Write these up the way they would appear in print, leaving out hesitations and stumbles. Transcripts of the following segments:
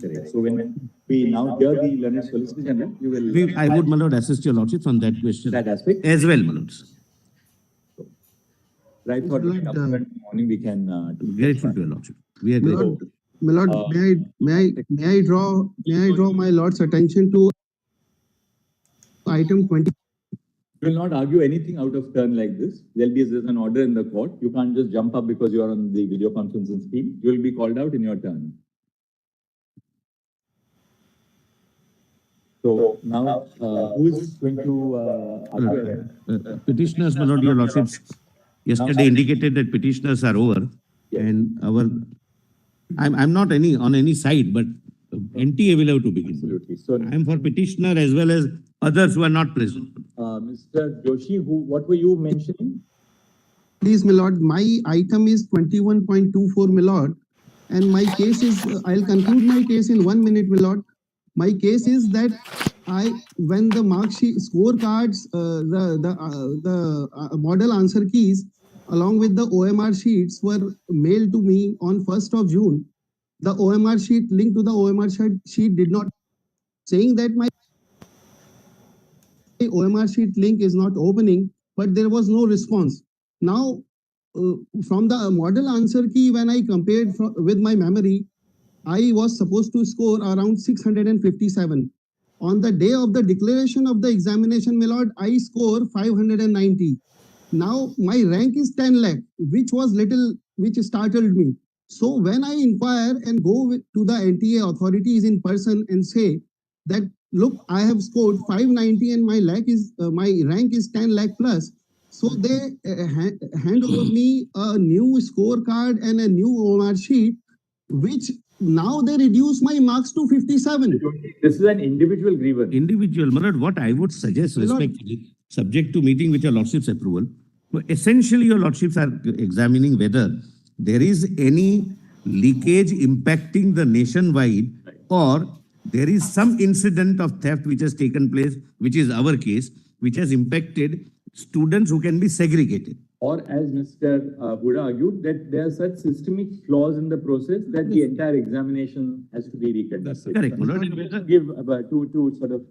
Correct. So when we now hear the learned Solicitor General, you will. I would, my lord, assist your lordships on that question. That aspect as well, my lords. Right for morning we can. Grateful to your lordship. We are grateful. My lord, may I draw my lord's attention to item 20. You will not argue anything out of turn like this. There's an order in the court. You can't just jump up because you are on the video conferencing screen. You will be called out in your turn. So now, who is going to argue? Petitioners, my lord, your lordships, yesterday indicated that petitioners are over, and I'm not on any side, but NTA will have to begin. Absolutely. So I'm for petitioner as well as others who are not present. Mr. Joshi, what were you mentioning? Please, my lord, my item is 21.24, my lord, and my case is, I'll conclude my case in 1 minute, my lord. My case is that when the mark sheet scorecards, the model answer keys, along with the OMR sheets were mailed to me on 1st of June. The OMR sheet, link to the OMR sheet did not, saying that my OMR sheet link is not opening, but there was no response. Now, from the model answer key, when I compared with my memory, I was supposed to score around 657. On the day of the declaration of the examination, my lord, I score 590. Now my rank is 10 lakh, which startled me. So when I inquire and go to the NTA authorities in person and say that, look, I have scored 590 and my rank is 10 lakh plus. So they hand over me a new scorecard and a new OMR sheet, which now they reduce my marks to 57. This is an individual grievance. Individual, my lord, what I would suggest respectfully, subject to meeting with your lordship's approval, essentially your lordships are examining whether there is any leakage impacting the nationwide, or there is some incident of theft which has taken place, which is our case, which has impacted students who can be segregated. Or as Mr. Huda argued, that there are such systemic flaws in the process that the entire examination has to be reconducted. Correct. To sort of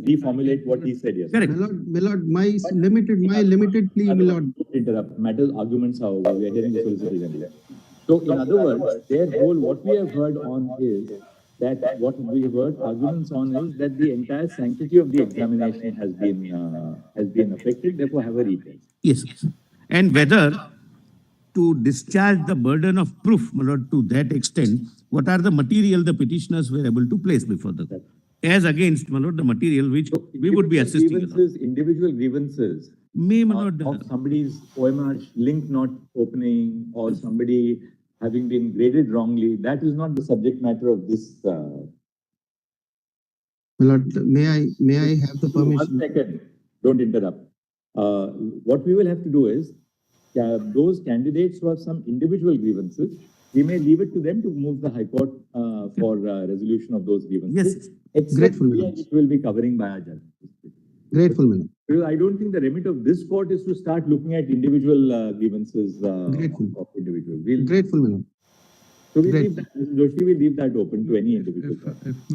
reformulate what he said yesterday. Correct. My lord, my limited plea, my lord. Interrupt. Matters arguments, however, we are hearing the Solicitor General. So in other words, what we have heard on is that arguments on is that the entire sanctity of the examination has been affected, therefore have a retake. Yes. And whether to discharge the burden of proof, my lord, to that extent, what are the material the petitioners were able to place before the court? As against, my lord, the material which we would be assisting. Individual grievances of somebody's OMR link not opening, or somebody having been graded wrongly, that is not the subject matter of this. My lord, may I have the permission? 1 second, don't interrupt. What we will have to do is, those candidates who have some individual grievances, we may leave it to them to move the High Court for resolution of those grievances. Yes, grateful, it will be covering by our judge. Grateful, madam. Because I don't think the remit of this court is to start looking at individual grievances of individuals. Grateful, madam. So we leave that, Joshi, we leave that open to any individual.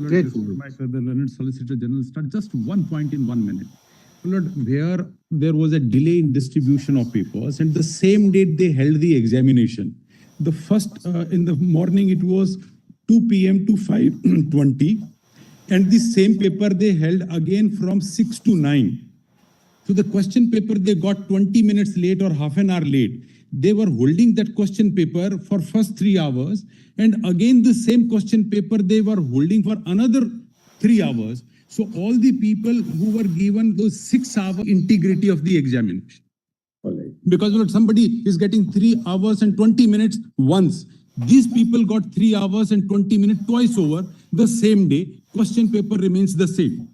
Grateful. The learned Solicitor General start just 1 point in 1 minute. Lord, where there was a delay in distribution of papers, and the same date they held the examination. The first, in the morning, it was 2 p.m. to 5:20, and the same paper they held again from 6 to 9. So the question paper they got 20 minutes late or half an hour late. They were holding that question paper for first 3 hours, and again the same question paper they were holding for another 3 hours. So all the people who were given those 6 hour integrity of the examination. All right. Because somebody is getting 3 hours and 20 minutes once. These people got 3 hours and 20 minutes twice over the same day. Question paper remains the same.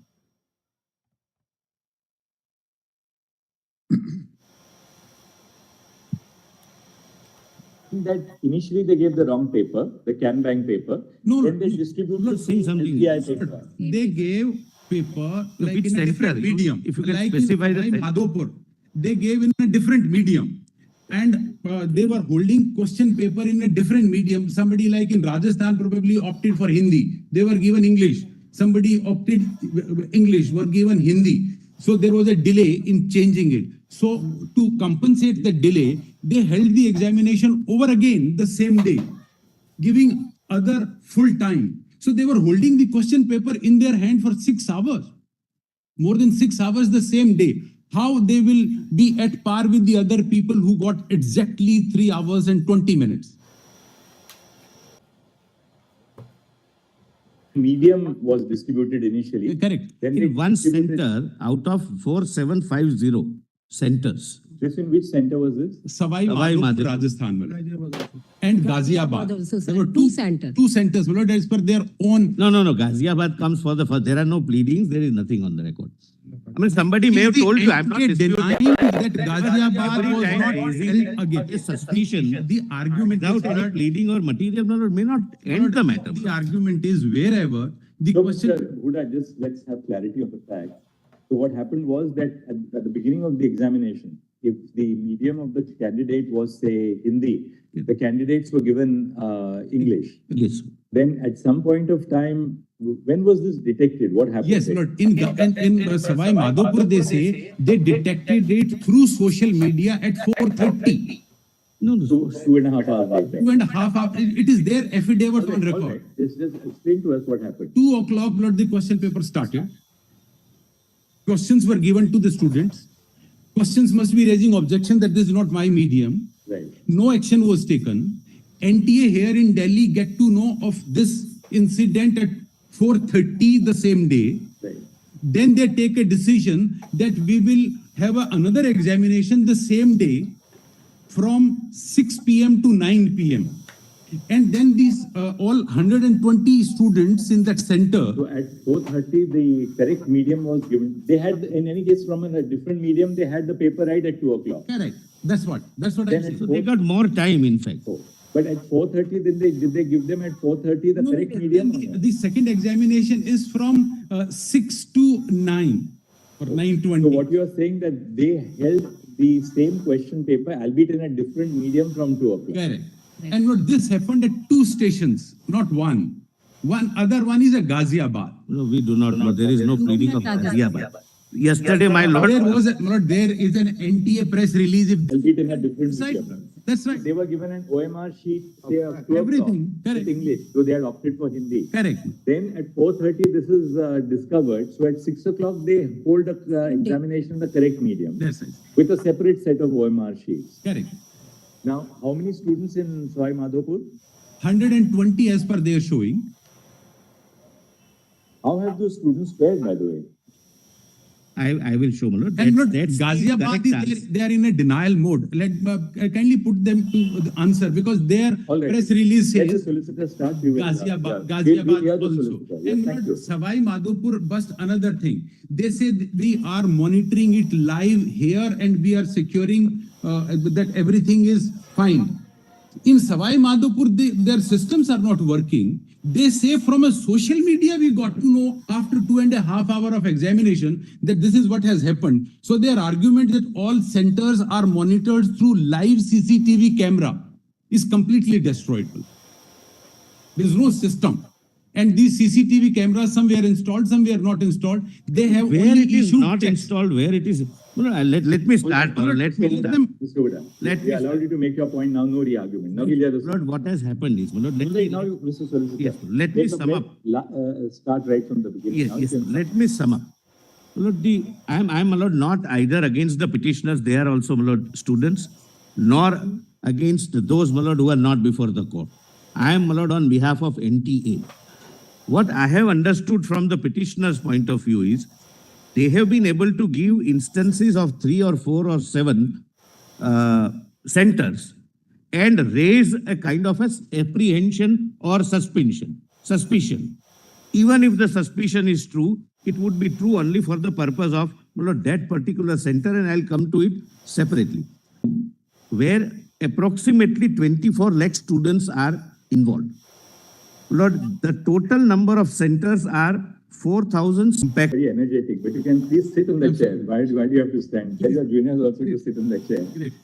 That initially they gave the wrong paper, the Canbank paper. No, then they distributed not saying something. paper. They gave paper like in a central, different medium. if you can like specify in Madhopur, they gave in a different medium. and they were holding question paper in a different medium. Somebody like in Rajasthan probably opted for Hindi. They were given English. Somebody opted English, were given Hindi. So there was a delay in changing it. So to compensate the delay, they held the examination over again the same day, giving other full time. So they were holding the question paper in their hand for 6 hours, more than 6 hours the same day. How they will be at par with the other people who got exactly 3 hours and 20 minutes? Medium was distributed initially. Correct. Then they In one distributed- center out of 4750 centers. This in which center was this? Savai Savai Madhopur, Madhopur. Rajasthan, and Ghaziabad. also, sir. There were Two centers. Two centers, as per their own. No. Ghaziabad comes for the first. There are no pleadings. There is nothing on the record. I mean, somebody may have Is the told you. I'm not NTA disputing. denying that Ghaziabad Every was time not raising held again. a suspicion The argument without any is pleading or material may not end the matter. the argument is wherever the So, question. Mr. Huda, just let's have clarity of the fact. So what happened was that at the beginning of the examination, if the medium of the candidate was, say, Hindi, the candidates were given English. Yes. Then at some point of time, when was this detected? What happened? Yes, there? Lord. In Savai Madhopur, they say they detected it through social media at 4:30. No. 2.5 hours later. 2.5 hours. It is their affidavit on All record. right. Just explain to us what happened. 2 o'clock, Lord, the question paper started. Questions were given to the students. Questions must be raising objection that this is not my medium. Right. No action was taken. NTA here in Delhi get to know of this incident at 4:30 the same day. Right. Then they take a decision that we will have another examination the same day from 6 p.m. to 9 p.m. And then these all 120 students in that center. So at 4:30, the correct medium was given. They had, in any case, from a different medium, they had the paper right at 2 o'clock. Correct. That's what I'm Then saying. So they got more time, in fact. So, but at 4:30, did they give them at 4:30 the No, correct then medium? the second examination is from 6 to 9 or 9:20. So what you are saying that they held the same question paper, albeit in a different medium from 2 o'clock. Correct. And what this happened at 2 stations, not one. Other one is a Ghaziabad. No, we do not know. There is no pleading of Ghaziabad. Yesterday, my lord. There is an NTA press release. Albeit in a different That's right. medium. That's right. They were given an OMR sheet, say, of 2 Everything. o'clock Correct. with English, so they had opted for Hindi. Correct. Then at 4:30, this is discovered. So at 6 o'clock, they hold a examination in the correct medium That's right. with a separate set of OMR sheets. Correct. Now, how many students in Savai Madhopur? 120 as per their showing. How have those students fared, by the way? I will show, my lord. And not That's the Ghaziabad correct is answer. they are in a denial mode. Let kindly put them to the answer because their All right. press release Let the says solicitor start. We will, Ghaziabad, we'll Ghaziabad hear the also. solicitor. Yes, And thank you. Savai Madhopur bust another thing. They say we are monitoring it live here and we are securing that everything is fine. In Savai Madhopur, their systems are not working. They say from a social media, we got to know after 2.5 hours of examination that this is what has happened. So their argument that all centers are monitored through live CCTV camera is completely destroyed. There is no system. And these CCTV cameras, some were installed, some were not installed. They have Where only it is issued not checks. installed, where it is. No, let me start. Hold on. Let me Let start. them- Mr. Huda, Let we me- allowed you to make your point. Now, no re-argument. Now, we'll hear the Lord, what has happened is, my lord, let me, Now, Mr. Solicitor. Yes, let me sum up. Start right from the beginning. yes, Now, yes, you can- let me sum up. My lord, I'm, my lord, not either against the petitioners, they are also, my lord, students, nor against those, my lord, who are not before the court. I am, my lord, on behalf of NTA. What I have understood from the petitioner's point of view is, they have been able to give instances of 3 or 4 or 7 centers and raise a kind of a apprehension or suspicion. Even if the suspicion is true, it would be true only for the purpose of that particular center, and I'll come to it separately, where approximately 24 lakh students are involved. Lord, the total number of centers are 4,000 impact. Very energetic, but you can please sit on the chair. Why do you have to stand? Tell your juniors also to sit on the chair. Great.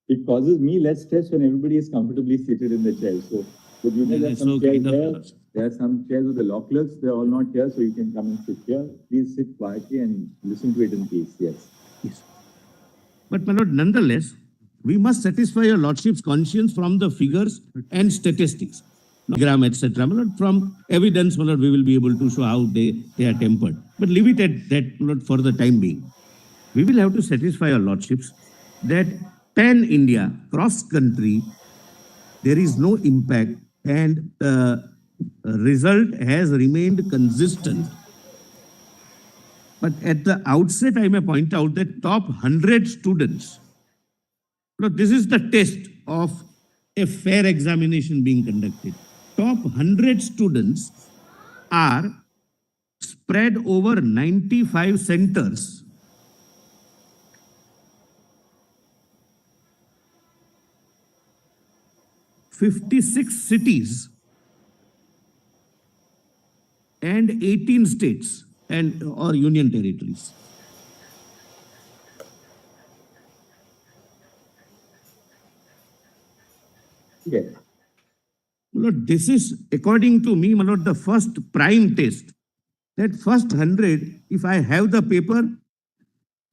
It causes me less stress when everybody is comfortably seated in the chair. So, the juniors, there are That's some so chairs kind of there. yours. There are some chairs with the law clerks. They're all not here, so you can come and sit here. Please sit quietly and listen to it in peace. Yes. Yes. But, my lord, nonetheless, we must satisfy your lordship's conscience from the figures and statistics, gram, etc. My lord, from evidence, my lord, we will be able to show how they are tempered. But leave it at that, my lord, for the time being. We will have to satisfy your lordships that pan-India, cross-country, there is no impact and the result has remained consistent. But at the outset, I may point out that top 100 students, this is the test of a fair examination being conducted. Top 100 students are spread over 95 centers. '56 cities and 18 states and or union territories. Yes. My lord, this is, according to me, my lord, the first prime test. That first 100, if I have the paper,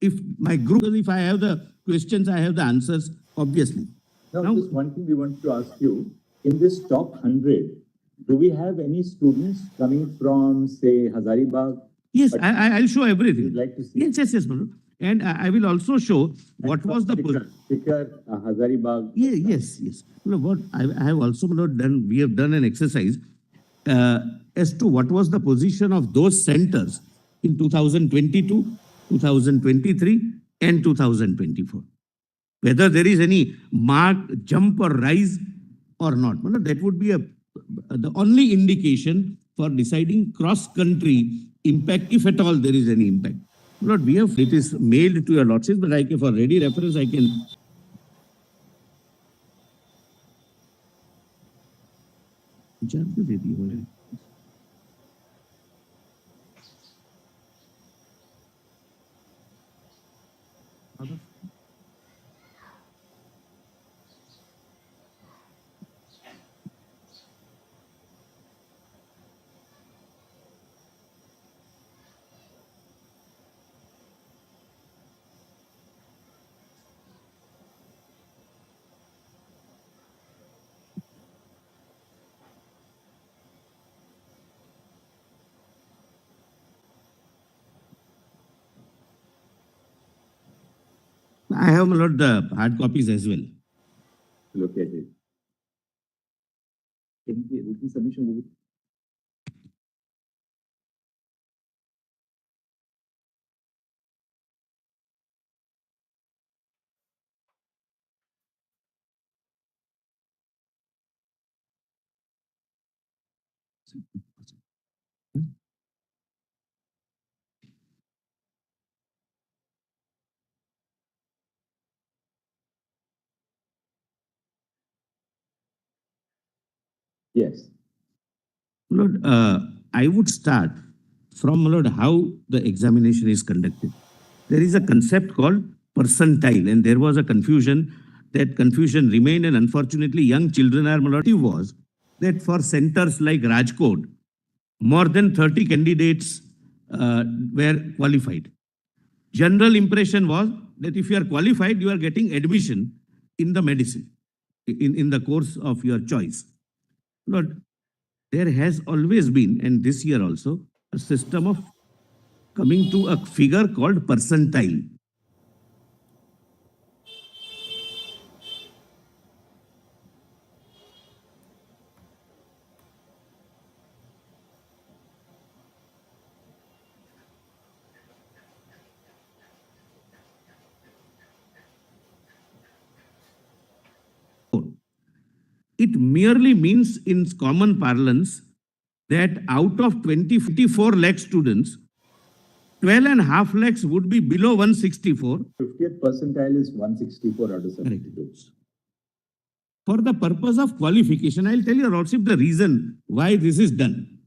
if my group, if I have the questions, I have the answers, obviously. Now, just one thing we want to ask you. In this top 100, do we have any students coming from, say, Hazaribagh? Yes, I'll show everything. You'd like to see? Yes, my lord. And I will also show what was the position. Hazaribagh. Yes. No, what I have also not done, we have done an exercise as to what was the position of those centers in 2022, 2023, and 2024. Whether there is any marked jump or rise or not. No, that would be the only indication for deciding cross-country impact, if at all there is any impact. Lord, we have, it is mailed to your lordships, but I can, for ready reference, I can. I have, my lord, the hard copies as well. Look at it. Written submission. Yes. Lord, I would start from, Lord, how the examination is conducted. There is a concept called percentile, and there was a confusion. That confusion remained, and unfortunately, young children are, my lord, was that for centers like Rajkot, more than 30 candidates were qualified. General impression was that if you are qualified, you are getting admission in the medicine, in the course of your choice. Lord, there has always been, and this year also, a system of coming to a figure called percentile. It merely means in common parlance that out of 24 lakh students, 12.5 lakhs would be below 164. 50th percentile is 164 out of 72. For the purpose of qualification, I'll tell you, Lordship, the reason why this is done.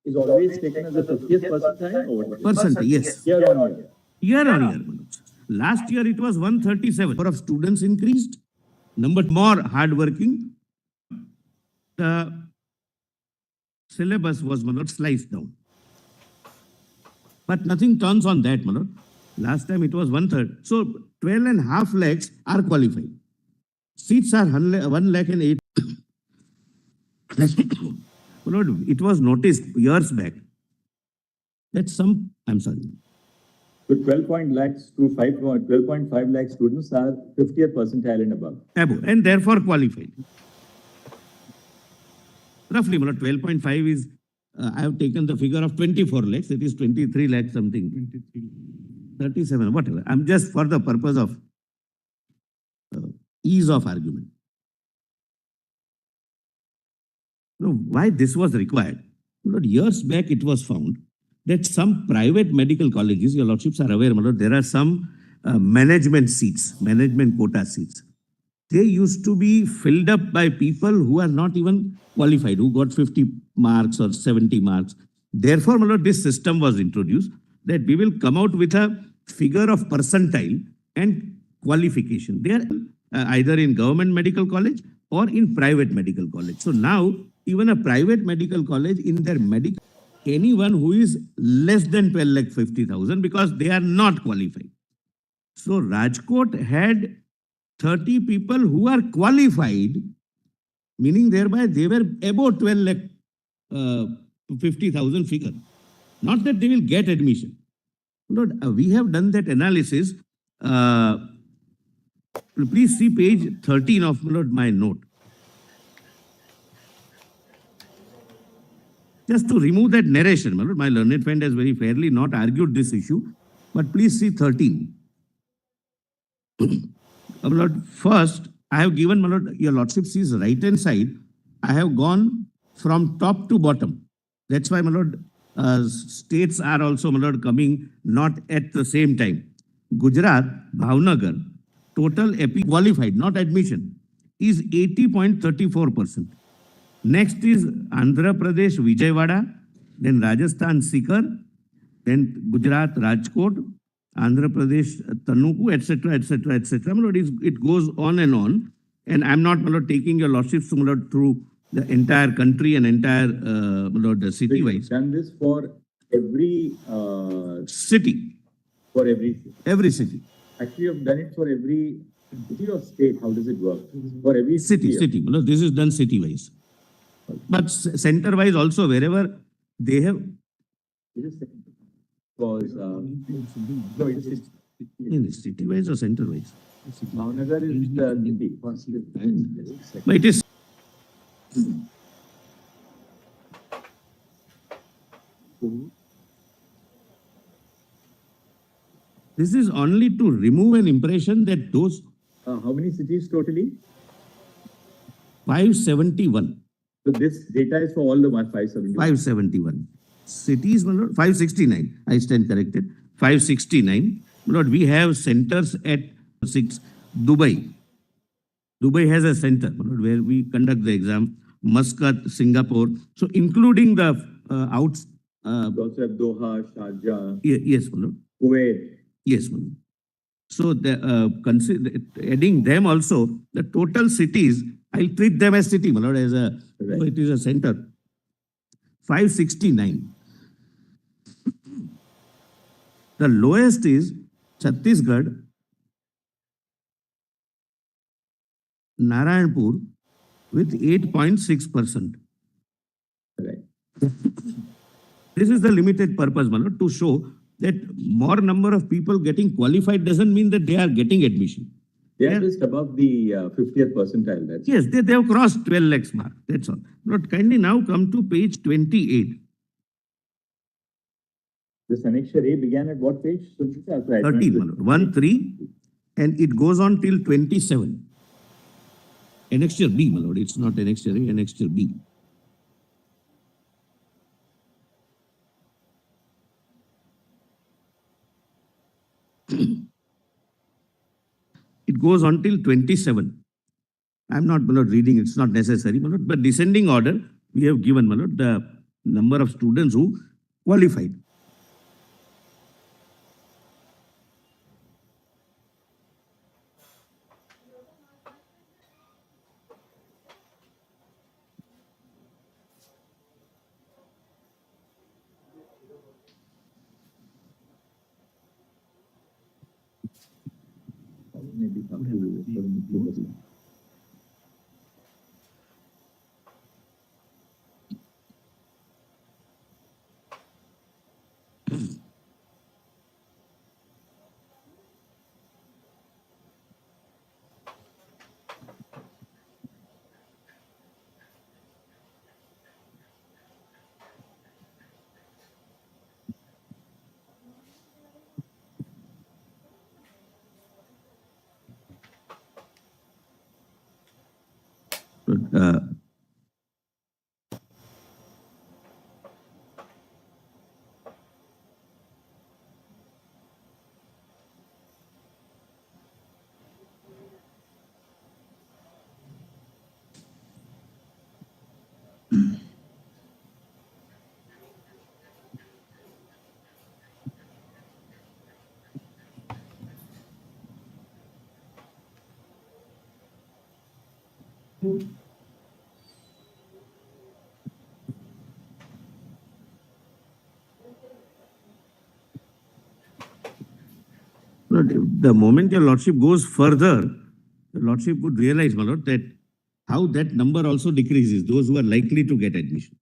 Is always taken as a 50th percentile or what? Percent, yes. Year on year. Year on year, Manoj. Last year it was 137. Number of students increased. Number more hardworking. The syllabus was, Manoj, sliced down. But nothing turns on that, Manoj. Last time it was 1/3. So 12.5 lakhs are qualified. Seats are 1 lakh and 8. Manoj, it was noticed years back that some, I'm sorry. So 12.5 lakh students are 50th percentile and above. Above, and therefore qualified. Roughly, 12.5 is, I have taken the figure of 24 lakhs, it is 23 lakhs something. 37, whatever. I'm just for the purpose of ease of argument. Now, why this was required? Years back it was found that some private medical colleges, your lordships are aware, there are some management seats, management quota seats. They used to be filled up by people who are not even qualified, who got 50 marks or 70 marks. Therefore, this system was introduced that we will come out with a figure of percentile and qualification. They are either in government medical college or in private medical college. So now, even a private medical college in their medical, anyone who is less than 12,50,000 because they are not qualified. So Rajkot had 30 people who are qualified, meaning thereby they were above 12,50,000 figure. Not that they will get admission. We have done that analysis. Please see page 13 of my note. Just to remove that narration, my learned friend has very fairly not argued this issue, but please see 13. First, I have given, your lordship sees right hand side, I have gone from top to bottom. That's why, states are also, coming not at the same time. Gujarat, Bhavnagar, total EP qualified, not admission, is 80.34%. Next is Andhra Pradesh, Vijayawada, then Rajasthan, Sikar, then Gujarat, Rajkot, Andhra Pradesh, Tanuku, etc., etc., etc. It goes on, and I'm not taking your lordships through the entire country and entire city-wise. Done this for every City. For every city. Every city. Actually, you've done it for every city or state. How does it work? For every City. This is done city-wise. But center-wise also, wherever they have. Because no, it is City-wise or center-wise? Bhavnagar is the city. But it is. This is only to remove an impression that those. How many cities totally? 571. So this data is for all the 571. 571. Cities, 569. I stand corrected. 569. We have centers at 6. Dubai. Dubai has a center where we conduct the exam. Muscat, Singapore. So including the outs. We also have Doha, Sharjah. Yes, Kuwait. Yes, so adding them also, the total cities, I'll treat them as city, as a, right. So it is a center. 569. The lowest is Chhattisgarh, Narayanpur with 8.6%. Right. This is the limited purpose, to show that more number of people getting qualified doesn't mean that they are getting admission. They are just above the 50th percentile. That's yes, they have crossed 12 lakhs mark. That's all. But kindly now come to page 28. This annexure A began at what page? 13, 1-3, and it goes on till 27. Annexure B, my lord. It's not annexure A, annexure B. It goes on till 27. I'm not, my lord, reading, it's not necessary, my lord, but descending order, we have given, my lord, the number of students who qualified. Maybe something. Uh, Lord, the moment your lordship goes further, the lordship would realize, my lord, that how that number also decreases, those who are likely to get admission.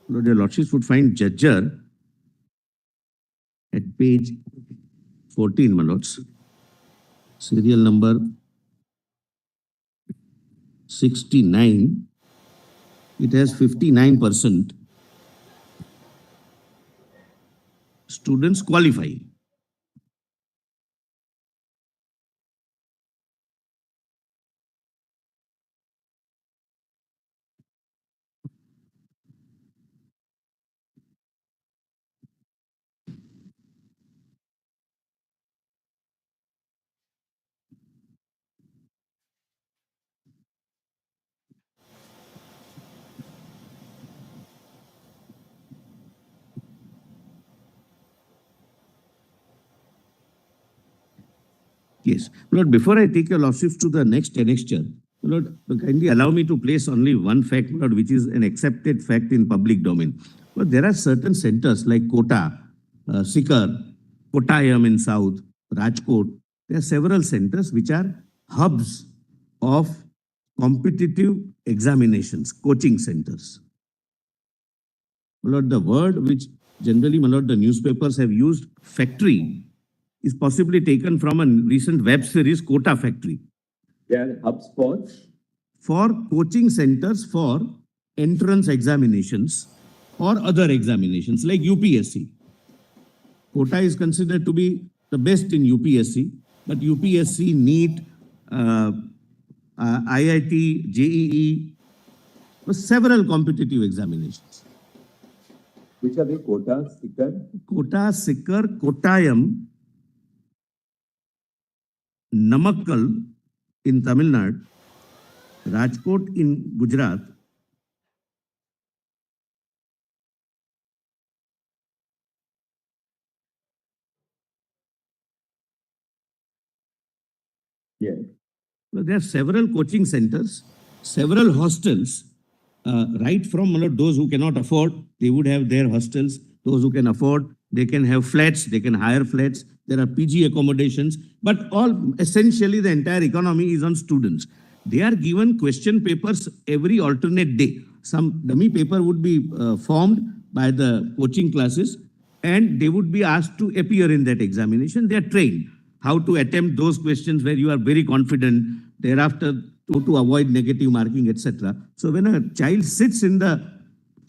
Lord, your lordships would find Judger at page 14, my lords. Serial number 69. It has 59% students qualifying. Yes. Lord, before I take your lordships to the next annexure, Lord, kindly allow me to place only one fact, Lord, which is an accepted fact in public domain. But there are certain centers like Kota, Sikar, Kottayam in south, Rajkot. There are several centers which are hubs of competitive examinations, coaching centers. My lord, the word which generally, my lord, the newspapers have used, factory, is possibly taken from a recent web series, Kota Factory, They are HubSpot. for coaching centers for entrance examinations or other examinations like UPSC. Kota is considered to be the best in UPSC, but UPSC, NEET, IIT-JEE, several competitive examinations. Which are the Kota, Sikar? Kota, Sikar, Kottayam, Namakkal in Tamil Nadu, Rajkot in Gujarat, Yeah. there are several coaching centers, several hostels, right from those who cannot afford, they would have their hostels. Those who can afford, they can have flats, they can hire flats. There are PG accommodations, but all essentially the entire economy is on students. They are given question papers every alternate day. some dummy paper would be formed by the coaching classes, and they would be asked to appear in that examination. They are trained how to attempt those questions where you are very confident, thereafter to avoid negative marking, etc. So when a child sits in the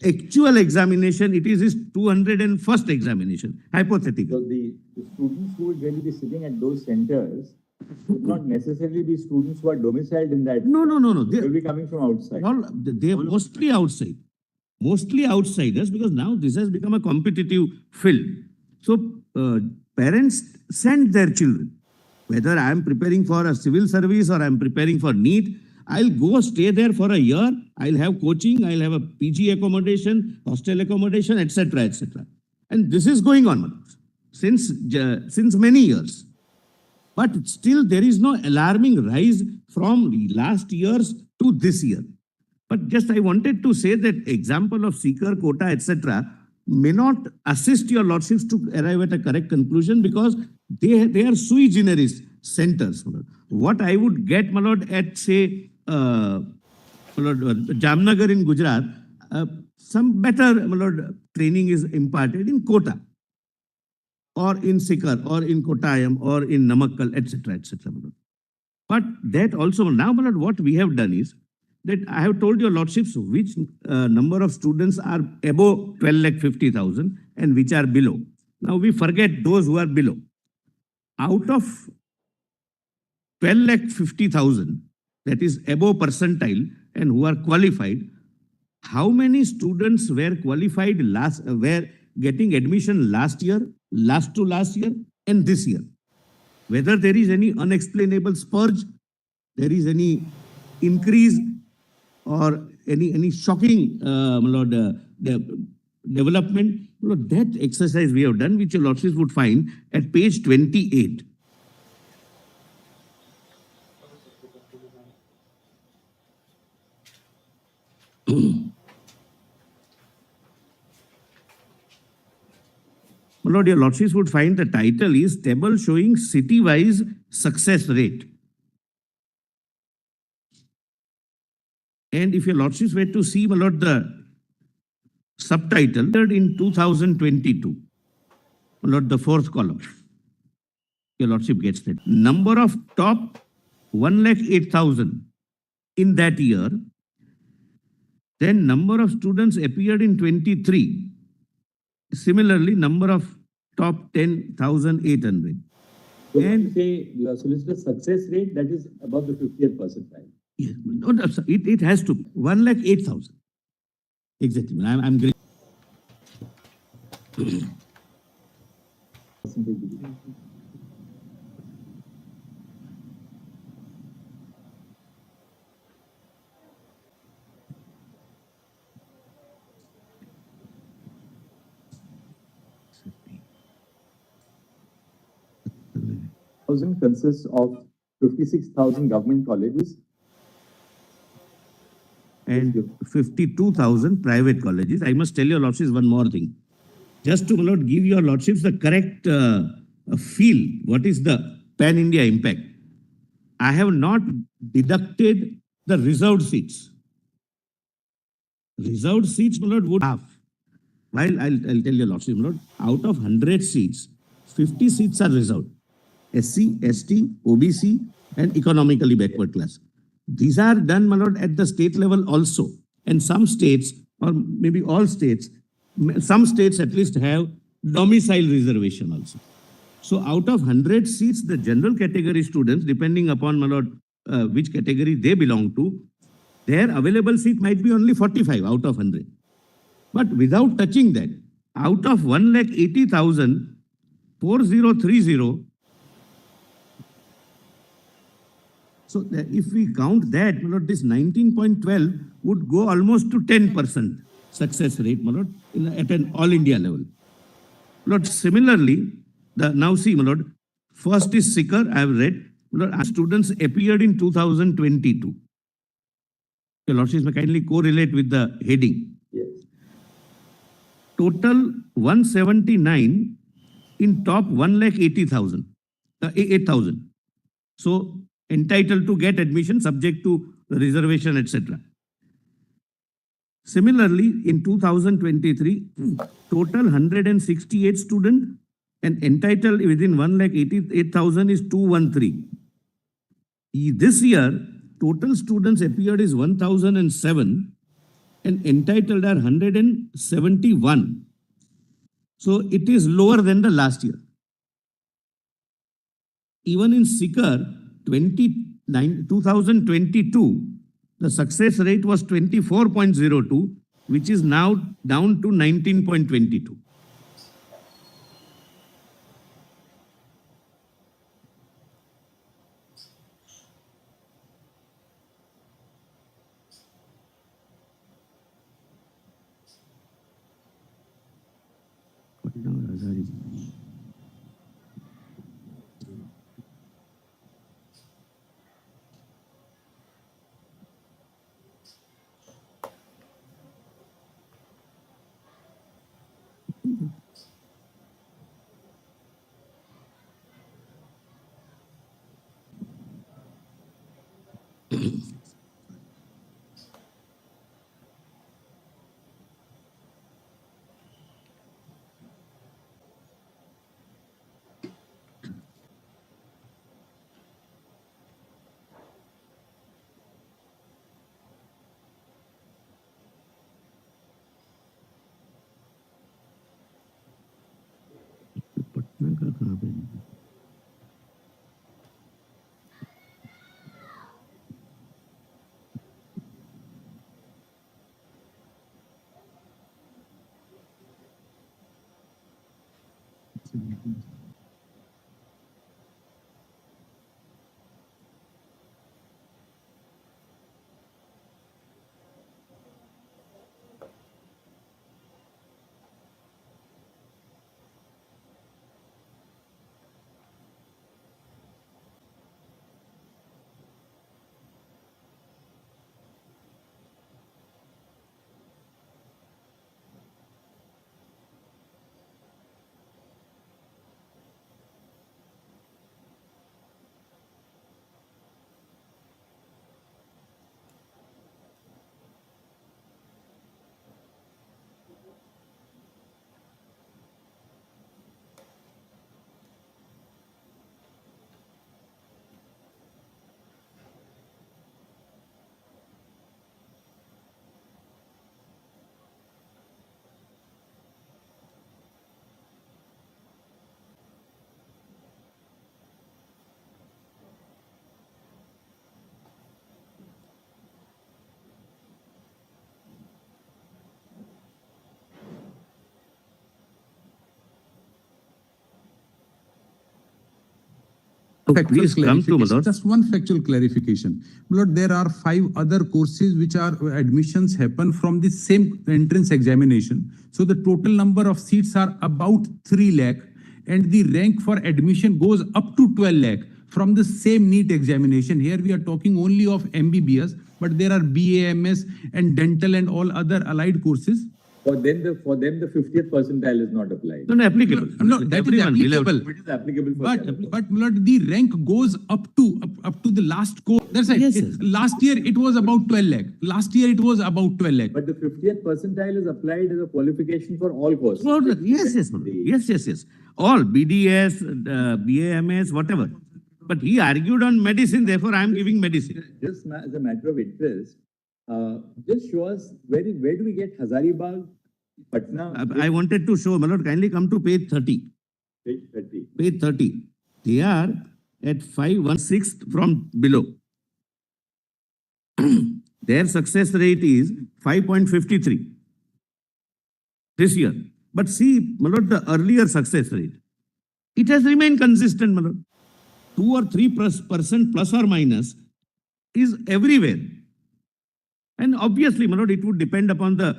actual examination, it is his 201st examination, hypothetical. So the students who would really be sitting at those centers would not necessarily be students who are domiciled in that. No. They will be coming from outside. They are mostly outside. Mostly outsiders, because now this has become a competitive field. So parents send their children. Whether I am preparing for a civil service or I am preparing for NEET, I'll go stay there for a year. I'll have coaching. I'll have a PG accommodation, hostel accommodation, etc., etc. And this is going on since many years. But still, there is no alarming rise from last years to this year. But just I wanted to say that example of seeker, quota, etc. may not assist your lordships to arrive at a correct conclusion, because they are sui generis centers. What I would get, my lord, at say Jamnagar in Gujarat, some better, my lord, training is imparted in Kota, or in Sikar, or in Kottayam, or in Namakkal, etc., etc. But that also, now, my lord, what we have done is that I have told your lordships which number of students are above 12,50,000 and which are below. Now we forget those who are below. Out of 12,50,000, that is above percentile and who are qualified, how many students were qualified were getting admission last year, last to last year, and this year? Whether there is any unexplainable spurge, there is any increase, or any shocking development, that exercise we have done, which your lordships would find at page 28. My lord, your lordships would find the title is Table Showing City-Wise Success Rate. And if your lordships were to see, my lord, the subtitle in 2022, my lord, the fourth column, your lordship gets that. Number of top 108,000 in that year. Then number of students appeared in 23. Similarly, number of top 10,800. So when you say your solicitor success rate, that is above the 50th percentile. Yes, no, it has to be 108,000. Exactly. I'm great. Thousand consists of 56,000 government colleges and 52,000 private colleges. I must tell your lordships one more thing. Just to, my lord, give your lordships the correct feel, what is the pan-India impact. I have not deducted the reserved seats. Reserved seats, my lord, would half. While I'll tell your lordships, my lord, out of 100 seats, 50 seats are reserved. SC, ST, OBC, and economically backward class. These are done, my lord, at the state level also. And some states, or maybe all states, some states at least have domicile reservation also. So out of 100 seats, the general category students, depending upon, my lord, which category they belong to, their available seat might be only 45 out of 100. But without touching that, out of 1,80,000, 4030, so if we count that, my lord, this 19.12 would go almost to 10% success rate, my lord, at an all India level. Lord, similarly, now see, my lord, first is Sikar, I have read, my lord, our students appeared in 2022. Your lordships may kindly correlate with the heading. Yes. Total 179 in top 1,80,000, 8,000. So entitled to get admission subject to reservation, etc. Similarly, in 2023, total 168 student and entitled within 1,88,000 is 213. This year, total students appeared is 1,007 and entitled are 171. So it is lower than the last year. Even in Sikar, 2022, the success rate was 24.02, which is now down to 19.22. Factual Please come to clarification. Malad. Just one factual clarification. Lord, there are 5 other courses which are admissions happen from the same entrance examination. So the total number of seats are about 3 lakh and the rank for admission goes up to 12 lakh from the same NEET examination. Here we are talking only of MBBS, but there are BAMS and dental and all other allied courses. For them, the 50th percentile is not applied. No, applicable. No, that is Everyone will have- applicable. It is applicable for them. But Lord, the rank goes up to the last course. That's right. Yes, yes. Last year it was about 12 lakh. Last year it was about 12 lakh. But the 50th percentile is applied as a qualification for all courses. Yes. All BDS, BAMS, whatever. But he argued on medicine, therefore I am giving medicine. Just as a matter of interest, just show us where do we get Hazaribagh, Patna? I wanted to show, Malad, kindly come to page 30. Page 30. Page 30. They are at 5/1/6 from below. Their success rate is 5.53 this year. But see, Malad, the earlier success rate. It has remained consistent, Malad. 2 or 3% plus or minus is everywhere. And obviously, Malad, it would depend upon the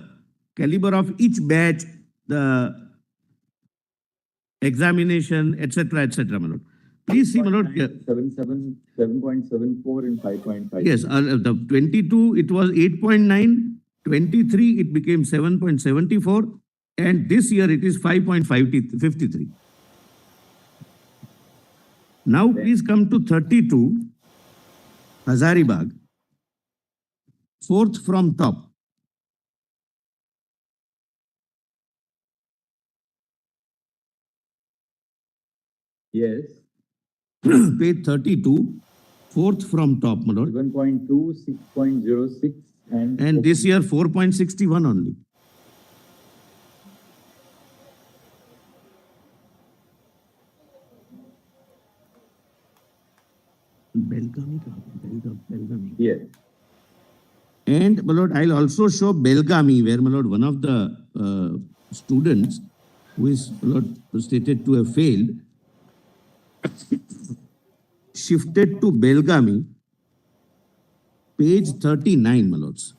caliber of each batch, the examination, etc., Malad. Please see, Malad. 7.74 and 5.5. Yes, the 22, it was 8.9, 23, it became 7.74, and this year it is 5.53. Now please come to 32, Hazaribagh, 4th from top. Yes. Page 32, fourth from top, my lord. 7.2, 6.06 And this year 4.61 only. Belgavi. Yes. And my lord, I'll also show Belgavi, where my lord, one of the students who is my lord stated to have failed, shifted to Belgavi, page 39, my lords.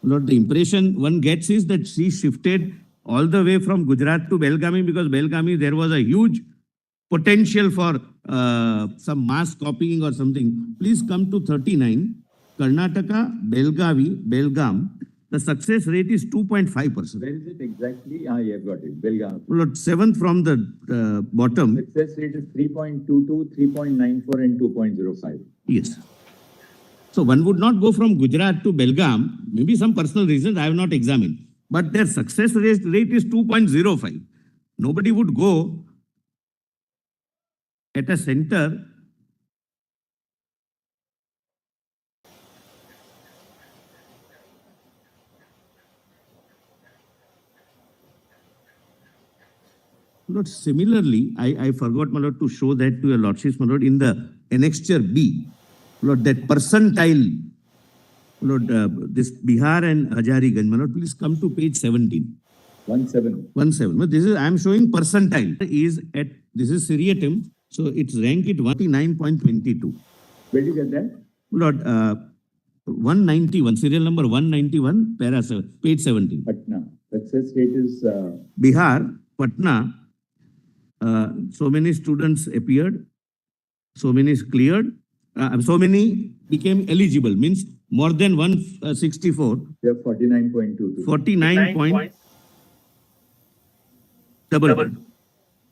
My lord, the impression one gets is that she shifted all the way from Gujarat to Belgavi because Belgavi there was a huge potential for some mass copying or something. Please come to 39. Karnataka, Belgavi, Belgaum. The success rate is 2.5%. Where is it exactly? Ah, yeah, got it. Belgaum. Lord, seventh from the bottom. Success rate is 3.22, 3.94, and 2.05. Yes. So one would not go from Gujarat to Belgaum, maybe some personal reasons I have not examined, but their success rate is 2.05. Nobody would go at a center Lord, similarly, I forgot, my lord, to show that to your lordships, my lord, in the annexure B, Lord, that percentile, Lord, this Bihar and Hazariganj, my lord, please come to page 17. 17. 17. No, this is, I am showing percentile. This is seriatim, so it's ranked at 199.22. Where did you get that? Lord, 191, serial number 191, para 7, page 17. Patna. Success rate is Bihar, Patna, so many students appeared, so many is cleared, so many became eligible, means more than 164, they have 49.22. 49 point double.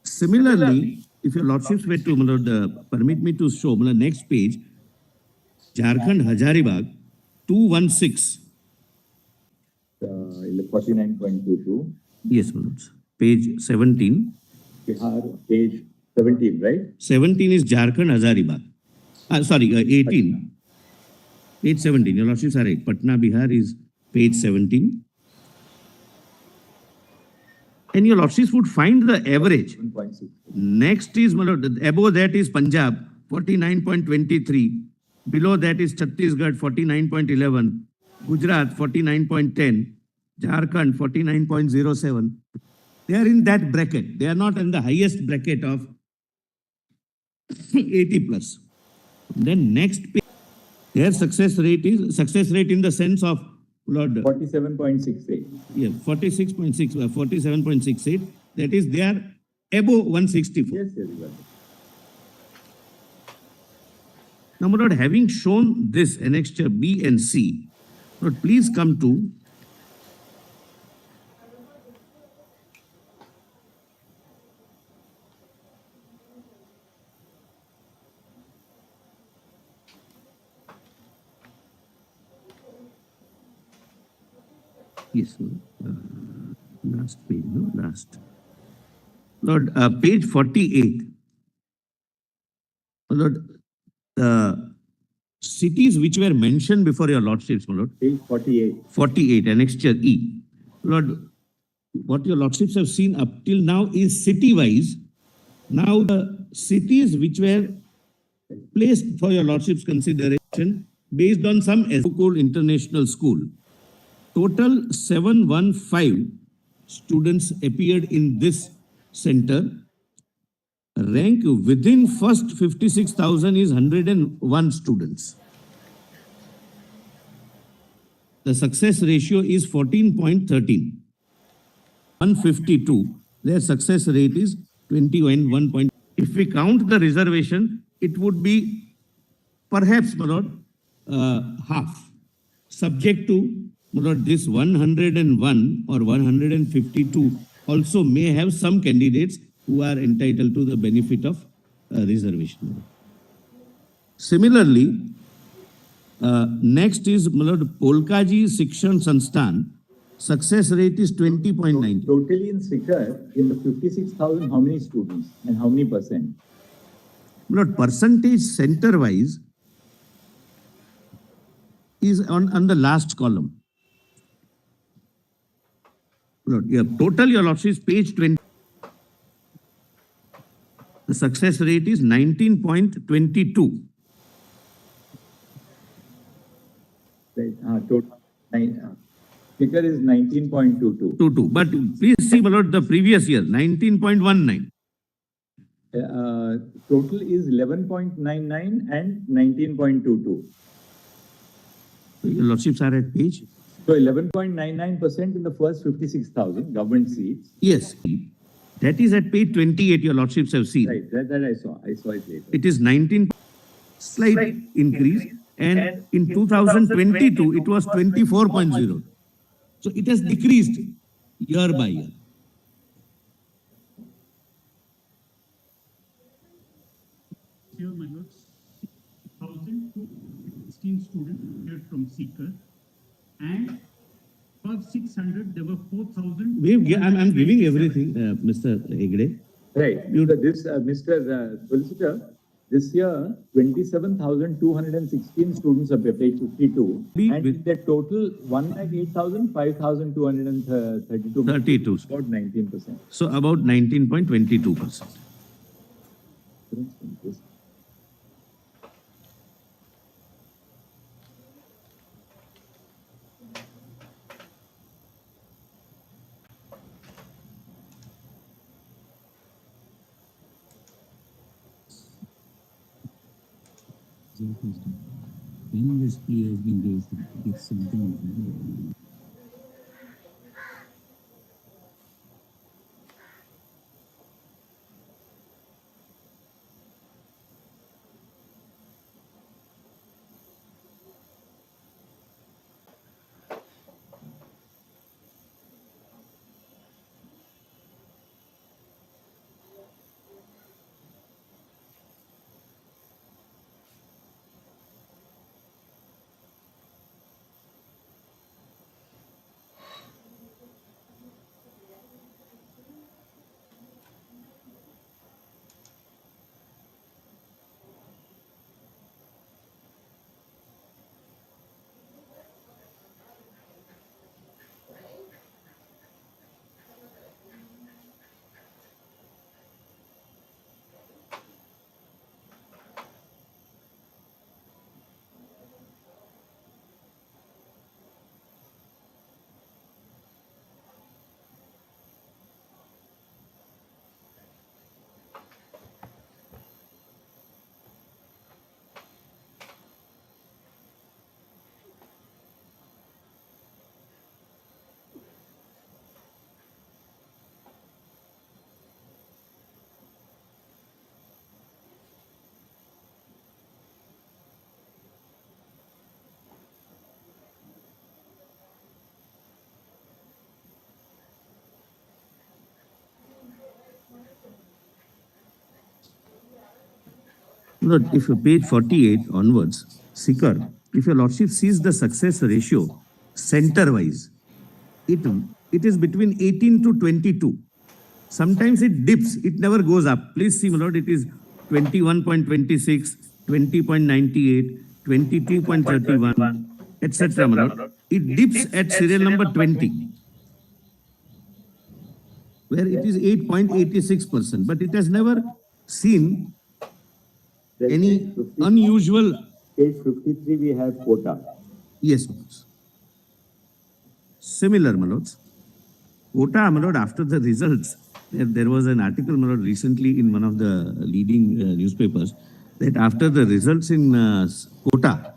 Similarly, if your lordships were to permit me to show next page, Jharkhand Hazaribagh 216. 49.22. Yes, my lords. Page 17. Bihar, page 17, right? 17 is Jharkhand Hazaribagh. 18. Page 17. Your lordships are right. Patna, Bihar is page 17. And your lordships would find the average. 7.6. Next is, my lord, above that is Punjab, 49.23. Below that is Chhattisgarh, 49.11. Gujarat, 49.10. Jharkhand, 49.07. They are in that bracket. They are not in the highest bracket of 80 plus. Then next page, their success rate in the sense of, Lord, 47.68. yeah, 46.6, 47.68. That is, they are above 164. Yes, yes, got it. Now, my lord, having shown this annexure B and C, Lord, please come to yes, last page, no, last. Lord, page 48. Lord, cities which were mentioned before your lordships, my lord. Page 48. 48, annexure E. Lord, what your lordships have seen up till now is city-wise. Now the cities which were placed for your lordships consideration based on some local international school. Total 715 students appeared in this center. Rank within first 56,000 is 101 students. The success ratio is 14.13. 152, their success rate is 21. If we count the reservation, it would be perhaps, my lord, half. Subject to, my lord, this 101 or 152 also may have some candidates who are entitled to the benefit of reservation. Similarly, next is, my lord, Polkaji Shikshan Sansthan, Success rate is 20.9. Totally in Sikar, in the 56,000, how many students and how many percent? Not percentage center-wise is on the last column. Lord, yeah, total, your lordship, page 20. The success rate is 19.22. Right, total, Sikar is 19.22. 22. But please see, my lord, the previous year, 19.19. Total is 11.99 and 19.22. Your lordships are at page? So 11.99% in the first 56,000 government seats. Yes. That is at page 28, your lordships have seen. Right, that I saw. I saw it later. It is 19, slight increase, and in 2022, it was 24.0. So it has decreased year by year. Here, my lords, 1,016 students appeared from Seeker, and for 600, there were 4,000. I'm giving everything, Mr. Hegde. Right. Mr. Solicitor, this year, 27,216 students appear, page 52. And the total, 108,000, 5,232. 32. About 19%. So about 19.22%. When this plea has been raised, it's something. Look, if you page 48 onwards, Sikar, if your lordship sees the success ratio center-wise, it is between 18 to 22. Sometimes it dips, it never goes up. Please see, my lord, it is 21.26, 20.98, 22.31, etc., my lord. It dips at serial number 20, where it is 8.86%, but it has never seen any unusual. Page 53, we have quota. Yes, my lords. Similar, my lords. Quota, my lord, after the results, there was an article, my lord, recently in one of the leading newspapers, that after the results in quota,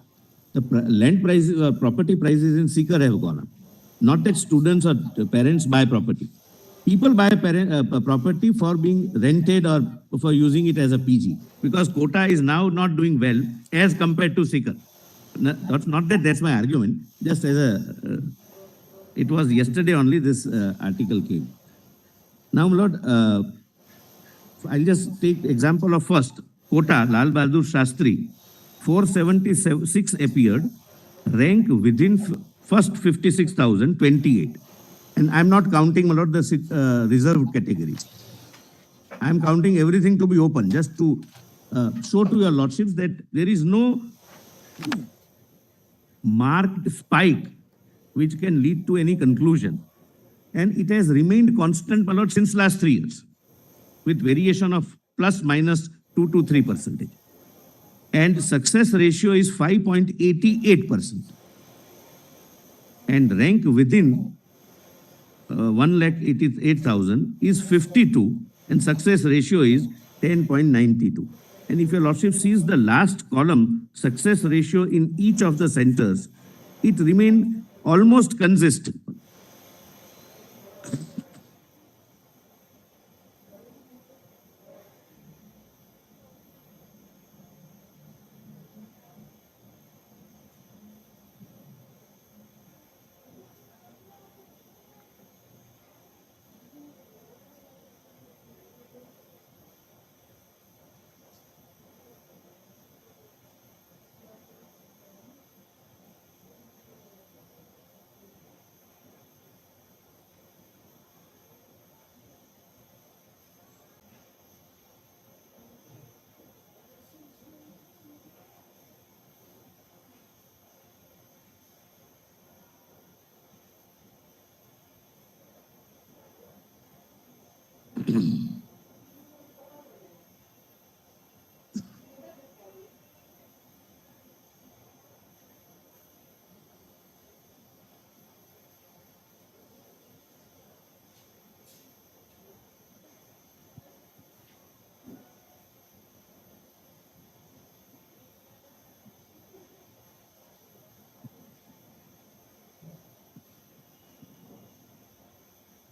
the land prices or property prices in Sikar have gone up. Not that students or parents buy property. People buy property for being rented or for using it as a PG, because quota is now not doing well as compared to Sikar. Not that that's my argument, just as a, it was yesterday only this article came. Now, my lord, I'll just take example of first, quota, Lal Bahadur Shastri, 476 appeared, rank within first 56,028. And I'm not counting, my lord, the reserved categories. I'm counting everything to be open, just to show to your lordships that there is no marked spike which can lead to any conclusion. And it has remained constant, my lord, since last 3 years, with variation of plus minus 2 to 3%. And success ratio is 5.88%. And rank within 1,88,000 is 52, and success ratio is 10.92. And if your lordship sees the last column, success ratio in each of the centers, it remained almost consistent.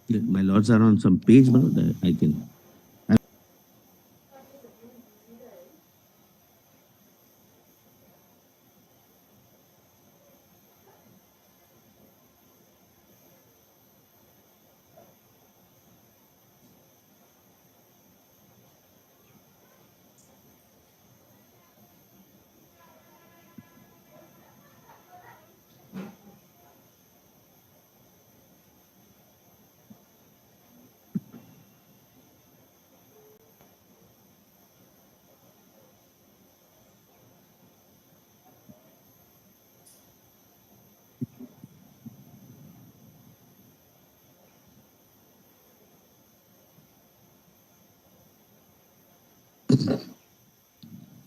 My lords are on some page, my lord, I can.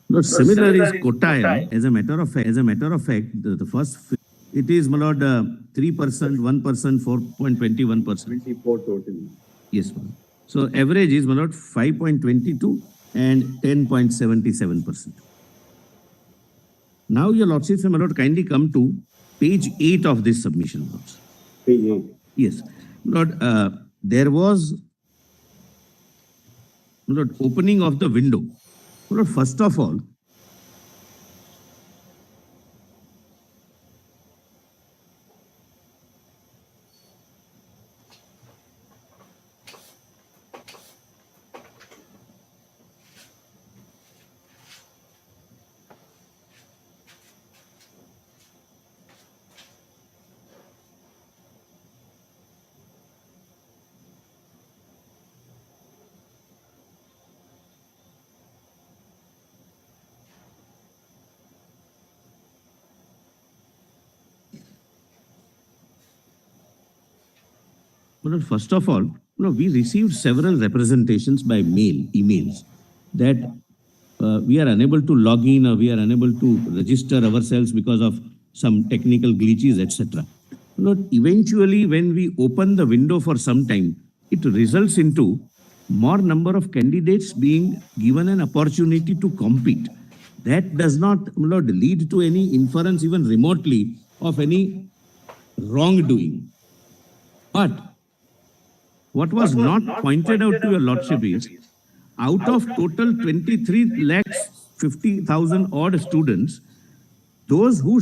No, similar is quotile. As a matter of fact, the first, it is, my lord, 3%, 1%, 4.21%. 24 total. Yes, my lord. So average is, my lord, 5.22 and 10.77%. Now, your lordships, my lord, kindly come to page 8 of this submission, lords. Page 8. Yes, my lord, there was, my lord, opening of the window. My lord, first of all, well, first of all, we received several representations by mail, emails, that we are unable to log in or we are unable to register ourselves because of some technical glitches, etc. Eventually, when we open the window for some time, it results into more number of candidates being given an opportunity to compete. That does not, lead to any inference even remotely of any wrongdoing. But what was not pointed out to your lordship is, out of total 23 lakhs 50,000 odd students, those who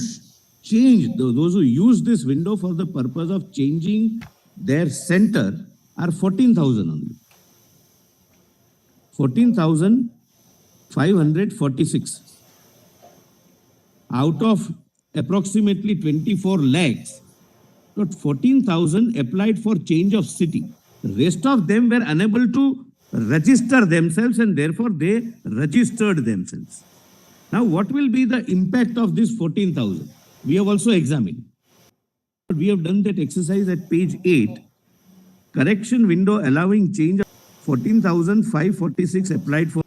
changed, those who used this window for the purpose of changing their center are 14,000 only. 14,546 out of approximately 24 lakhs. But 14,000 applied for change of city. The rest of them were unable to register themselves and therefore they registered themselves. Now, what will be the impact of this 14,000? We have also examined. We have done that exercise at page 8. Correction window allowing change of 14,546 applied for.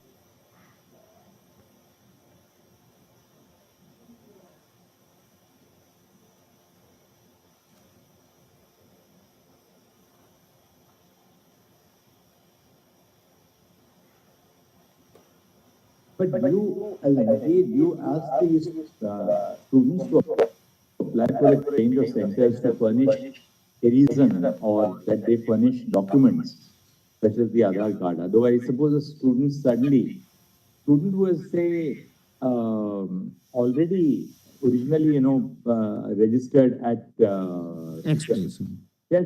But you, as indeed, you ask these students to apply for a change of centers to furnish a reason or that they furnish documents such as the Aadhaar card. Otherwise, suppose a student student who has say already originally, registered at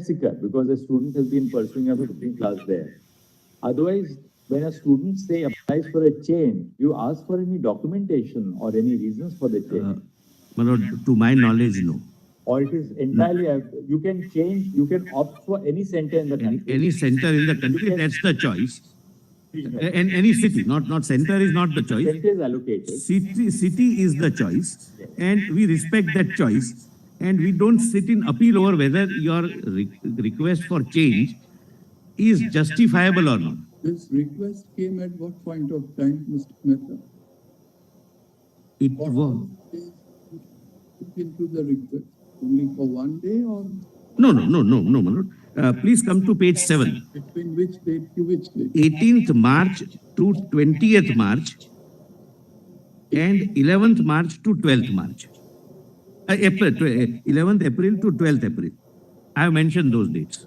Sikar because a student has been pursuing a 15th class there. Otherwise, when a student say applies for a change, you ask for any documentation or any reasons for the change. My lord, to my knowledge, no. Or it is entirely, you can change, you can opt for any center in the country. Any center in the country, that's the choice. And any city, not center is not the choice. Center is allocated. City is the choice, and we respect that choice. And we don't sit in appeal over whether your request for change is justifiable or not. This request came at what point of time, Mr. Mehta? It was. Look into the request only for one day or No, my lord. Please come to page 7. between which date to which date? 18th March to 20th March and 11th March to 12th March. 11th April to 12th April. I have mentioned those dates.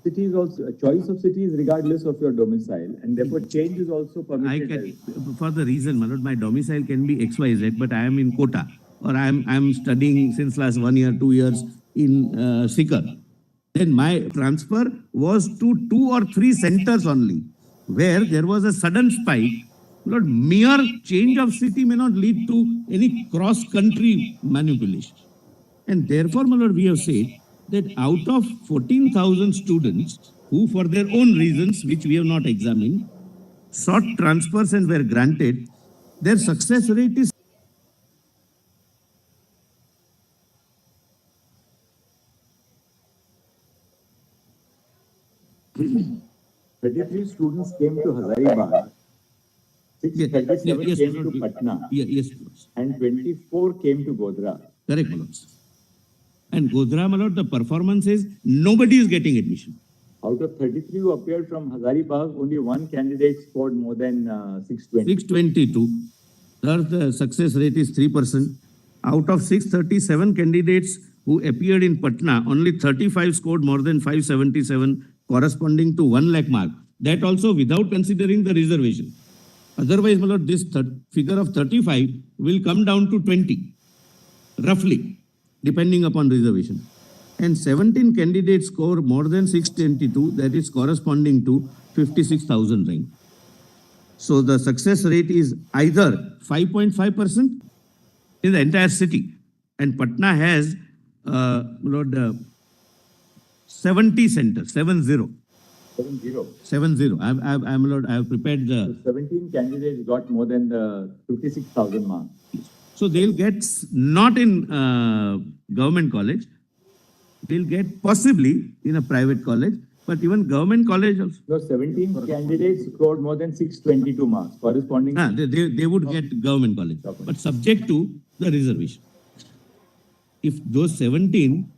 City is also a choice of city is regardless of your domicile, and therefore change is also I permitted. can, for the reason, my lord, my domicile can be XYZ, but I am in Kota, or I am studying since last 1 year, 2 years in Sikar. Then my transfer was to 2 or 3 centers only, where there was a sudden spike. Lord, mere change of city may not lead to any cross-country manipulation. And therefore, my lord, we have said that out of 14,000 students who, for their own reasons, which we have not examined, sought transfers and were granted, their success rate is 33 students came to Hazaribagh, 637 yes, came my to lord. Patna, Yes, my lord. and 24 came to Godhra. Correct, my lord. And Godhra, my lord, the performance is nobody is getting admission. Out of 33 who appeared from Hazaribagh, only one candidate scored more than 620. 622. The success rate is 3%. Out of 637 candidates who appeared in Patna, only 35 scored more than 577, corresponding to 1 lakh mark. That also without considering the reservation. Otherwise, my lord, this figure of 35 will come down to 20, roughly, depending upon reservation. And 17 candidates score more than 622, that is corresponding to 56,000 rank. So the success rate is either 5.5% in the entire city, and Patna has, Lord, 70 centers, 70. 70. 70. I have prepared the. 17 candidates got more than the 56,000 marks. So they'll get not in government college, they'll get possibly in a private college, but even government college also. No, 17 candidates scored more than 622 marks, corresponding. They would get government college, but subject to the reservation. If those 17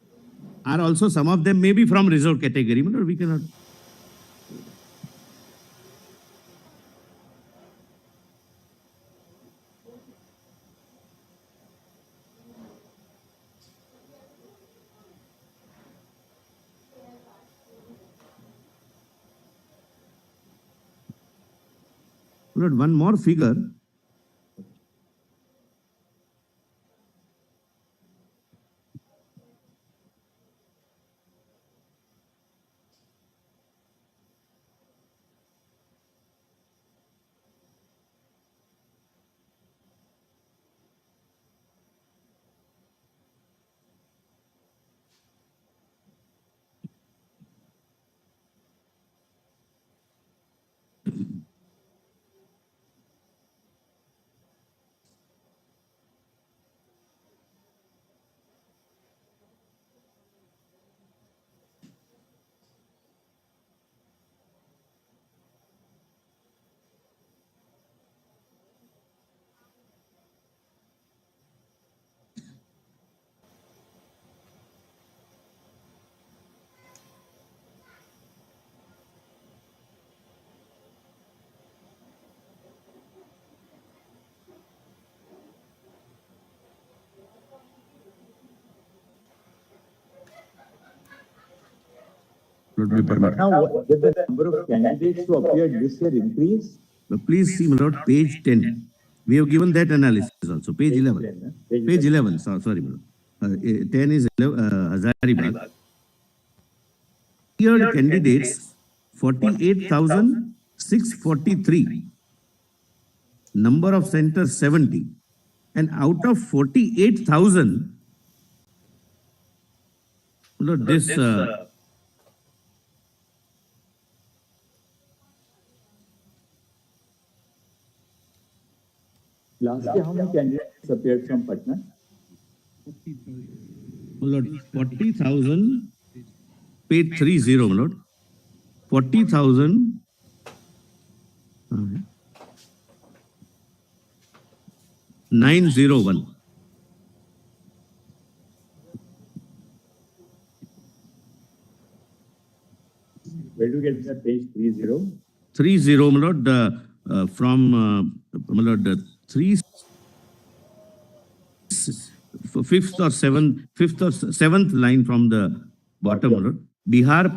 are also, some of them may be from reserved category, but we cannot. Lord, one more figure. Lord, be permitted. Now, did the number of candidates who appeared this year increase? Please see, my lord, page 10. We have given that analysis also. Page 11. 10, huh? Page 11. Sorry, my lord. 10 is Hazaribagh. Appeared candidates 48,643. Number of centers 70. And out of 48,000, Lord, this Last year, how many candidates appeared from Patna? Lord, 40,000, page 30, my lord. 40,000, 901. Where do you get that page 30? 30, my lord, from, my lord, 5th or 7th line from the bottom, my lord. Bihar,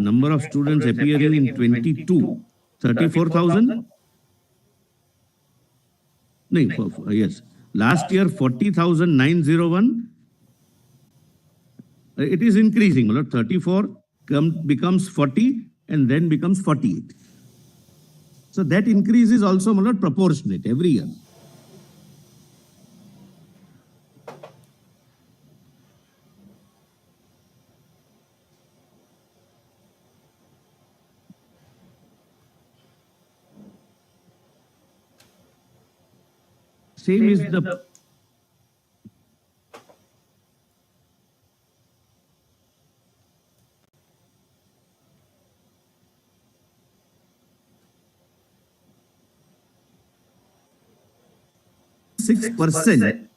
number of students appearing in 22, 34,000? No, yes. Last year, 40,901. It is increasing, my lord. 34 becomes 40 and then becomes 48. So that increase is also, my lord, proportionate every year. Same is the 6%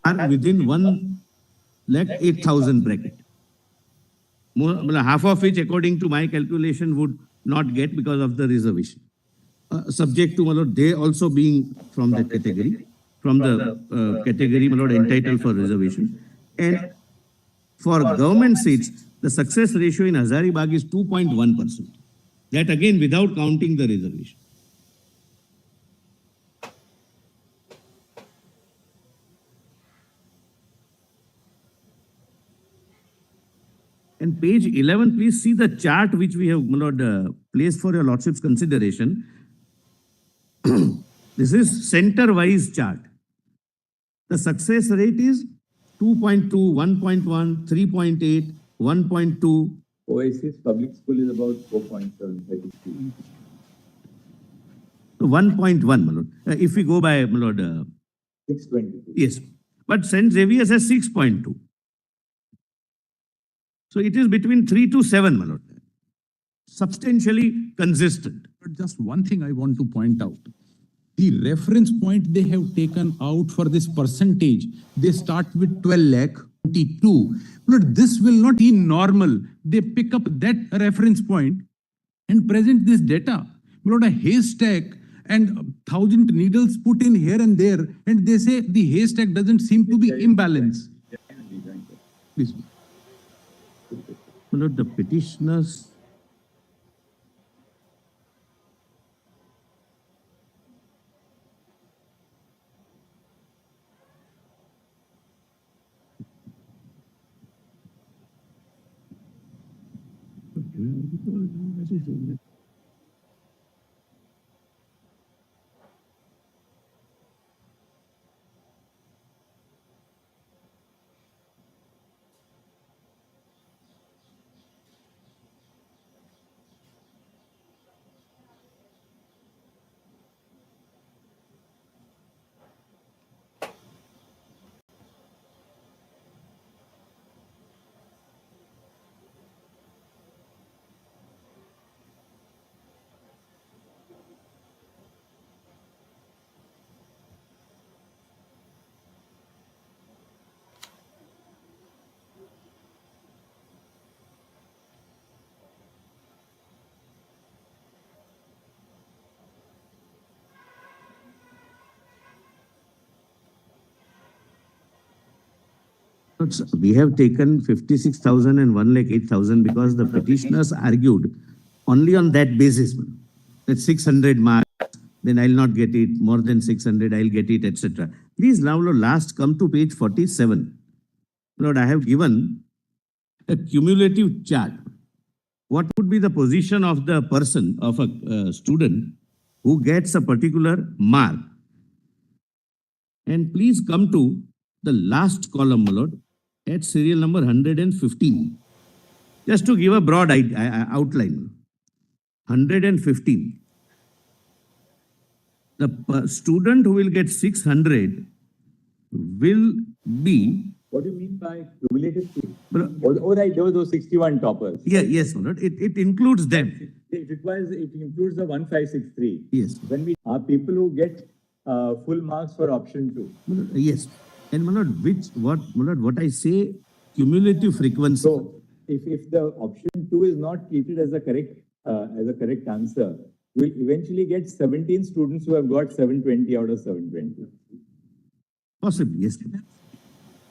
are within 1,08,000 bracket. Half of which, according to my calculation, would not get because of the reservation. Subject to, my lord, they also being from that category, from the category, my lord, entitled for reservation. And for government seats, the success ratio in Hazaribagh is 2.1%. That again without counting the reservation. And page 11, please see the chart which we have, my lord, placed for your lordship's consideration. This is center-wise chart. The success rate is 2.2, 1.1, 3.8, 1.2. Oasis public school is about 4.733. 1.1, my lord. If we go by, my lord. 622. Yes. But St. Xavier's has 6.2. So it is between 3 to 7, my lord. Substantially consistent. But just one thing I want to point out. The reference point they have taken out for this percentage, they start with 12 lakh, 22. But this will not be normal. They pick up that reference point and present this data. But a haystack and 1,000 needles put in here and there, and they say the haystack doesn't seem to be imbalanced. Please. My lord, the petitioners. We have taken 56,000 and 1,08,000 because the petitioners argued only on that basis. That 600 marks, then I'll not get it, more than 600, I'll get it, etc. Please now, Lord, last come to page 47. Lord, I have given a cumulative chart. What would be the position of the person, of a student who gets a particular mark? And please come to the last column, my Lord, at serial number 115. Just to give a broad outline. 115. The student who will get 600 will be. What do you mean by cumulative? Well, Oh, right, there were those 61 toppers. Yeah, yes, my Lord. It includes them. It includes the 1563. Yes. When we are people who get full marks for option 2. My Lord, yes. And my Lord, my Lord, what I say, cumulative frequency. So if the option 2 is not treated as a correct answer, we'll eventually get 17 students who have got 720 out of 720. Possibly, yes.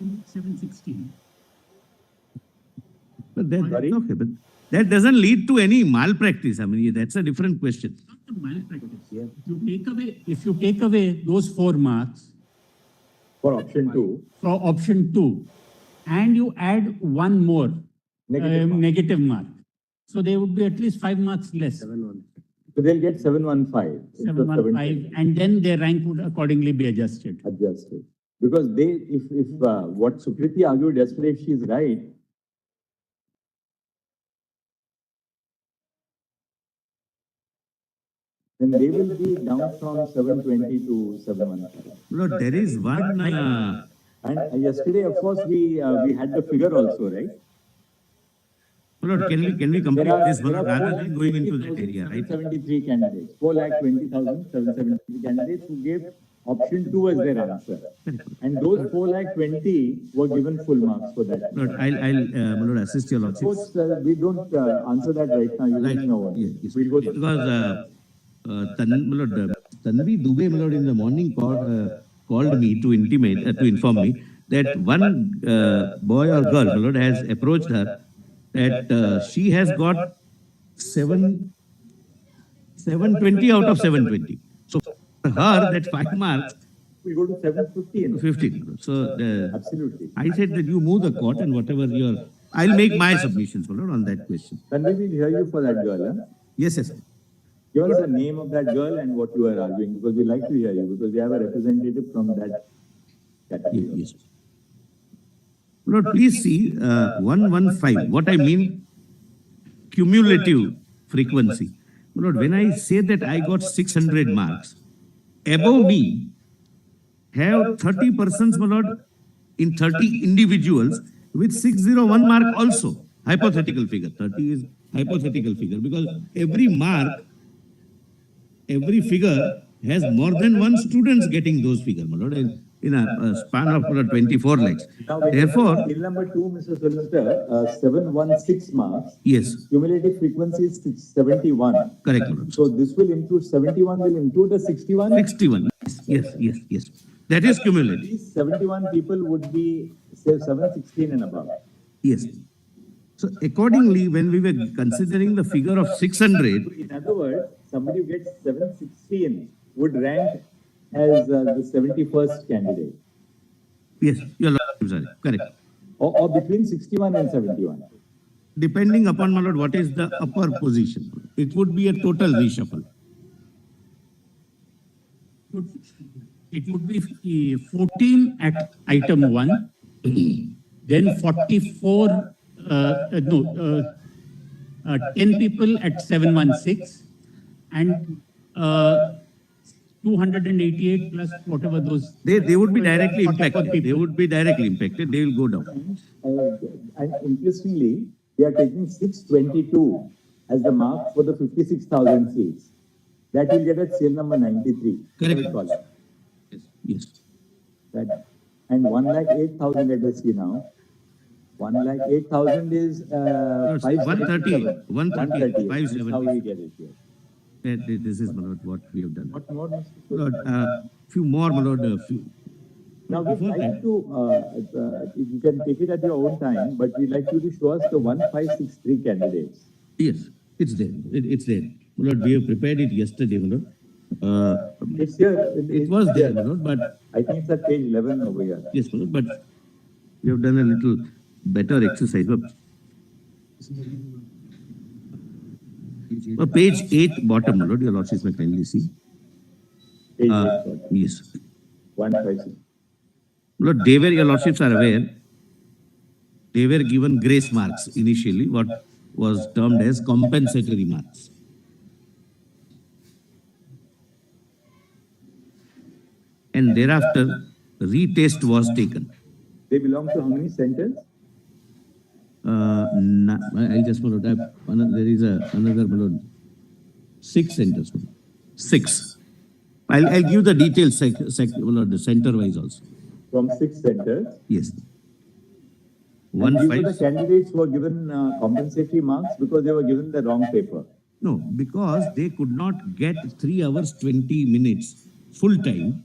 716. But that doesn't lead to any malpractice. I mean, that's a different question. Not the malpractice. Yeah. If you take away those 4 marks For option 2. for option 2, and you add one more negative mark, so there would be at least 5 marks less. So they'll get 715. instead of 715, and then their rank would accordingly be adjusted. Adjusted. Because if what Sukriti argued yesterday, if she's right, then they will be down from 720 to 715. Lord, there is one. And yesterday, of course, we had the figure also, right? Lord, can we complete this one rather than going into that area, right? 73 candidates, 4,20,773 candidates who gave option 2 as their answer. And those 4,20,000 were given full marks for that. Lord, I'll Lord, assist your Lordship. Of course, we don't answer that right now. You Right. don't know what. Yes, yes. We'll go Because Tanvi Dubey, my Lord, in the morning called me to inform me that one boy or girl, my Lord, has approached her that she has got 720 out of 720. So for her, that 5 marks, we go to 750. 15. So Absolutely. I said that you move the court and whatever I'll make my submissions, my Lord, on that question. Then we will hear you for that girl. Huh? Yes, yes. Give us the name of that girl and what you are arguing, because we like to hear you, because we have a representative from that category. Yes. Lord, please see 115. What I mean, cumulative frequency. Lord, when I say that I got 600 marks, above me have 30 persons, my Lord, in 30 individuals with 601 mark also. Hypothetical figure. 30 is hypothetical figure because every figure has more than one students getting those figures, my Lord, in a span of 24 lakhs. Now, Therefore, bill number 2, Mr. Solicitor, 716 marks. yes, Cumulative frequency is 71. correct, my Lord. So this will include 71, will include the 61. 61. Yes. That is cumulative. These 71 people would be, say, 716 and above. Yes. So accordingly, when we were considering the figure of 600, In other words, somebody who gets 716 would rank as the 71st candidate, yes, your Lord, sorry, correct. or between 61 and 71. Depending upon, my Lord, what is the upper position, it would be a total reshuffle. It would be 14 at item 1, then 44, 10 people at 716, and 288 plus whatever those. They would be directly impacted. They would be directly impacted. They will go down. And interestingly, we are taking 622 as the mark for the 56,000 seats. That will get us seal number 93. Correct. Column. Yes. That, and 1,08,000, let us see now. 1,08,000 is 130, 130. 570. That's how we get it here. This is, my Lord, what we have done. What more, Mr. Lord, few more, my Lord, Now, we'd Before like that- to, you can take it at your own time, but we'd like you to show us the 1563 candidates. Yes, it's there. It's there. My lord, we have prepared it yesterday, my lord. It's here. It was there, my lord, but I think it's at page 11 over here. yes, my lord, but we have done a little better exercise. Page 8 bottom, my lord, your lordships may kindly see. Page Uh, 8, yes. 156. Lord, they were, your lordships are aware, they were given grace marks initially, what was termed as compensatory marks. And thereafter, retest was taken. They belong to how many centers? I just followed up. There is another below 6 centers. 6. I'll give the details center wise also. From 6 centers. Yes. And these were the 1-5. candidates who were given compensatory marks because they were given the wrong paper. No, because they could not get 3 hours 20 minutes full time.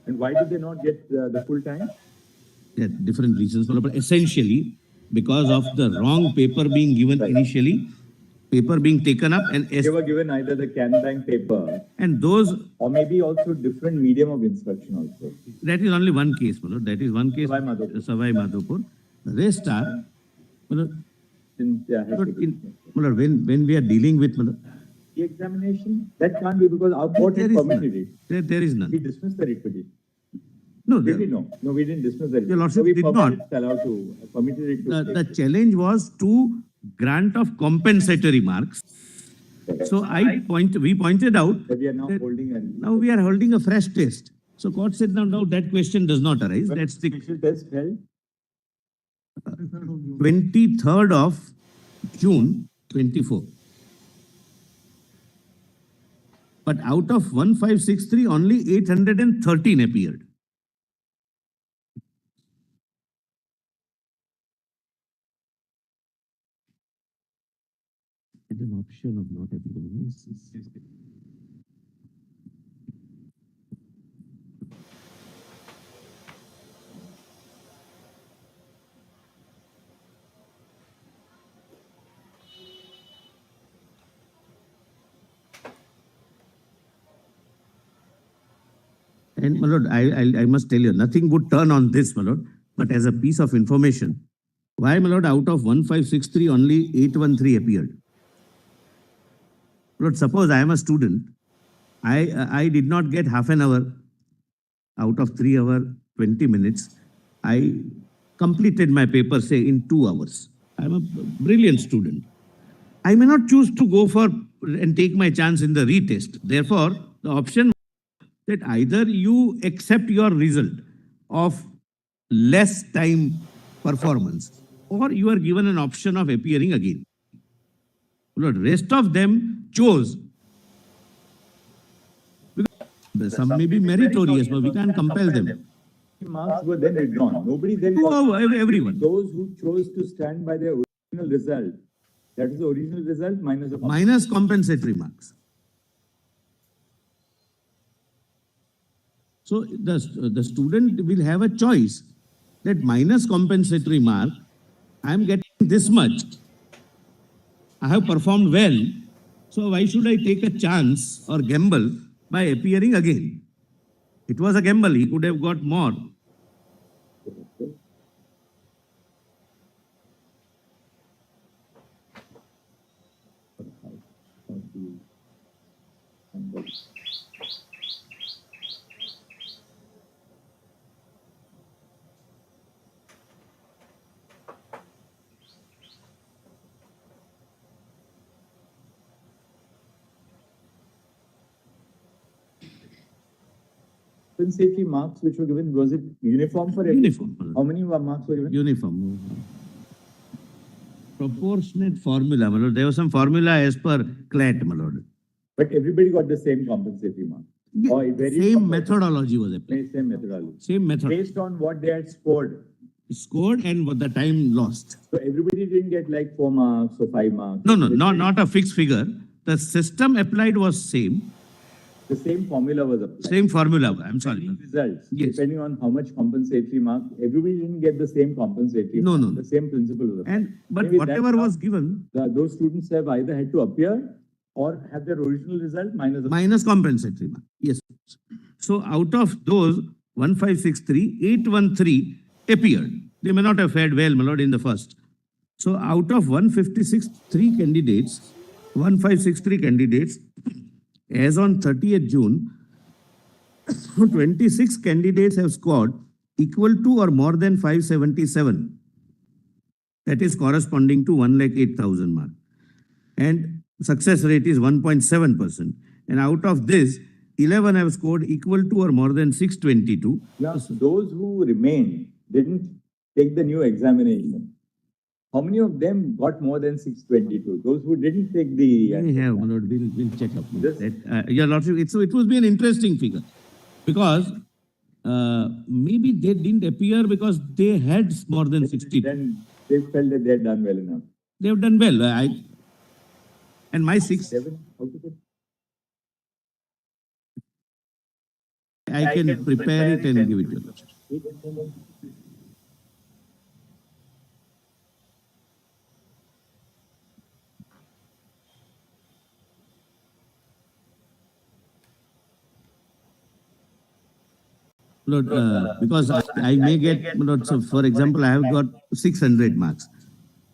And why did they not get the full time? There are different reasons, but essentially because of the wrong paper being given initially, paper being taken up, and They were given either the CanBank paper those, or maybe also different medium of instruction also. that is only one case, my lord. That is one case, Savai Madhopur. Savai Madhopur. The rest are, my lord, my lord, when we are dealing with, my lord, The examination, that can't be because our court there had is permitted it. none. There is We none. dismissed the writ petition. No, Did we? No, we didn't dismiss the writ. Your lordship So we did permitted not. Salau to, permitted it to. The take it. challenge was to grant of compensatory marks. So we pointed out But we are now that holding a. now we are holding a fresh test. So court said now that question does not arise. When That's the special test held. 23rd of June 24. But out of 1563, only 813 appeared. It's an option of not appearing. And my lord, I must tell you, nothing would turn on this, my lord, but as a piece of information, why, my lord, out of 1563, only 813 appeared? Lord, suppose I am a student, I did not get half an hour out of 3 hours, 20 minutes. I completed my paper, say, in 2 hours. I am a brilliant student. I may not choose to go for and take my chance in the retest. Therefore, the option that either you accept your result of less time performance or you are given an option of appearing again. Lord, rest of them chose. Because some may be meritorious, but we can't compel them. Marks were then withdrawn. Nobody then. Everyone. Those who chose to stand by their original result, that is the original result minus the. Minus compensatory marks. So the student will have a choice that minus compensatory mark, I am getting this much. I have performed well. So why should I take a chance or gamble by appearing again? It was a gamble. He could have got more. Compensatory marks which were given, was it uniform for everyone? Uniform. How many marks were given? Uniform. Proportionate formula, my lord. There was some formula as per CLAT, my lord. But everybody got the same compensatory mark. Or it varied Same from- methodology was applied. Same methodology. Same method. Based on what they had scored scored and what the time lost. So everybody didn't get like 4 marks or 5 marks. No, not a fixed figure. The system applied was same. The same formula was applied. Same formula, I'm sorry. Results, Yes. depending on how much compensatory mark, everybody didn't get the same compensatory No, mark. no, no. The same principle was applied. But Maybe whatever that's how was given, those students have either had to appear or have their original result minus. minus compensatory mark. Yes. So out of those 1563, 813 appeared. They may not have fared well, my lord, in the first. So out of 156, 3 candidates, 1563 candidates, as on 30th June, 26 candidates have scored equal to or more than 577. That is corresponding to 1,08,000 mark. And success rate is 1.7%. And out of this, 11 have scored equal to or more than 622. Now, those who remained didn't take the new examination. How many of them got more than 622? Those who didn't take the. We have, my lord, we'll check up. This- That, Your Lordship, it would be an interesting figure because maybe they didn't appear because they had more than 60. Then they felt that they had done well enough. They have done well. And my 6, 7, how to put? I can prepare it and give it to you. Lord, because I may get, Lord, so for example, I have got 600 marks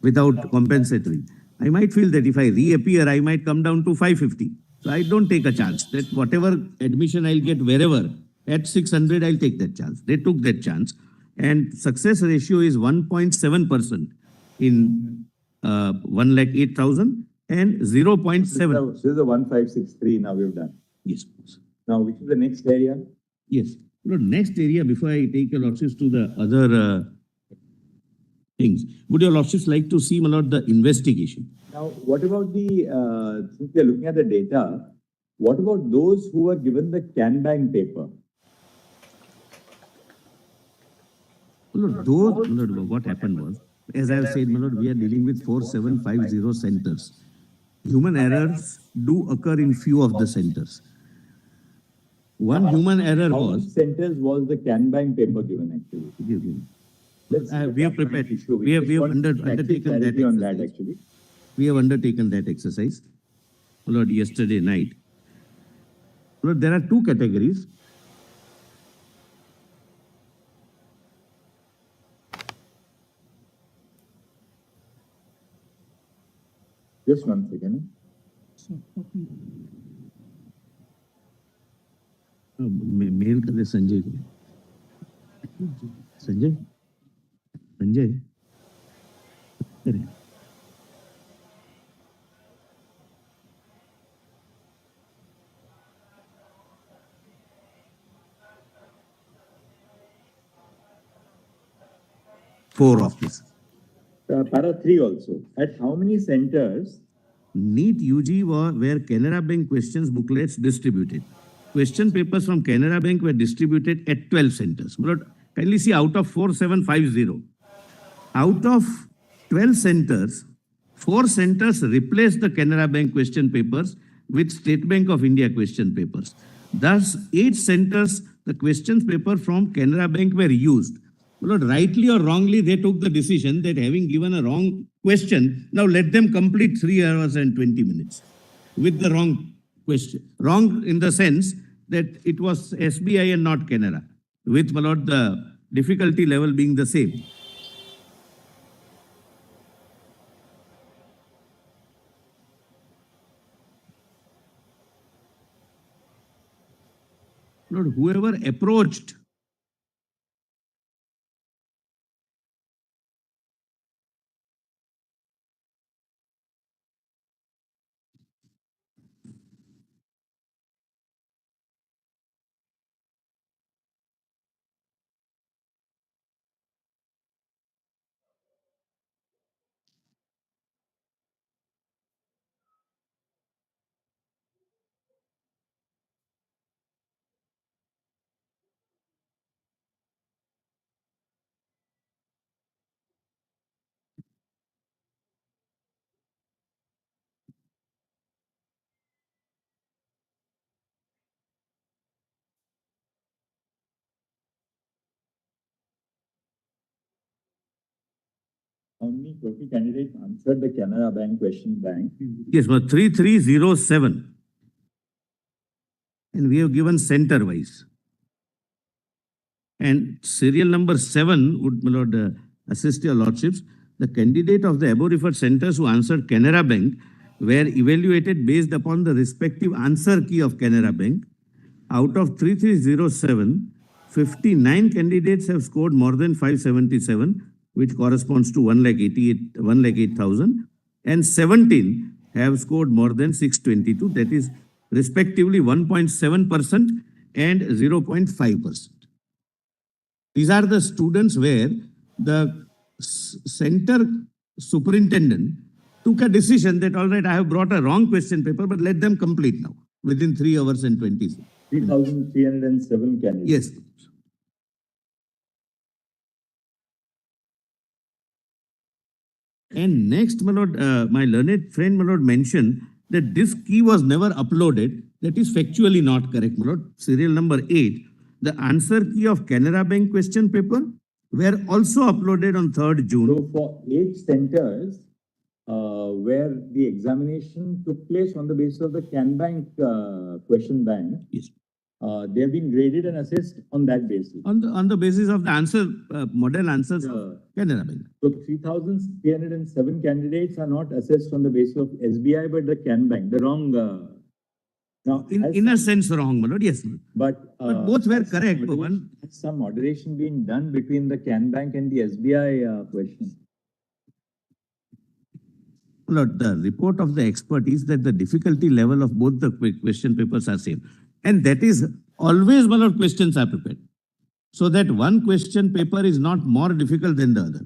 without compensatory. I might feel that if I reappear, I might come down to 550. So I don't take a chance that whatever admission I'll get wherever, at 600, I'll take that chance. They took that chance. And success ratio is 1.7% in 1,08,000 and 0.7. This is the 1563 now we've done. Yes. Now, which is the next area? Yes. Lord, next area, before I take your lordships to the other things, would your lordships like to see, my lord, the investigation? Now, what about the, since we are looking at the data, what about those who were given the Canbank paper? Lord, those, Lord, what happened was, as I have said, my lord, we are dealing with 4750 centers. Human errors do occur in few of the centers. One human error How was. many centers was the Canbank paper given actually? We have prepared. Issue. We have just want undertaken that clarity on that exercise. actually. We have undertaken that exercise, Lord, yesterday night. Lord, there are 2 categories. Just one second. Mail कर दे संजय को. संजय, संजय, अरे. Four of this. Para 3 also. At how many centers? NEET UG were Canara Bank questions booklets distributed. Question papers from Canara Bank were distributed at 12 centers. But kindly see, out of 4750, out of 12 centers, 4 centers replaced the Canara Bank question papers with State Bank of India question papers. Thus, 8 centers, the questions paper from Canara Bank were used. Lord, rightly or wrongly, they took the decision that having given a wrong question, now let them complete 3 hours and 20 minutes with the wrong question. Wrong in the sense that it was SBI and not Canara, with, my lord, the difficulty level being the same. Lord, whoever approached How many total candidates answered the Canara Bank question bank? Yes, but 3307. And we have given center wise. And serial number 7 would, my lord, assist your lordships. The candidate of the above referred centers who answered Canara Bank were evaluated based upon the respective answer key of Canara Bank. Out of 3307, 59 candidates have scored more than 577, which corresponds to 1,08,000, and 17 have scored more than 622, that is respectively 1.7% and 0.5%. These are the students where the center superintendent took a decision that, all right, I have brought a wrong question paper, but let them complete now within 3 hours and 20 seconds. 3,307 candidates. Yes. And next, my lord, my learned friend, my lord, mentioned that this key was never uploaded. That is factually not correct, my lord. Serial number 8, the answer key of Canara Bank question paper were also uploaded on 3rd June. So for 8 centers where the examination took place on the basis of the Can Bank question bank, Yes. they have been graded and assessed on that basis. On the basis of the answer, model answers of Canara Bank. So 3,307 candidates are not assessed on the basis of SBI, but the Can Bank, the wrong. Now, In a sense, wrong, my lord, yes. but both were has some correct. moderation- has some moderation being done between the Can Bank and the SBI question. Lord, the report of the expert is that the difficulty level of both the question papers are same. And that is always one of questions are prepared. So that one question paper is not more difficult than the other.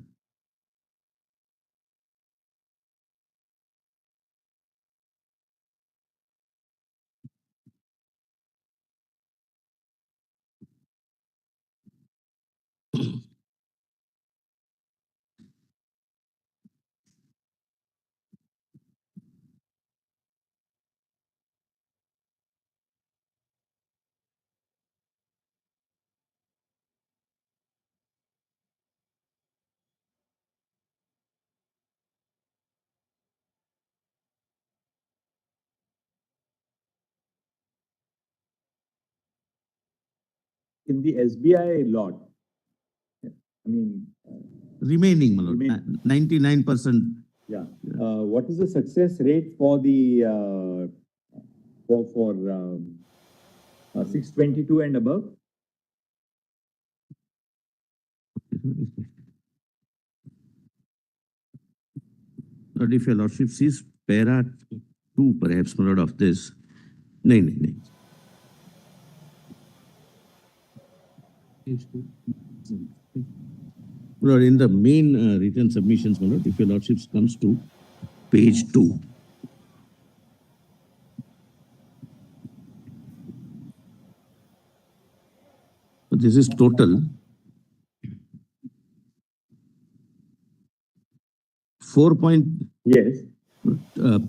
In the SBI lot, I mean, Remaining, my lord, Remaining. 99%. yeah. What is the success rate for the for 622 and above? Lord, if your lordship sees para 2, perhaps, my lord, of this. No. Lord, in the main written submissions, my lord, if your lordship comes to page 2. So this is total 4. Yes.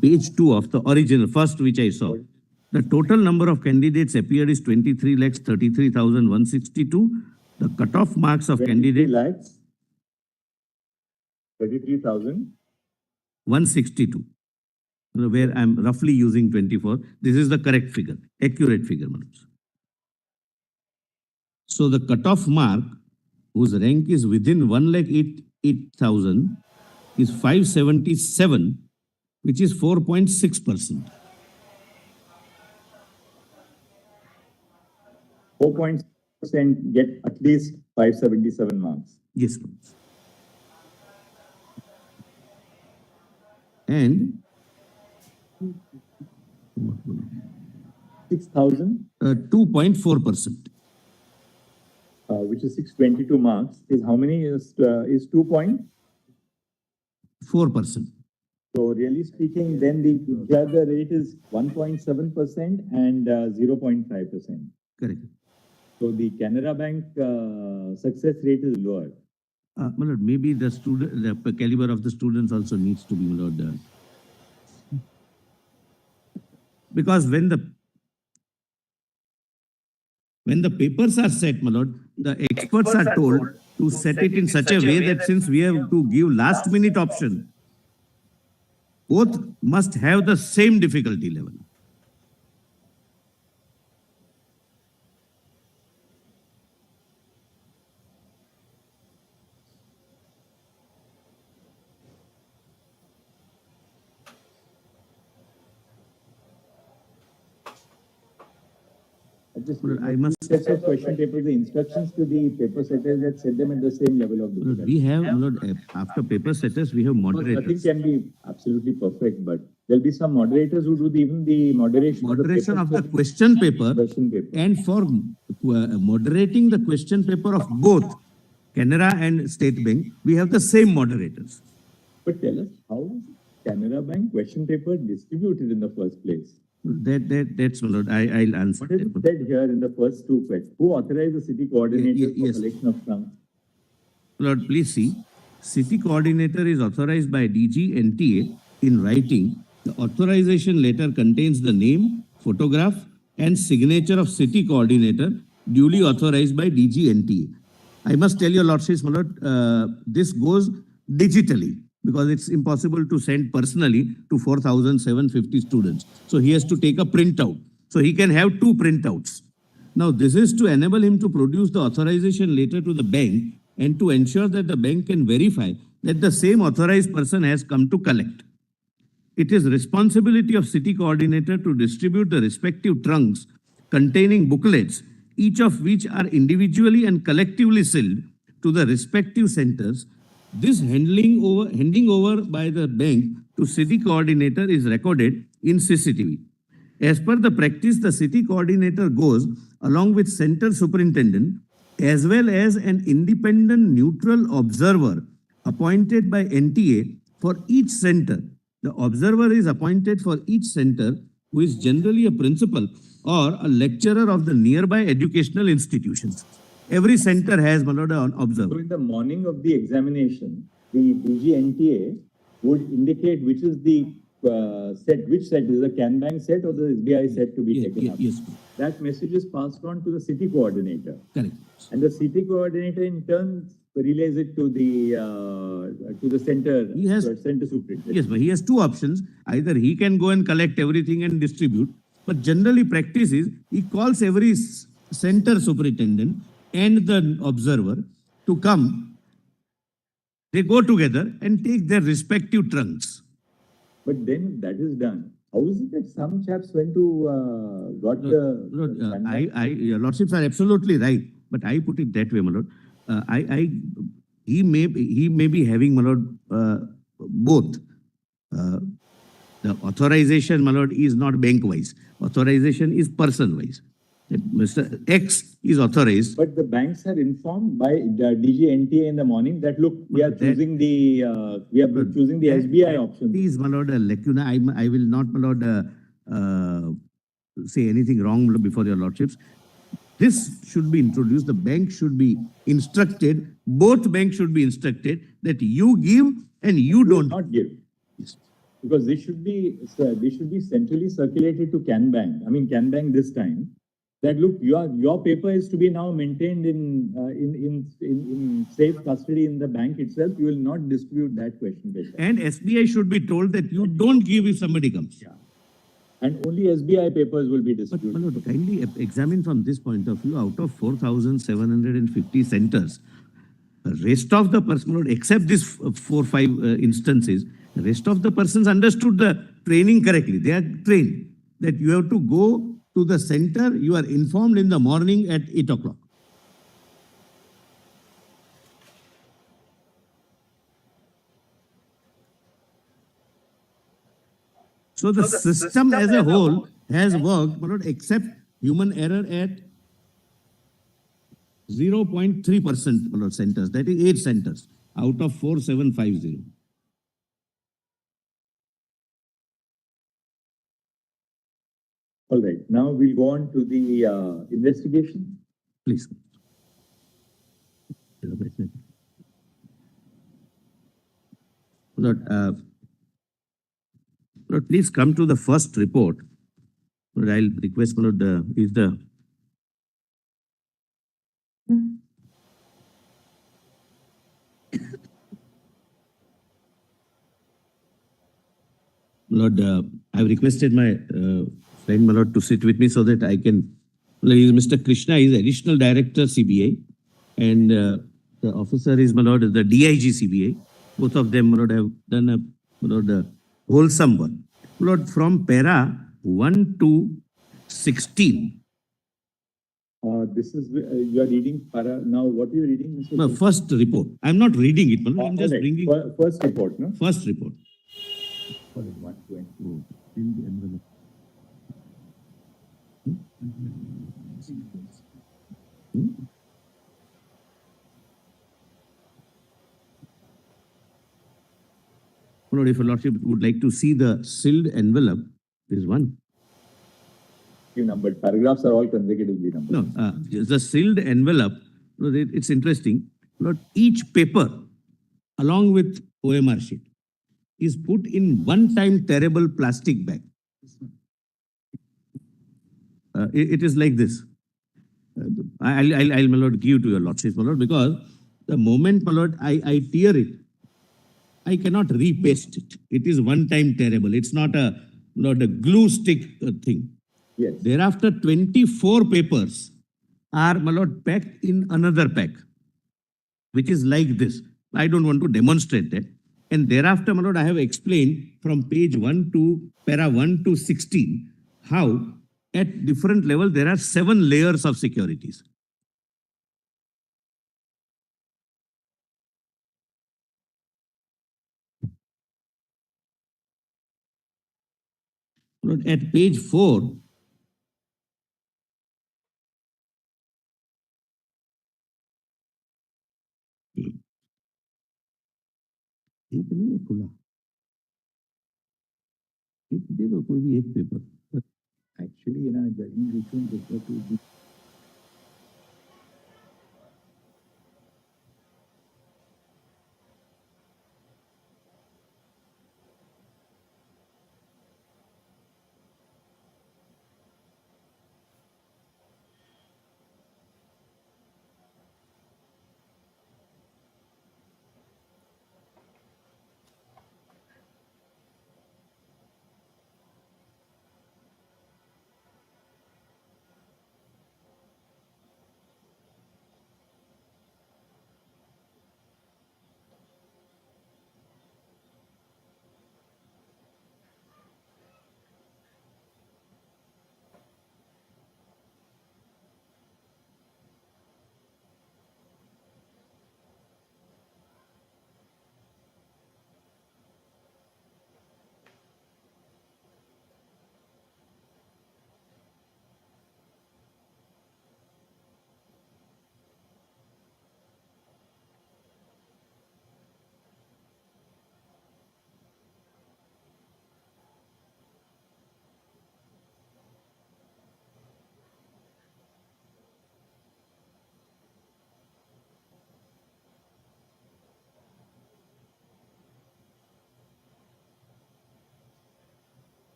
Page 2 of the original, first which I saw. The total number of candidates appeared is 23,33,162. The cutoff marks of 23 candidate lakhs. 33,000. 162. Where I'm roughly using 24. This is the correct figure, accurate figure. So the cutoff mark, whose rank is within 1,08,000, is 577, which is 4.6%. 4.6% get at least 577 marks. Yes. And 6,000, 2.4%. which is 622 marks, is how many? Is 2.4%. 4%. So really speaking, then the rate is 1.7% and 0.5%. Correct. So the Canara Bank success rate is lower. My lord, maybe the caliber of the students also needs to be, my lord. Because when the papers are set, my lord, the experts are told to set it in such a way that since we have to give last minute option, both must have the same difficulty level. I must. Sets of question papers, the instructions to the paper setters that set them at the same level of difficulty. We have, after paper setters, we have Nothing moderators. can be absolutely perfect, but there'll be some moderators who do even the moderation. Moderation of the question paper, Question paper. and for moderating the question paper of both Canara and State Bank, we have the same moderators. But tell us, how is Canara Bank question paper distributed in the first place? That's my lord. I'll answer. What is it said here in the first two questions? Who authorized the city coordinator for Yes. collection of funds? Lord, please see. City coordinator is authorized by DG NTA in writing. The authorization letter contains the name, photograph, and signature of city coordinator duly authorized by DG NTA. I must tell your lordships, my lord, this goes digitally because it's impossible to send personally to 4,750 students. So he has to take a printout. So he can have two printouts. Now, this is to enable him to produce the authorization letter to the bank and to ensure that the bank can verify that the same authorized person has come to collect. It is responsibility of city coordinator to distribute the respective trunks containing booklets, each of which are individually and collectively sealed to the respective centers. This handing over by the bank to city coordinator is recorded in CCTV. As per the practice, the city coordinator goes along with center superintendent as well as an independent neutral observer appointed by NTA for each center. The observer is appointed for each center, who is generally a principal or a lecturer of the nearby educational institutions. Every center has an So observer. in the morning of the examination, the DG NTA would indicate which is the set, which set is the CanBank set or the SBI set to be taken up. Yes, That message is passed on to the city coordinator. correct. And the city coordinator in turn relays it to the center, He has- center superintendent. Yes, but he has two options. Either he can go and collect everything and distribute, but generally practice is he calls every center superintendent and the observer to come. They go together and take their respective trunks. But then that is done. How is it that some chaps went to got the Lord, CanBank? your lordships are absolutely right, but I put it that way, my lord. He may be having, my lord, both. The authorization, my lord, is not bank-wise. Authorization is person-wise. Mr. X is authorized. But the banks are informed by the DG NTA in the morning that, look, we are choosing the SBI option. Please, my lord, lacuna, I will not, my lord, say anything wrong before your lordships. This should be introduced. The bank should be instructed, both banks should be instructed that you give and you don't. Not give. Yes. Because this should be centrally circulated to CanBank. I mean, CanBank this time. That, look, your paper is to be now maintained in safe custody in the bank itself. You will not distribute that question paper. And SBI should be told that you don't give if somebody comes. Yeah. And only SBI papers will be But distributed. my lord, kindly examine from this point of view, out of 4,750 centers, rest of the person, except these 4-5 instances, the rest of the persons understood the training correctly. They are trained that you have to go to the center, you are informed in the morning at 8 o'clock. So the system as a whole has worked, but except human error at 0.3% centers, that is 8 centers out of 4,750. All right. Now we'll go on to the investigation. Please. Lord, Lord, please come to the first report. Lord, I'll request, Lord, is the Lord, I've requested my friend, my Lord, to sit with me so that I can. He is Mr. Krishna, he is Additional Director CBI, and the officer is, my Lord, the DIG CBI. Both of them, my Lord, have done a, my Lord, wholesome work. My Lord, from para 1 to 16. This is, you are reading para, now what are you reading, Mr. No, first report. I'm not reading it, my Lord, I'm just Alright, bringing First report, no? first report. 120. In the envelope. Lord, if your Lordship would like to see the sealed envelope, there is one. Few numbered paragraphs are all consecutively numbered. No, the sealed envelope, Lord, it's interesting. Lord, each paper, along with OMR sheet, is put in one-time terrible plastic bag. It is like this. I'll, my Lord, give to your Lordship, my Lord, because the moment, my Lord, I tear it, I cannot repaste it. It is one-time terrible. It's not a glue stick thing. Yes. Thereafter, 24 papers are, my Lord, packed in another pack, which is like this. I don't want to demonstrate that. And thereafter, my Lord, I have explained from page 1 to para 1 to 16 how at different level there are 7 layers of securities. Lord, at page 4, एक नहीं है खुला, एक दे दो कोई भी एक paper. Actually, you know, judging which one prefer to be.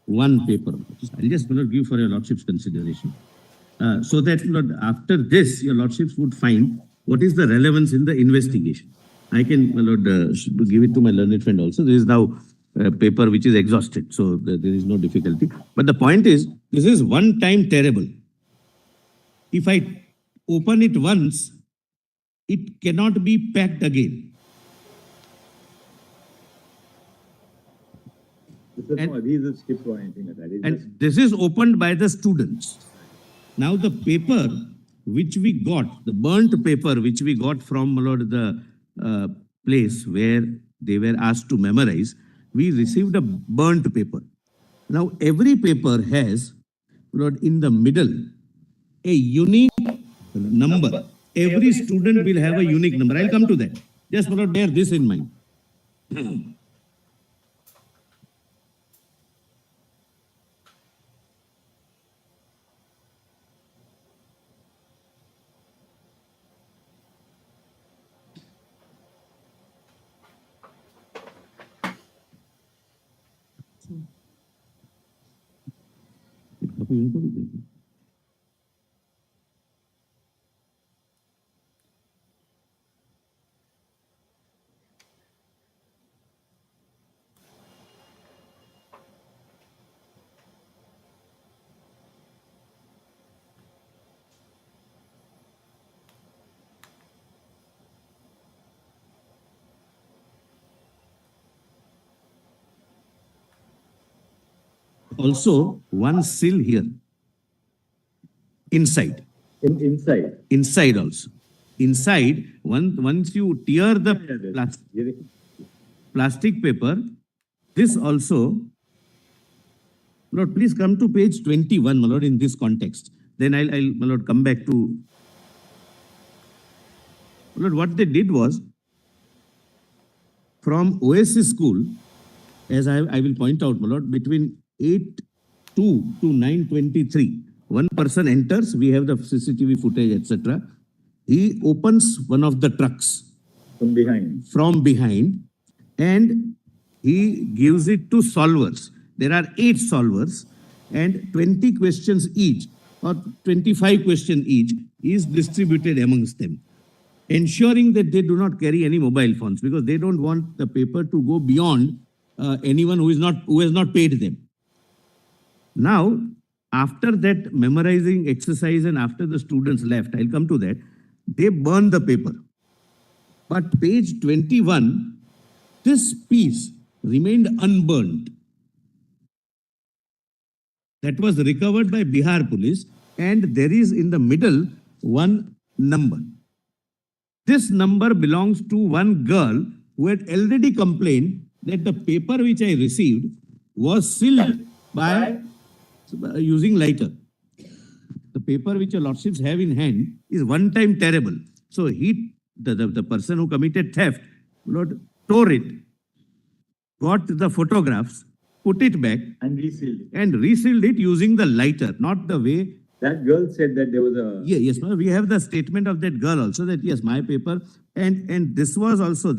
One paper. I'll just, my Lord, give for your Lordship's consideration. So that, Lord, after this, your Lordships would find what is the relevance in the investigation. I can, my Lord, give it to my learned friend also. There is now a paper which is exhausted, so there is no difficulty. But the point is, this is one time terrible. If I open it once, it cannot be packed again. This is no adhesive skip or anything like that. It's just, And this is opened by the students. Now the paper which we got, the burnt paper which we got from, my Lord, the place where they were asked to memorize, we received a burnt paper. Now every paper has, my Lord, in the middle, a unique number. Every student will have a unique number. I'll come to that. Just, my Lord, bear this in mind. Also, one sill here. Inside. Inside. Inside also. Inside, once you tear the plastic paper, this also, Lord, please come to page 21, my Lord, in this context. Then I'll my Lord, come back to, my Lord, what they did was, from Oasis School, as I will point out, my Lord, between 8:02 to 9:23, one person enters, we have the CCTV footage, etc. He opens one of the trucks From behind. And he gives it to solvers. There are 8 solvers and 20 questions each or 25 questions each is distributed amongst them, ensuring that they do not carry any mobile phones because they don't want the paper to go beyond anyone who has not paid them. Now, after that memorizing exercise and after the students left, I'll come to that, they burn the paper. But page 21, this piece remained unburned. That was recovered by Bihar police, and there is in the middle one number. This number belongs to one girl who had already complained that the paper which I received was sealed by using lighter. The paper which your lordships have in hand is one time terrible. So the person who committed theft, Lord, tore it, got the photographs, put it back And resealed it. and resealed it using the lighter, not the way. That girl said that there was a... Yeah, yes, we have the statement of that girl also that yes, my paper and this was also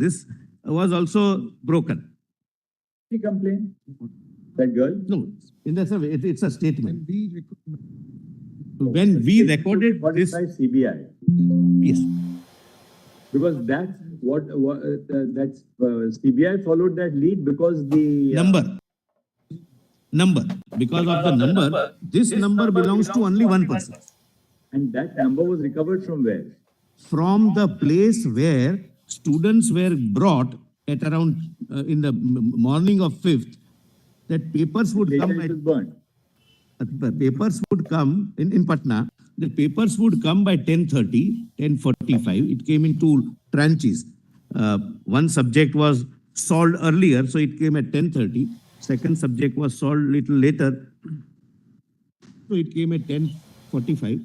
broken. She complained? That girl? No, in that way, it's a statement. When we recorded this, By CBI. yes, Because that's that's CBI followed that lead because the number, because of the number, this number belongs to only one person. and that number was recovered from where? From the place where students were brought at around in the morning of 5th, that papers would Later come it was burned. papers would come in Patna. The papers would come by 10:30, 10:45. It came in 2 tranches. One subject was solved earlier, so it came at 10:30. Second subject was solved little later, so it came at 10:45.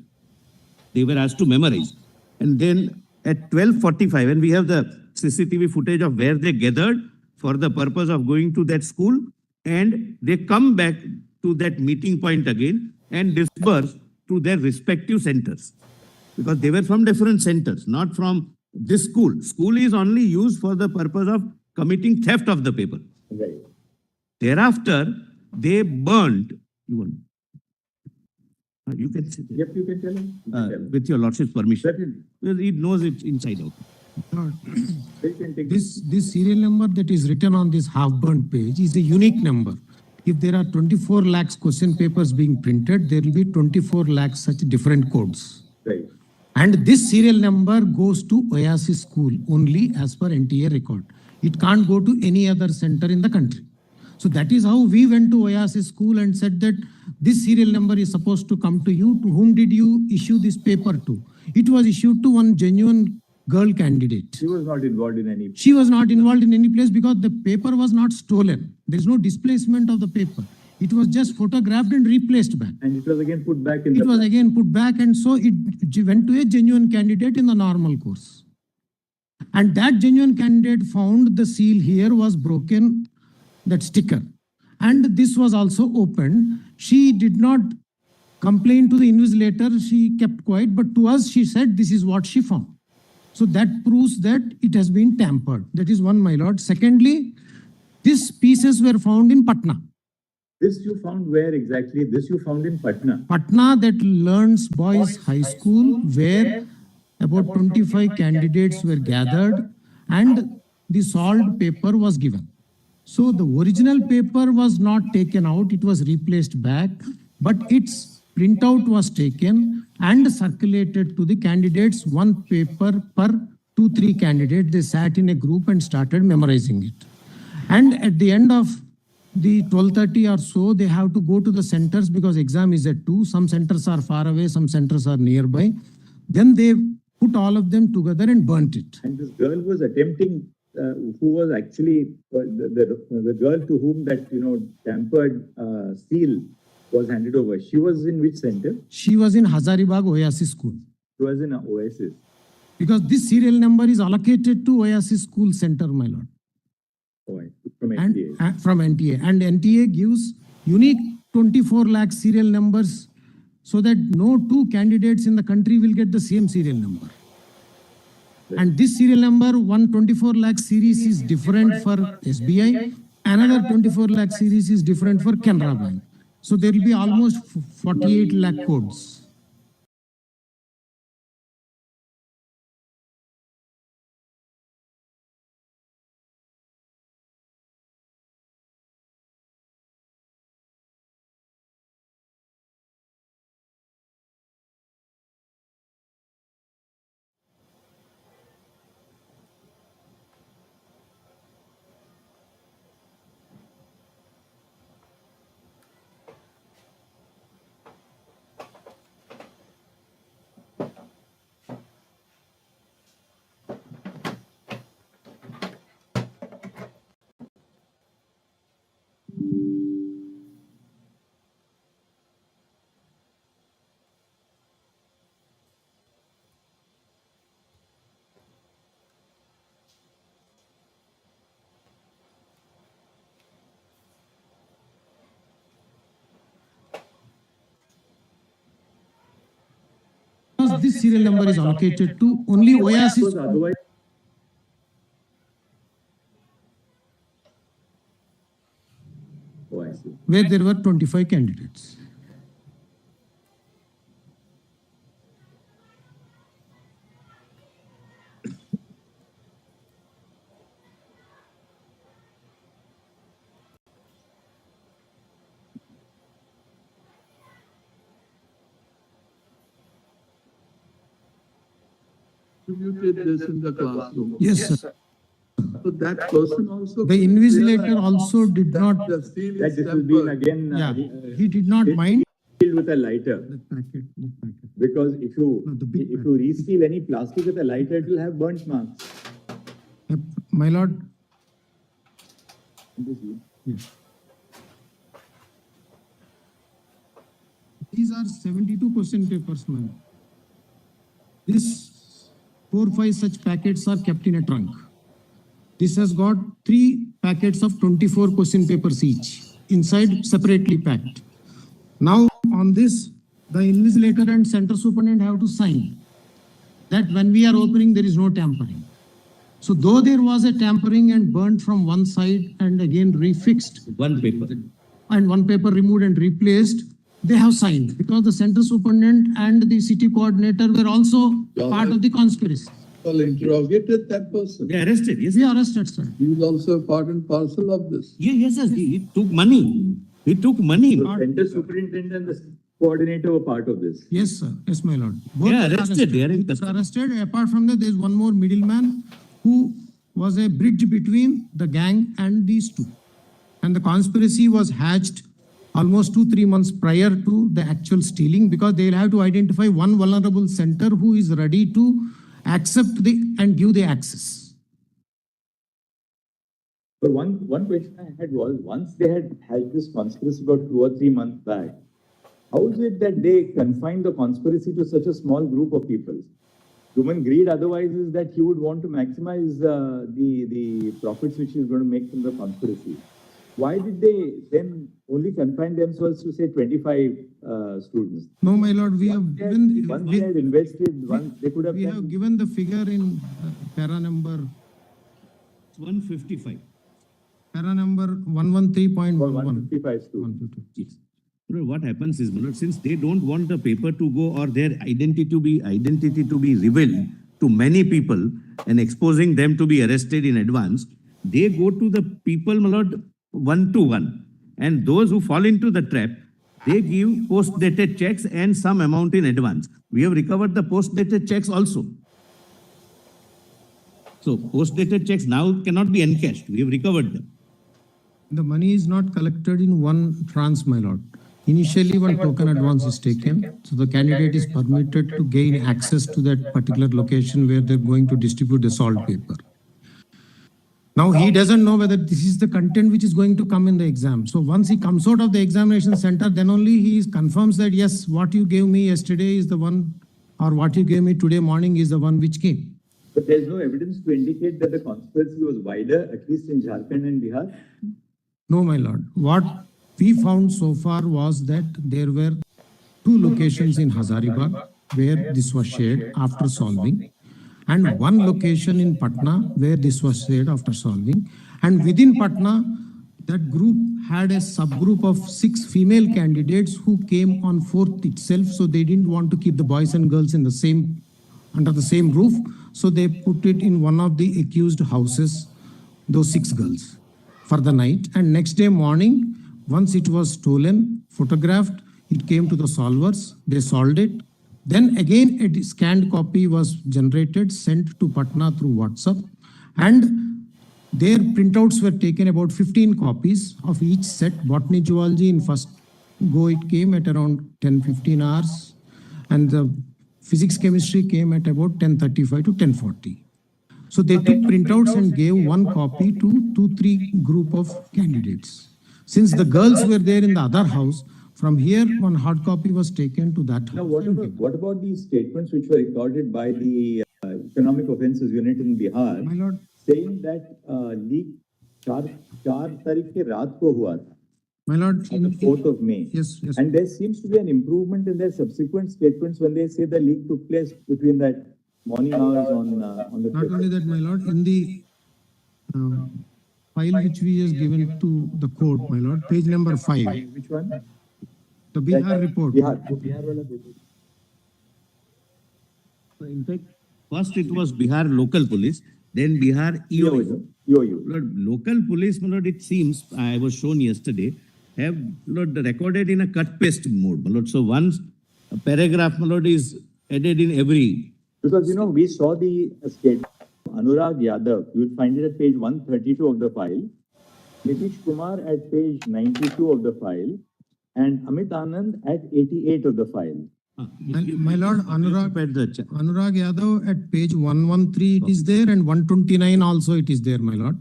They were asked to memorize. And then at 12:45, and we have the CCTV footage of where they gathered for the purpose of going to that school, and they come back to that meeting point again and disperse to their respective centers. Because they were from different centers, not from this school. School is only used for the purpose of committing theft of the paper. Right. Thereafter, they burned. You can say that. Yep, you can tell him. You can tell him. With your lordship's permission. Certainly. Well, it knows it inside out. They can take This serial number that is written on this half-burnt page is a unique number. If there are 24 lakhs question papers being printed, there will be 24 lakhs such different codes. Right. And this serial number goes to Oasis School only as per NTA record. It can't go to any other center in the country. So that is how we went to Oasis School and said that this serial number is supposed to come to you. To whom did you issue this paper to? It was issued to one genuine girl candidate. She was not involved in any... She was not involved in any place because the paper was not stolen. There is no displacement of the paper. It was just photographed and replaced back. And it was again put back in It was again put back, and so it went to a genuine candidate in the normal course. And that genuine candidate found the seal here was broken, that sticker. And this was also opened. She did not complain to the invigilator. She kept quiet, but to us, she said this is what she found. So that proves that it has been tampered. That is one, my lord. Secondly, these pieces were found in Patna. This you found where exactly? This you found in Patna. Patna, that learns boys high school, where about 25 candidates were gathered and the solved paper was given. So the original paper was not taken out, it was replaced back, but its printout was taken and circulated to the candidates, one paper per 2-3 candidates. They sat in a group and started memorizing it. And at the end of the 12:30 or so, they have to go to the centers because exam is at 2. Some centers are far away, some centers are nearby. Then they put all of them together and burnt it. And this girl was attempting, who was actually the girl to whom that, tampered seal was handed over. She was in which center? She was in Hazaribagh Oasis School She was in Oasis. because this serial number is allocated to Oasis School Center, my lord. Oh, from And NTA. from NTA. And NTA gives unique 24 lakh serial numbers so that no two candidates in the country will get the same serial number. And this serial number, 124 lakh series is different for SBI. Another 24 lakh series is different for Canara Bank. So there will be almost 48 lakh codes. Because this serial number is allocated to only Oasis. Because otherwise, oh, I see. Where there were 25 candidates. Distributed this in the classroom. Yes, sir. So that person also. The invigilator also did not, The seal That is this has been tempered. again yeah, he did not mind. sealed with a lighter. Because if you No, the big if you reseal any plastic with a lighter, it will have burnt marks. My lord, these are 72 question papers, man. This 4-5 such packets are kept in a trunk. This has got 3 packets of 24 question papers each, inside separately packed. Now on this, the invigilator and center superintendent have to sign that when we are opening, there is no tampering. So though there was a tampering and burnt from one side and again refixed, One paper. and one paper removed and replaced, they have signed because the center superintendent and the city coordinator were also part of the conspiracy. Well, interrogated that person. They arrested, yes. We arrested, sir. He was also part and parcel of this. Yes, yes, he took money. He took money. The center superintendent and the coordinator were part of this. Yes, sir. Yes, my lord. Both Yeah, were arrested. They are in Both were custody. arrested. Apart from that, there is one more middleman who was a bridge between the gang and these two. And the conspiracy was hatched almost 2-3 months prior to the actual stealing because they will have to identify one vulnerable center who is ready to accept and give the access. But one question I had was, once they had this conspiracy about 2 or 3 months back, how is it that they confined the conspiracy to such a small group of people? Human greed otherwise is that he would want to maximize the profits which he's going to make from the conspiracy. Why did they then only confine themselves to say 25 students? No, my lord, we have given, Once they had invested, once they could have we have given the figure in para number 155. Para number 113.11. For 155 students. 152. Yes. Well, what happens is, Manoj, since they don't want the paper to go or their identity to be revealed to many people and exposing them to be arrested in advance, they go to the people, Manoj, one to one. And those who fall into the trap, they give post-dated checks and some amount in advance. We have recovered the post-dated checks also. So post-dated checks now cannot be encashed. We have recovered them. The money is not collected in one trance, my lord. Initially, one token advance is taken, so the candidate is permitted to gain access to that particular location where they're going to distribute the salt paper. Now, he doesn't know whether this is the content which is going to come in the exam. So once he comes out of the examination center, then only he confirms that, yes, what you gave me yesterday is the one, or what you gave me today morning is the one which came. But there's no evidence to indicate that the conspiracy was wider, at least in Jharkhand and Bihar. No, my lord. What we found so far was that there were two locations in Hazaribagh where this was shared after solving, and one location in Patna where this was shared after solving. And within Patna, that group had a subgroup of 6 female candidates who came on 4th itself, so they didn't want to keep the boys and girls in the same, under the same roof, so they put it in one of the accused houses, those 6 girls, for the night. And next day morning, once it was stolen, photographed, it came to the solvers, they solved it. Then again, a scanned copy was generated, sent to Patna through WhatsApp, and their printouts were taken, about 15 copies of each set. Botany zoology in first go, it came at around 10-15 hours, and the physics chemistry came at about 10:35 to 10:40. So they took printouts and gave one copy to 2-3 group of candidates. Since the girls were there in the other house, from here one hard copy was taken to that Now, house. what about these statements which were recorded by the Economic Offences Unit in Bihar, My lord, saying that leak 4 तारीख के रात को हुआ था, my lord, on the 4th of May. yes, yes. And there seems to be an improvement in their subsequent statements when they say the leak took place between that morning hours on the Not 5th. only that, my lord, in the file which we has given to the court, my lord, page number 5, Which one? the Bihar report. Bihar wala paper. So in fact, first it was Bihar local police, then Bihar EOU. Lord, local police, my lord, it seems, I was shown yesterday, have, Lord, recorded in a cut-paste mode, my lord. So once a paragraph, my lord, is added in every. Because, you know, we saw the statement of Anurag Yadav. You will find it at page 132 of the file. Nitish Kumar at page 92 of the file. And Amit Anand at 88 of the file. My lord, Anurag The Yadav at page 113 it is there, and 129 also it is there, my lord.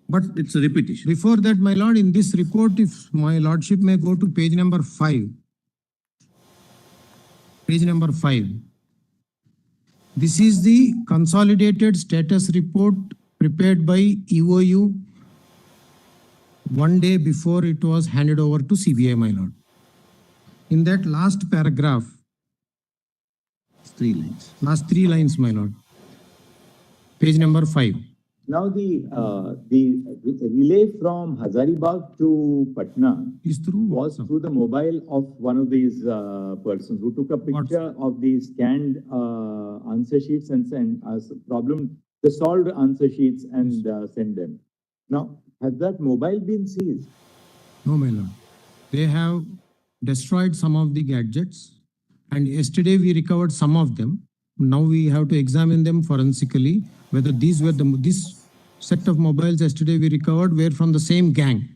But it's a repetition. before that, my lord, in this report, if my lordship may go to page number 5. Page number 5. This is the consolidated status report prepared by EOU one day before it was handed over to CBI, my lord. In that last paragraph, 3 lines. last 3 lines, my lord, page number 5. Now the relay from Hazaribagh to Patna Is through was WhatsApp. through the mobile of one of these persons who took a picture of the scanned answer sheets and sent us the solved answer sheets and sent them. Now, has that mobile been seized? No, my lord. They have destroyed some of the gadgets, and yesterday we recovered some of them. Now we have to examine them forensically, whether these were this set of mobiles yesterday we recovered were from the same gang.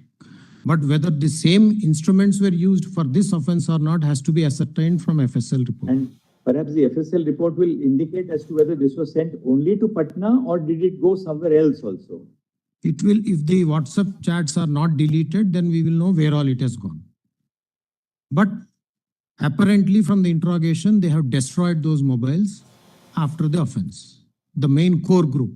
But whether the same instruments were used for this offense or not has to be ascertained from FSL report. And perhaps the FSL report will indicate as to whether this was sent only to Patna or did it go somewhere else also? It will, if the WhatsApp chats are not deleted, then we will know where all it has gone. But apparently from the interrogation, they have destroyed those mobiles after the offense. The main core group.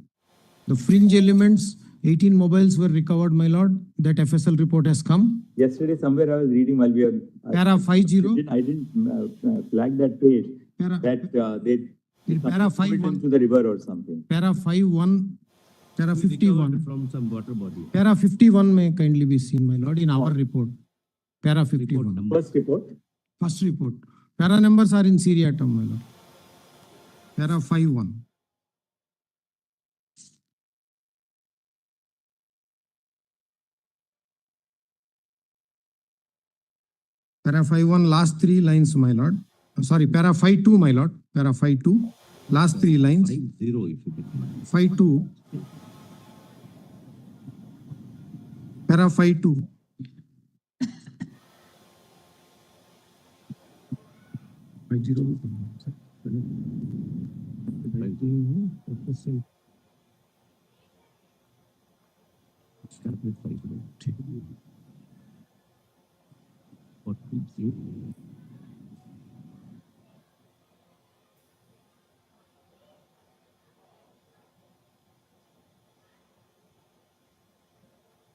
The fringe elements, 18 mobiles were recovered, my lord. That FSL report has come. Yesterday somewhere I was reading while we were... Para 50. I didn't flag that page, Para, that they in para put it 5.1. into the river or something. Para 5.1 Para We recovered 51. from some water body. Para 51 may kindly be seen, my lord, in our report. Para Report 51. number. First report. First report. Para numbers are in seriatim, my lord. Para 51. Para 51, last 3 lines, my lord. Sorry, para 52, my lord. Para 52, last 3 lines. 50 if you can mind. 52. Para 52. Start with 50. What we do.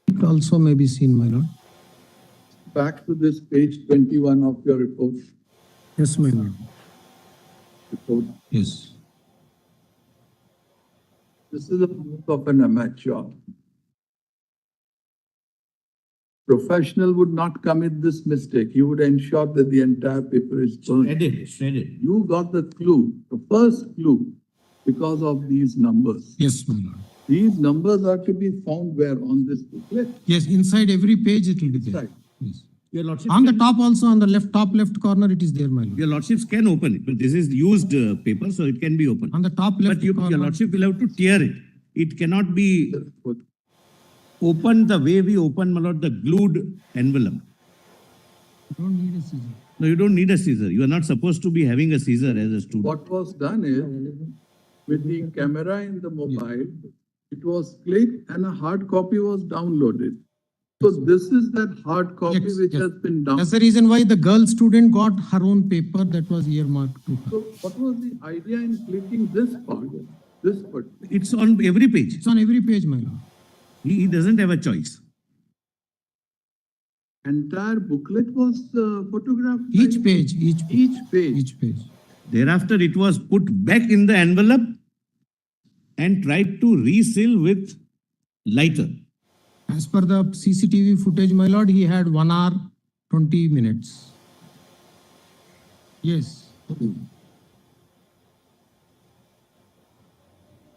It also may be seen, my lord. Back to this page 21 of your report. Yes, my lord. report. Yes. This is a work of an amateur. Professional would not commit this mistake. He would ensure that the entire paper is burned. Shredded. You got the clue, the first clue, because of these numbers. Yes, my lord. These numbers are to be found where on this booklet? Yes, inside every page it will be there. Inside. Yes. Your lordship. On the top also, on the left, top left corner, it is there, my lord. Your lordships can open it, but this is used paper, so it can be opened. On the top left But your corner. lordship will have to tear it. It cannot be opened the way we open, my lord, the glued envelope. You don't need a scissor. No, you don't need a scissor. You are not supposed to be having a scissor as a student. What was done is, with the camera in the mobile, it was clicked and a hard copy was downloaded. So this is that hard copy Yes, which yes. has been That's downloaded. the reason why the girl student got her own paper that was earmarked to her. So what was the idea in clicking this part, this part? It's on every page. It's on every page, my lord. He doesn't have a choice. Entire booklet was photographed. Each page, each page, Each page. each page. Thereafter, it was put back in the envelope and tried to reseal with lighter. As per the CCTV footage, my lord, he had 1 hour, 20 minutes. Yes.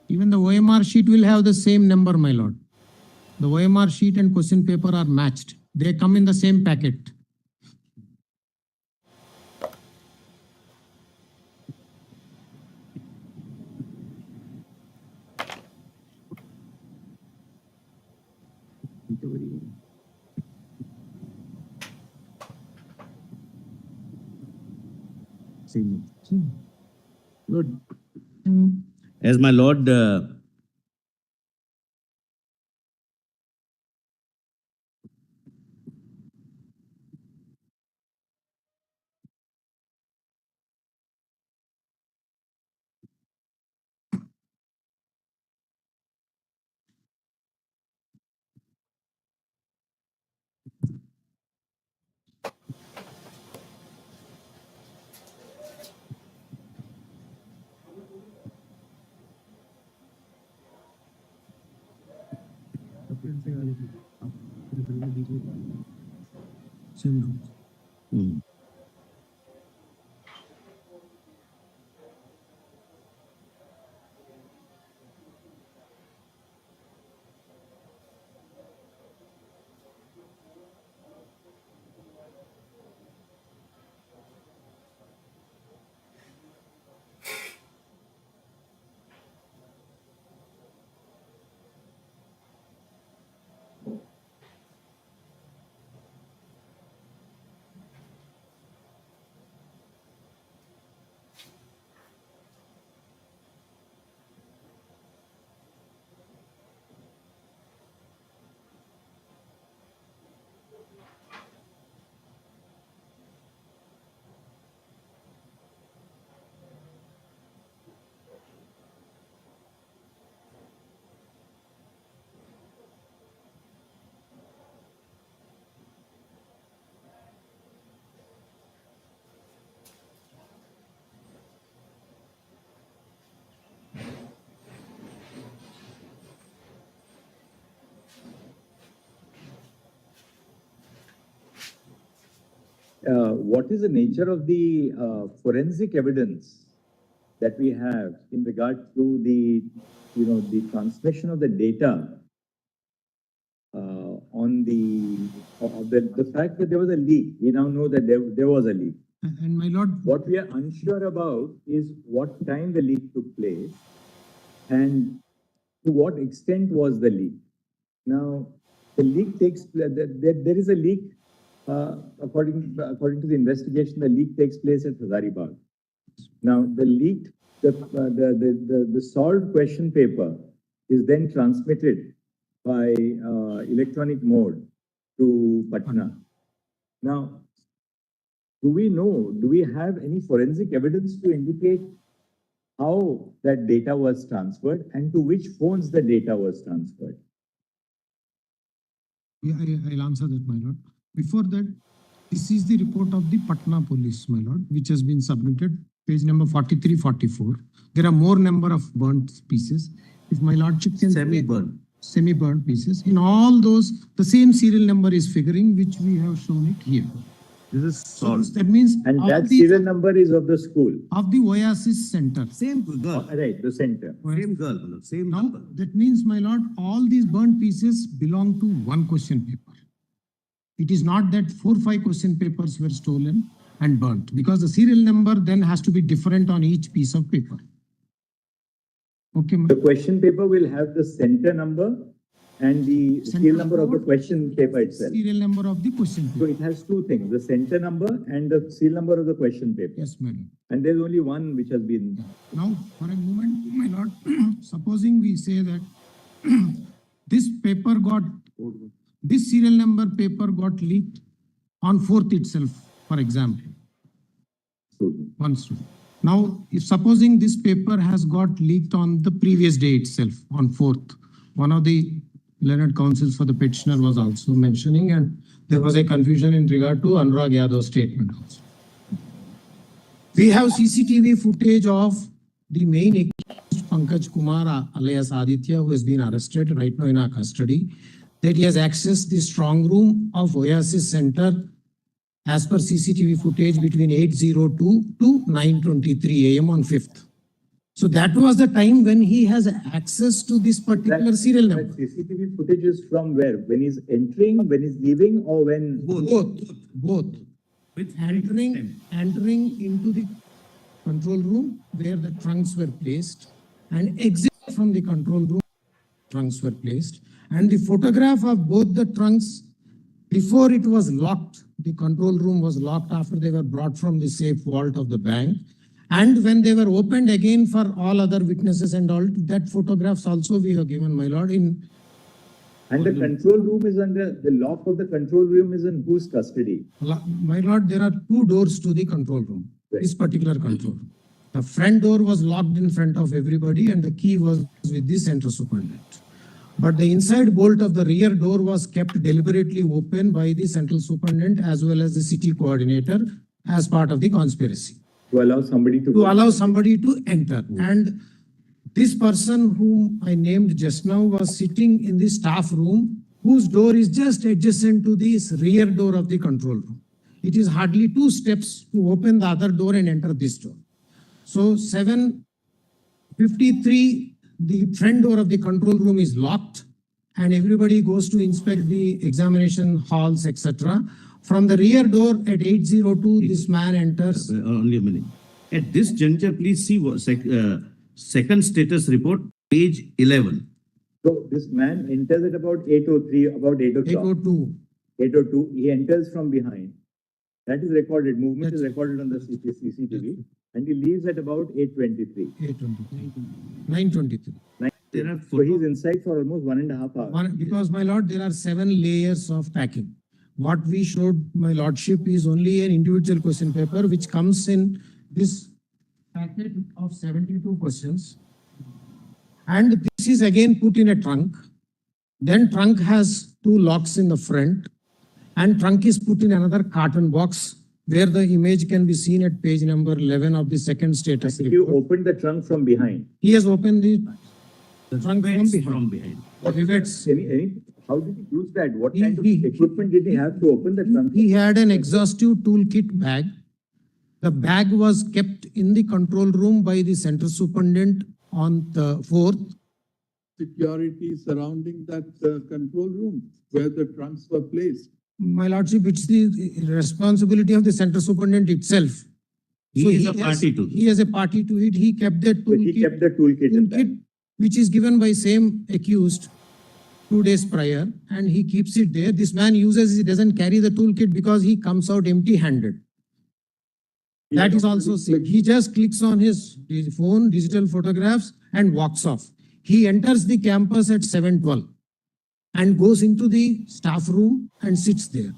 Even the OMR sheet will have the same number, my lord. The OMR sheet and question paper are matched. They come in the same packet. Good. As my lord Hmm. what is the nature of the forensic evidence that we have in regard to the, the transmission of the data on the fact that there was a leak. We now know that there was a leak. And my lord, What we are unsure about is what time the leak took place and to what extent was the leak. Now, the leak takes, there is a leak, according to the investigation, the leak takes place at Hazaribagh. Now, the leaked, the solved question paper is then transmitted by electronic mode to Patna. Now, do we have any forensic evidence to indicate how that data was transferred and to which phones the data was transferred? yeah, I'll answer that, my lord. Before that, this is the report of the Patna police, my lord, which has been submitted, page number 43, 44. There are more number of burnt pieces. If my lordship can... Semi-burnt pieces. In all those, the same serial number is figuring, which we have shown it here. This is So solved. that means And of that the, serial number is of the school. of the Oasis Center. Same girl, Right, the center. same girl, same Now, number. that means, my lord, all these burnt pieces belong to one question paper. It is not that 4 or 5 question papers were stolen and burnt, because the serial number then has to be different on each piece of paper. Okay, The question paper will have the center number and the serial number of the question paper itself. serial number of the question So paper. it has two things, the center number and the serial number of the question paper. Yes, my lord. And there's only one which has been, Now, for a moment, my lord, supposing we say that this paper got, this serial number paper got leaked on 4th itself, for example. One student. Now, if supposing this paper has got leaked on the previous day itself, on 4th, one of the learned counsels for the petitioner was also mentioning, and there was a confusion in regard to Anurag Yadav's statement also. We have CCTV footage of the main accused, Pankaj Kumar alias Aditya, who has been arrested right now in our custody, that he has accessed the strong room of Oasis Center as per CCTV footage between 8:02 to 9:23 a.m. on 5th. So that was the time when he has access to this particular serial that number. CCTV footage is from where? When he's entering, when he's leaving, or when? Both. With Entering into the control room where the trunks were placed and exit from the control room, trunks were placed. And the photograph of both the trunks before it was locked, the control room was locked after they were brought from the safe vault of the bank. And when they were opened again for all other witnesses and all, that photographs also we have given, my lord, in... And the control room is under, the lock of the control room is in whose custody? My lord, there are 2 doors to the control room, this particular control room. The front door was locked in front of everybody and the key was with the center superintendent. But the inside bolt of the rear door was kept deliberately open by the central superintendent as well as the city coordinator as part of the conspiracy. To allow somebody to. To allow somebody to enter. And this person whom I named just now was sitting in the staff room, whose door is just adjacent to this rear door of the control room. It is hardly 2 steps to open the other door and enter this door. So 7:53, the front door of the control room is locked and everybody goes to inspect the examination halls, etc. From the rear door at 8:02, this man enters. Only a minute. At this juncture, please see second status report, page 11. So this man enters at about 8:03, about 8 o'clock. 8:02. 8:02, he enters from behind. That is recorded, movement is recorded on the CCTV. And he leaves at about 8:23. 9:23. There are So he's inside for almost 1.5 hours. Because, my lord, there are 7 layers of packing. What we showed, my lordship, is only an individual question paper which comes in this packet of 72 questions. And this is again put in a trunk. Then trunk has 2 locks in the front and trunk is put in another carton box where the image can be seen at page number 11 of the second status If you report. open the trunk from behind, He has opened the trunk Rivets from behind. from behind. Rivets. any How did he use that? What He- kind of he- equipment did he have to open the trunk? He had an exhaustive toolkit bag. The bag was kept in the control room by the center superintendent on the 4th. Security surrounding that control room where the trunks were placed. My lordship, it's the responsibility of the center superintendent itself. He So is a has- party to He has a party to it. He kept that So he kept toolkit, the toolkit in that. toolkit, which is given by same accused 2 days prior, and he keeps it there. This man uses, he doesn't carry the toolkit because he comes out empty-handed. That is also said. He just clicks on his phone, digital photographs, and walks off. He enters the campus at 7:12 and goes into the staff room and sits there.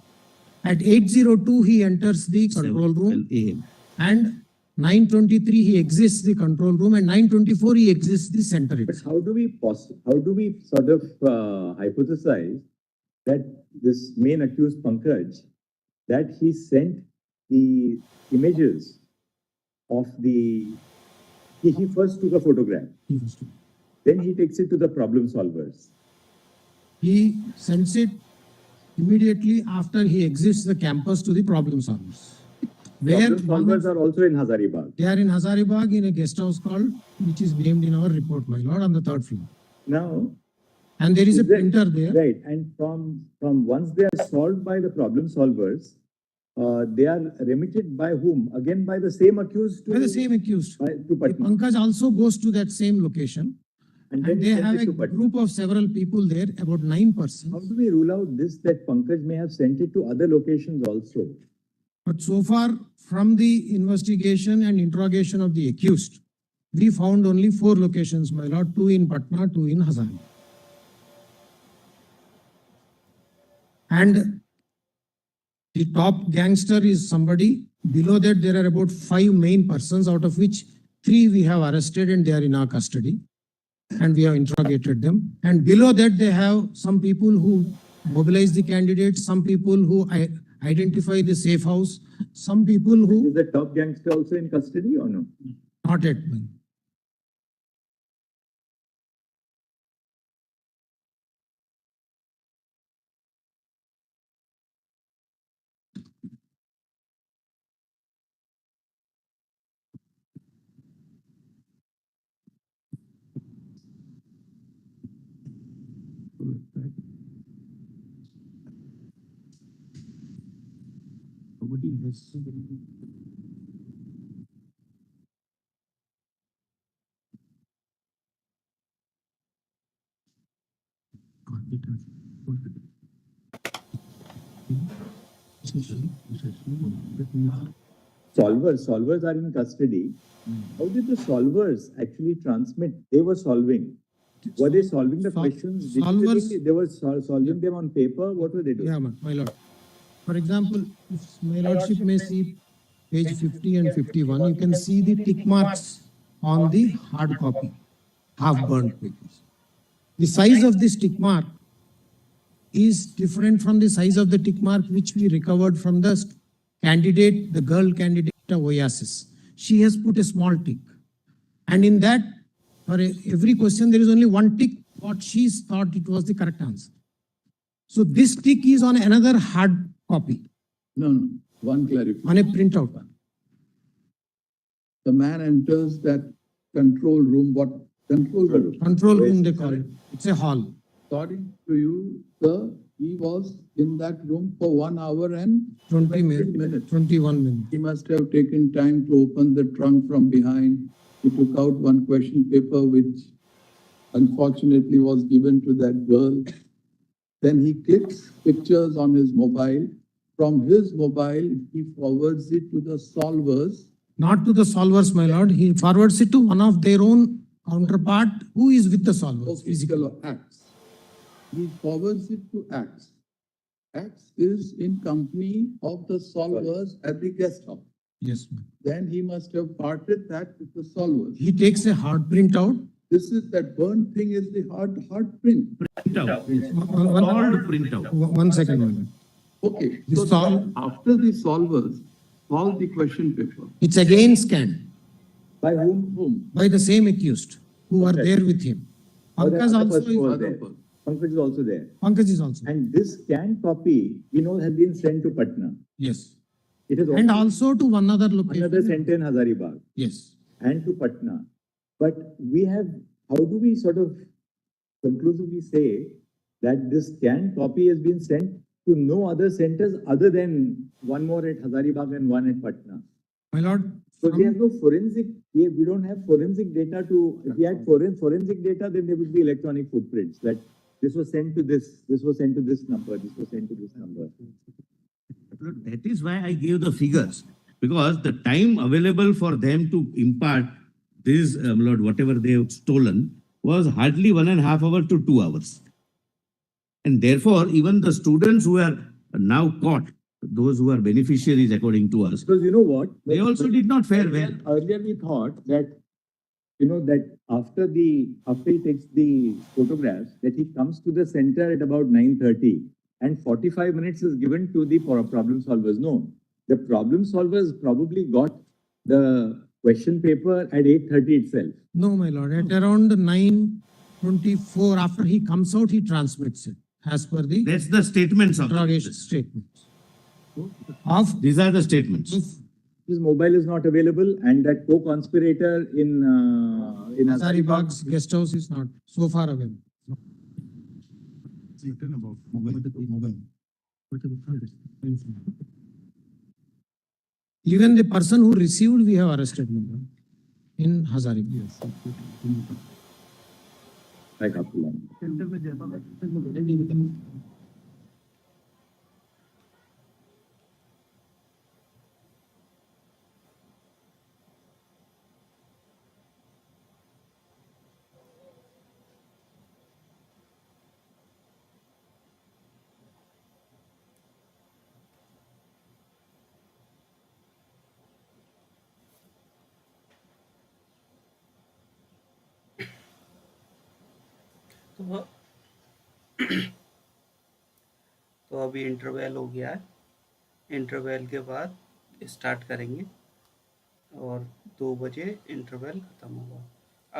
At 8:02, he enters the control room, AM. and 9:23, he exits the control room, and 9:24, he exits the center But itself. how do we sort of hypothesize that this main accused Pankaj, that he sent the images of he first took a photograph, then he takes it to the problem solvers. He sends it immediately after he exits the campus to the problem solvers. Where Problem solvers are also in Hazaribagh. they are in Hazaribagh in a guest house called, which is named in our report, my lord, on the 3rd floor. Now, And there is a Is that- printer there. right, and from once they are solved by the problem solvers, they are remitted by whom? Again, by the same accused to? By the same accused. To Patna. Pankaj also goes to that same location, And then and he they sends have it a to Patna. group of several people there, about 9 How persons. do we rule out this, that Pankaj may have sent it to other locations also? But so far, from the investigation and interrogation of the accused, we found only 4 locations, my lord, 2 in Patna, 2 in Hazaribagh. And the top gangster is somebody. Below that, there are about 5 main persons, out of which 3 we have arrested and they are in our custody. And we have interrogated them. And below that, they have some people who mobilize the candidates, some people who identify the safe house, some people who Is the top gangster also in custody or no? not yet. Nobody has. Solvers are in custody. How did the solvers actually transmit? They were solving. Were they solving the questions digitally? Solvers- They were solving them on paper? What were they doing? Yeah, my lord. For example, if my lordship may see page 50 and 51, you can see the tick marks on the hard copy, half burnt papers. The size of this tick mark is different from the size of the tick mark which we recovered from the candidate, the girl candidate Oasis. She has put a small tick. And in that, for every question, there is only one tick, what she thought it was the correct answer. So this tick is on another hard copy, No, one clarification. on a printout. The man enters that control room, what control room? Control room they call it. It's a hall. According to you, sir, he was in that room for 1 hour and 20 minutes, 21 minutes. he must have taken time to open the trunk from behind. He took out one question paper which unfortunately was given to that girl. Then he clicks pictures on his mobile. From his mobile, he forwards it to the solvers. Not to the solvers, my lord. He forwards it to one of their own counterpart who is with the solvers physically. Physical acts. He forwards it to acts. Acts is in company of the solvers at the guest house. Yes, ma'am. Then he must have parted that with the solvers. He takes a hard printout. This is that burnt thing is the hard print. Printout. One- Solved printout. 1 second, my lord. Okay, The so sol- after the solvers solve the question paper, It's again scanned By whom? whom? by the same accused who are there with him. Oh, the Pankaj other also person was is, there. Pankaj is also there. Pankaj is also. And this scanned copy, we know, has been sent to Patna. Yes. It is And also to one other location. another center in Hazaribagh Yes. and to Patna. But we have, how do we sort of conclusively say that this scanned copy has been sent to no other centers other than one more at Hazaribagh and one at Patna? My lord. So we have no forensic, we don't have forensic data to, if we had forensic data, then there would be electronic footprints that this was sent to this was sent to this number, this was sent to this number. That is why I gave the figures, because the time available for them to impart this, Lord, whatever they have stolen, was hardly 1.5 hours to 2 hours. And therefore, even the students who are now caught, those who are beneficiaries according to us, Because you know what? they also did not fare well. Earlier we thought that, you know, that after he takes the photographs, that he comes to the center at about 9:30 and 45 minutes is given to the problem solvers. No, the problem solvers probably got the question paper at 8:30 itself. No, my lord. At around 9:24, after he comes out, he transmits it as per the That's the statements of interrogation statements. Of these are the statements. His mobile is not available, and that co-conspirator in Hazaribagh's guest house is not so far away. Even the person who received, we have arrested him in Hazaribagh. like Abdullah. तो तो अभी interval हो गया है, interval के बाद start करेंगे और 2 बजे इंटरवल ख़त्म होगा।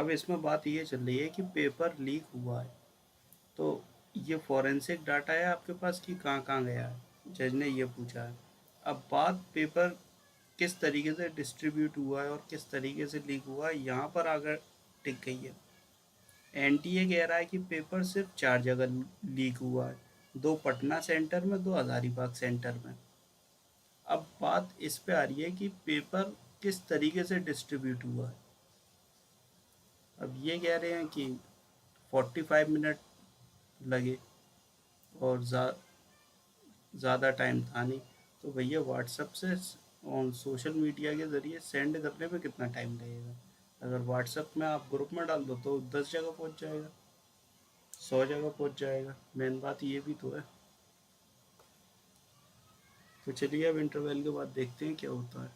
अब इसमें बात ये चल रही है कि पेपर लीक हुआ है, तो ये फॉरेंसिक डाटा है आपके पास कि कहाँ गया है, जज ने ये पूछा है। अब बात पेपर किस तरीके से डिस्ट्रीब्यूट हुआ है और किस तरीके से लीक हुआ है, यहाँ पर आकर टिक गई है। एनटीए कह रहा है कि पेपर सिर्फ 4 जगह लीक हुआ है, 2 पटना सेंटर में, 2 हज़ारीबाग सेंटर में। अब बात इस पे आ रही है कि पेपर किस तरीके से डिस्ट्रीब्यूट हुआ है। अब ये कह रहे हैं कि 45 मिनट लगे और ज़्यादा टाइम था नहीं, तो भैया व्हाट्सएप से और सोशल मीडिया के ज़रिए सेंड करने में कितना टाइम लगेगा। अगर व्हाट्सएप में आप ग्रुप में डाल दो तो 10 जगह पहुंच जाएगा, 100 जगह पहुंच जाएगा। मेन बात ये भी तो है। तो चलिए अब इंटरवल के बाद देखते हैं क्या होता है।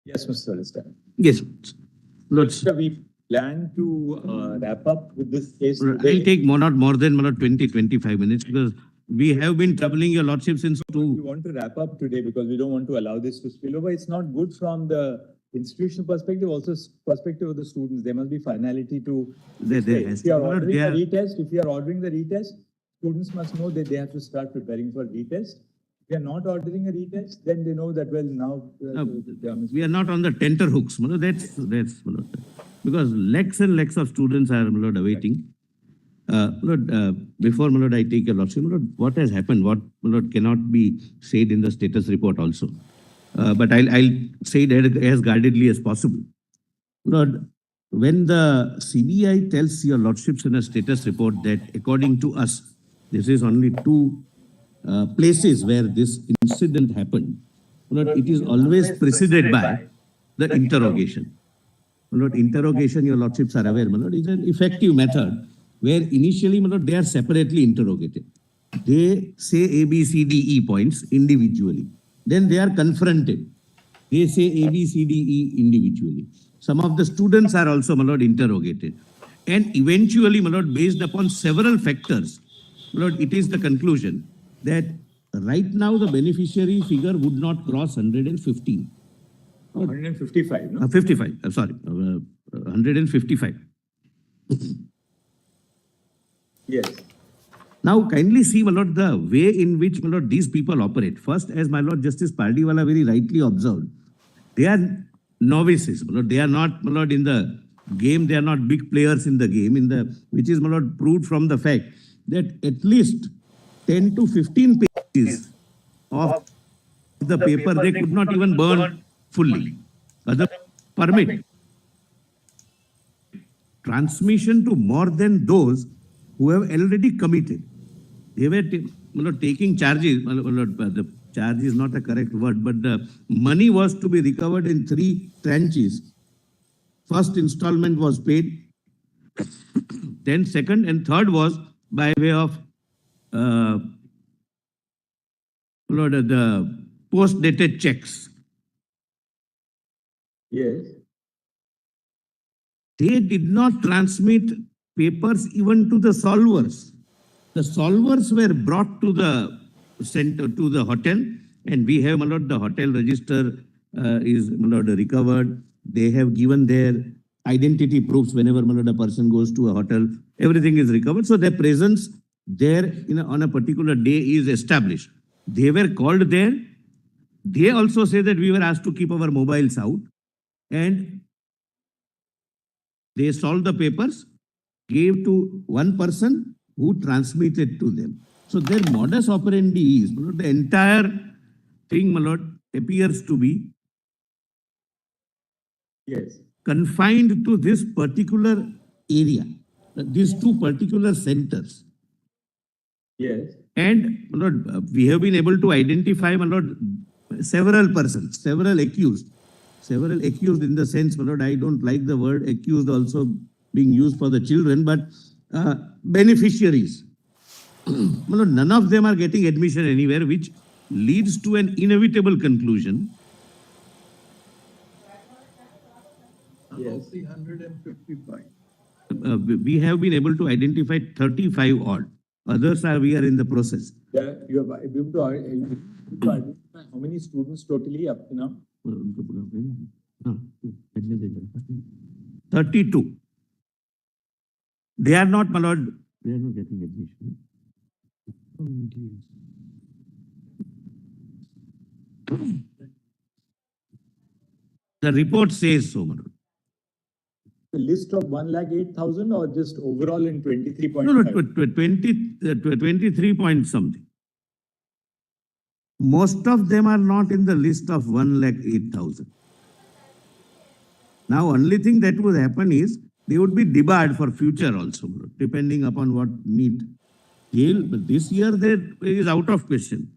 Yes, Mr. Solicitor. Yes. Lord, Sir, we plan to wrap up with this case I'll today. take not more than 20, 25 minutes because we have been troubling your lordship since We 2. want to wrap up today because we don't want to allow this to spill over. It's not good from the institutional perspective, also perspective of the students. There must be finality to There this. has If you are to- ordering they a are- retest, if you are ordering the retest, students must know that they have to start preparing for retest. If they are not ordering a retest, then they know that, well, now We are not on the tenterhooks. That's because lakhs and lakhs of students are awaiting. Before I take your lordship, what has happened, what cannot be said in the status report also. But I'll say it as guardedly as possible. Lord, when the CBI tells your lordships in a status report that according to us, this is only 2 places where this incident happened, it is always preceded by the interrogation. Interrogation, your lordships are aware, is an effective method where initially they are separately interrogated. They say A, B, C, D, E points individually. Then they are confronted. They say A, B, C, D, E individually. Some of the students are also interrogated. And eventually, based upon several factors, it is the conclusion that right now the beneficiary figure would not cross 115. 155, no? 55, I'm sorry, 155. Yes. Now, kindly see, my lord, the way in which, my lord, these people operate. First, as my lord Justice Pardiwala very rightly observed, they are novices, my lord. They are not, my lord, in the game. They are not big players in the game, which is, my lord, proved from the fact that at least 10 to 15 pages of the paper they could not even burn fully. Other permit transmission to more than those who have already committed. They were taking charges. The charge is not a correct word, but the money was to be recovered in 3 tranches. First installment was paid, then second and third was by way of the post-dated checks. Yes. They did not transmit papers even to the solvers. The solvers were brought to the center, to the hotel, and we have, the hotel register is recovered. They have given their identity proofs whenever a person goes to a hotel. Everything is recovered. So their presence there on a particular day is established. They were called there. They also say that we were asked to keep our mobiles out, and they solved the papers, gave to one person who transmitted to them. So their modus operandi is, the entire thing, my lord, appears to be Yes. confined to this particular area, these 2 particular centers. Yes. And, my lord, we have been able to identify, my lord, several persons, several accused in the sense, my lord, I don't like the word accused also being used for the children, but beneficiaries. My lord, none of them are getting admission anywhere, which leads to an inevitable conclusion. Yes. 355. We have been able to identify 35 odd. Others we are in the process. Yeah, you have able to identify how many students totally up to now? 32. They are not, my lord, they are not getting admission. The report says so, my lord. The list of 1,08,000 or just overall in 23.5? No, 23 point something. Most of them are not in the list of 1,08,000. Now, only thing that would happen is they would be debarred for future also, depending upon what NEET. But this year that is out of question.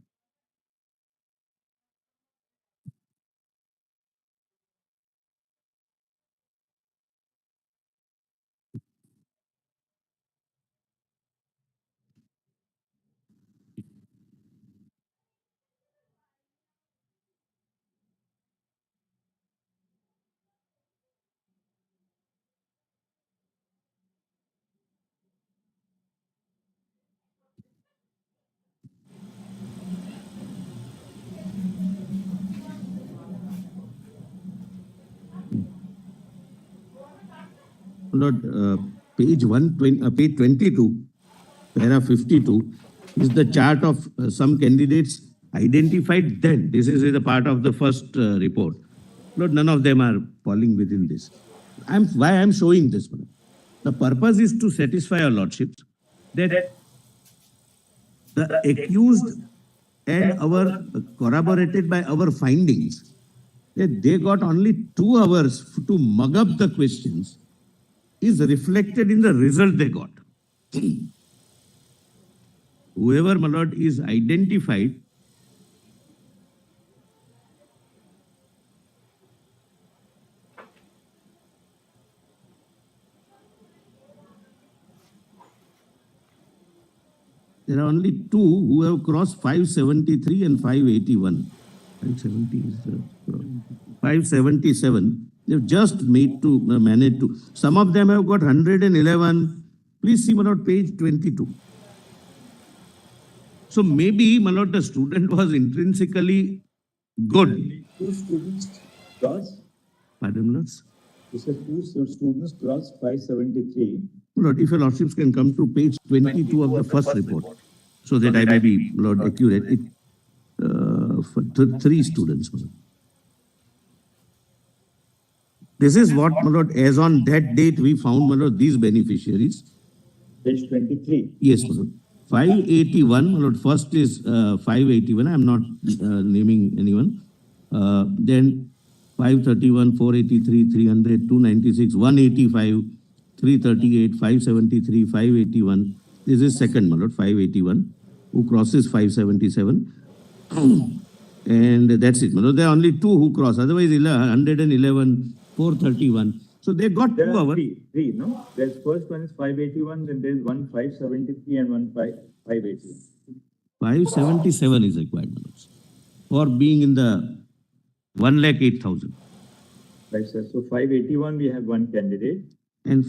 Lord, page 120, page 22, para 52, is the chart of some candidates identified then. This is the part of the first report. Lord, none of them are falling within this. Why I'm showing this one. The purpose is to satisfy our lordships that the accused and our corroborated by our findings, that they got only 2 hours to mug up the questions is reflected in the result they got. Whoever, my lord, is identified, there are only 2 who have crossed 573 and 581. 570 is the 577. They've just made to manage to. Some of them have got 111. Please see, my lord, page 22. So maybe, my lord, the student was intrinsically good. 2 students crossed. Pardon, lord. You said 2 students crossed 573. Lord, if your lordships can come to page 22 of the first report, so that I may be, Lord, accurate. For 3 students. This is what, my lord, as on that date we found, my lord, these beneficiaries. Page 23. Yes, my lord. 581, my lord, first is 581. I am not naming anyone. Then 531, 483, 300, 296, 185, 338, 573, 581. This is second, my lord, 581, who crosses 577. And that's it. There are only 2 who cross. Otherwise, 111, 431. So they got There 2 are hours. three, no? There's first one is 581, then there's one 573 and one 581. 577 is required, for being in the 108,000. Right, sir. So 581, we have one candidate. And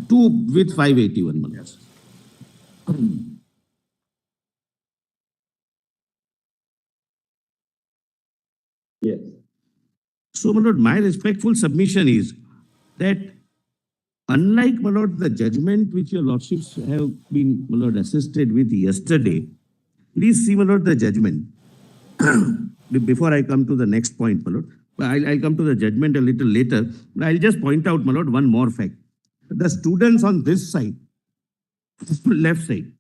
2 with 581, Manoj. Yes. So, my lord, my respectful submission is that unlike, my lord, the judgment which your lordships have been, my lord, assisted with yesterday, please see, my lord, the judgment. Before I come to the next point, my lord, I'll come to the judgment a little later, but I'll just point out, my lord, one more fact. The students on this side, left side,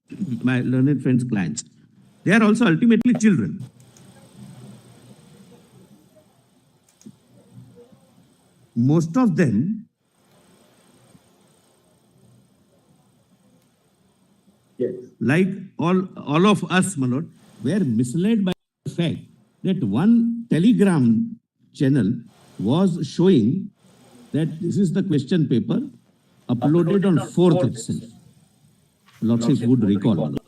my learned friends' clients, they are also ultimately children. Most of them, Yes. like all of us, my lord, were misled by the fact that one telegram channel was showing that this is the question paper uploaded on 4th itself. Lordships would recall, my lord.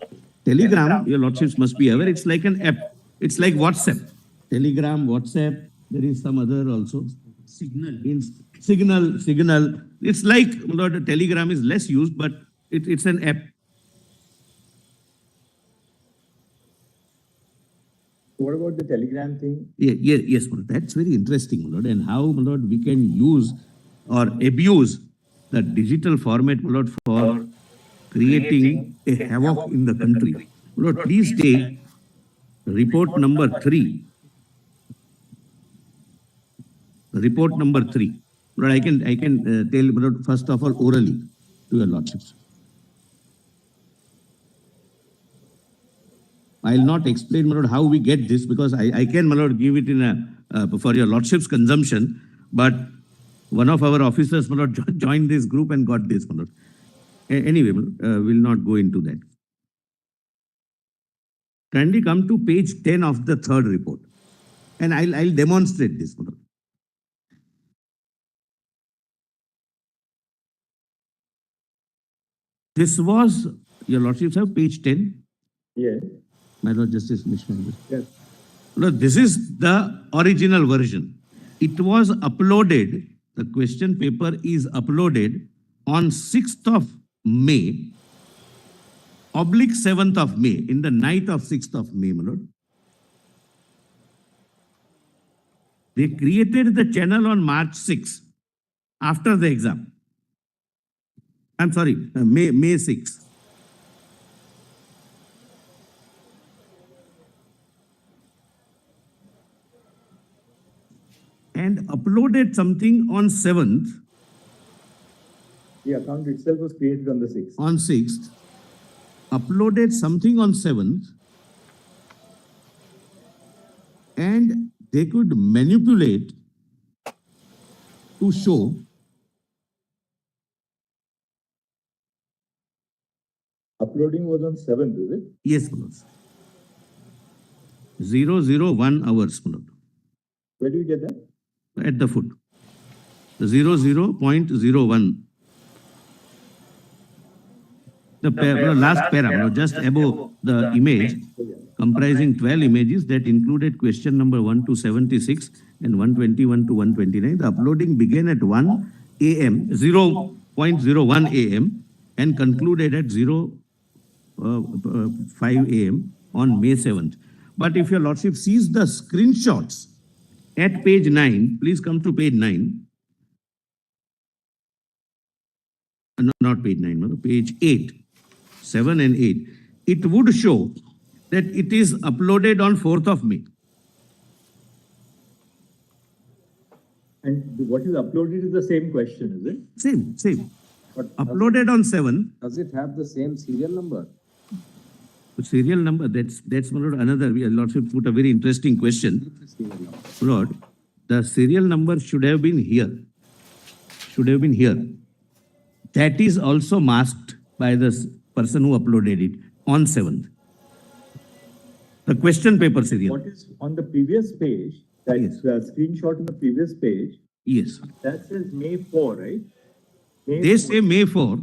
Telegram, your lordships must be aware, it's like an app. It's like WhatsApp. Telegram, WhatsApp, there is some other also. Signal. It's like, my lord, Telegram is less used, but it's an app. What about the Telegram thing? Yes, my lord. That's very interesting, my lord. And how, my lord, we can use or abuse the digital format, my lord, for creating a havoc in the country. My lord, please take report number 3. Report number 3. Lord, I can tell, my lord, first of all, orally to your lordships. I'll not explain, my lord, how we get this, because I can, my lord, give it in a for your lordship's consumption, but one of our officers, my lord, joined this group and got this, my lord. Anyway, my lord, we'll not go into that. Kindly come to page 10 of the 3rd report, and I'll demonstrate this, my lord. This was, your lordships have page 10. Yes. My lord, Justice Mishra. Yes. Lord, this is the original version. It was uploaded, the question paper is uploaded on 6th of May, oblique 7th of May, in the night of 6th of May, my lord. They created the channel on March 6, after the exam. I'm sorry, May 6. And uploaded something on 7th. The account itself was created on the 6th. On 6th, uploaded something on 7th, and they could manipulate to show Uploading was on 7th, is it? yes, my lord. 001 hours, my lord, Where do you get that? at the foot. The 00.01. The last para, my lord, just above the image, comprising 12 images that included question number 1 to 76 and 121 to 129. The uploading began at 1 a.m., 0.01 a.m. and concluded at 5 a.m. on May 7th. But if your lordship sees the screenshots at page 9, please come to page 9. No, not page 9, no, page 8, 7 and 8. It would show that it is uploaded on 4th of May. And what is uploaded is the same question, is it? Same. But uploaded on 7th. Does it have the same serial number? Serial number, that's my lord, another, your lordship put a very interesting question. Lord, the serial number should have been here. That is also masked by the person who uploaded it on 7th. The question paper serial. What is on the previous page, that Yes. Screenshot on the previous page, Yes. that says May 4, right? They say May 4.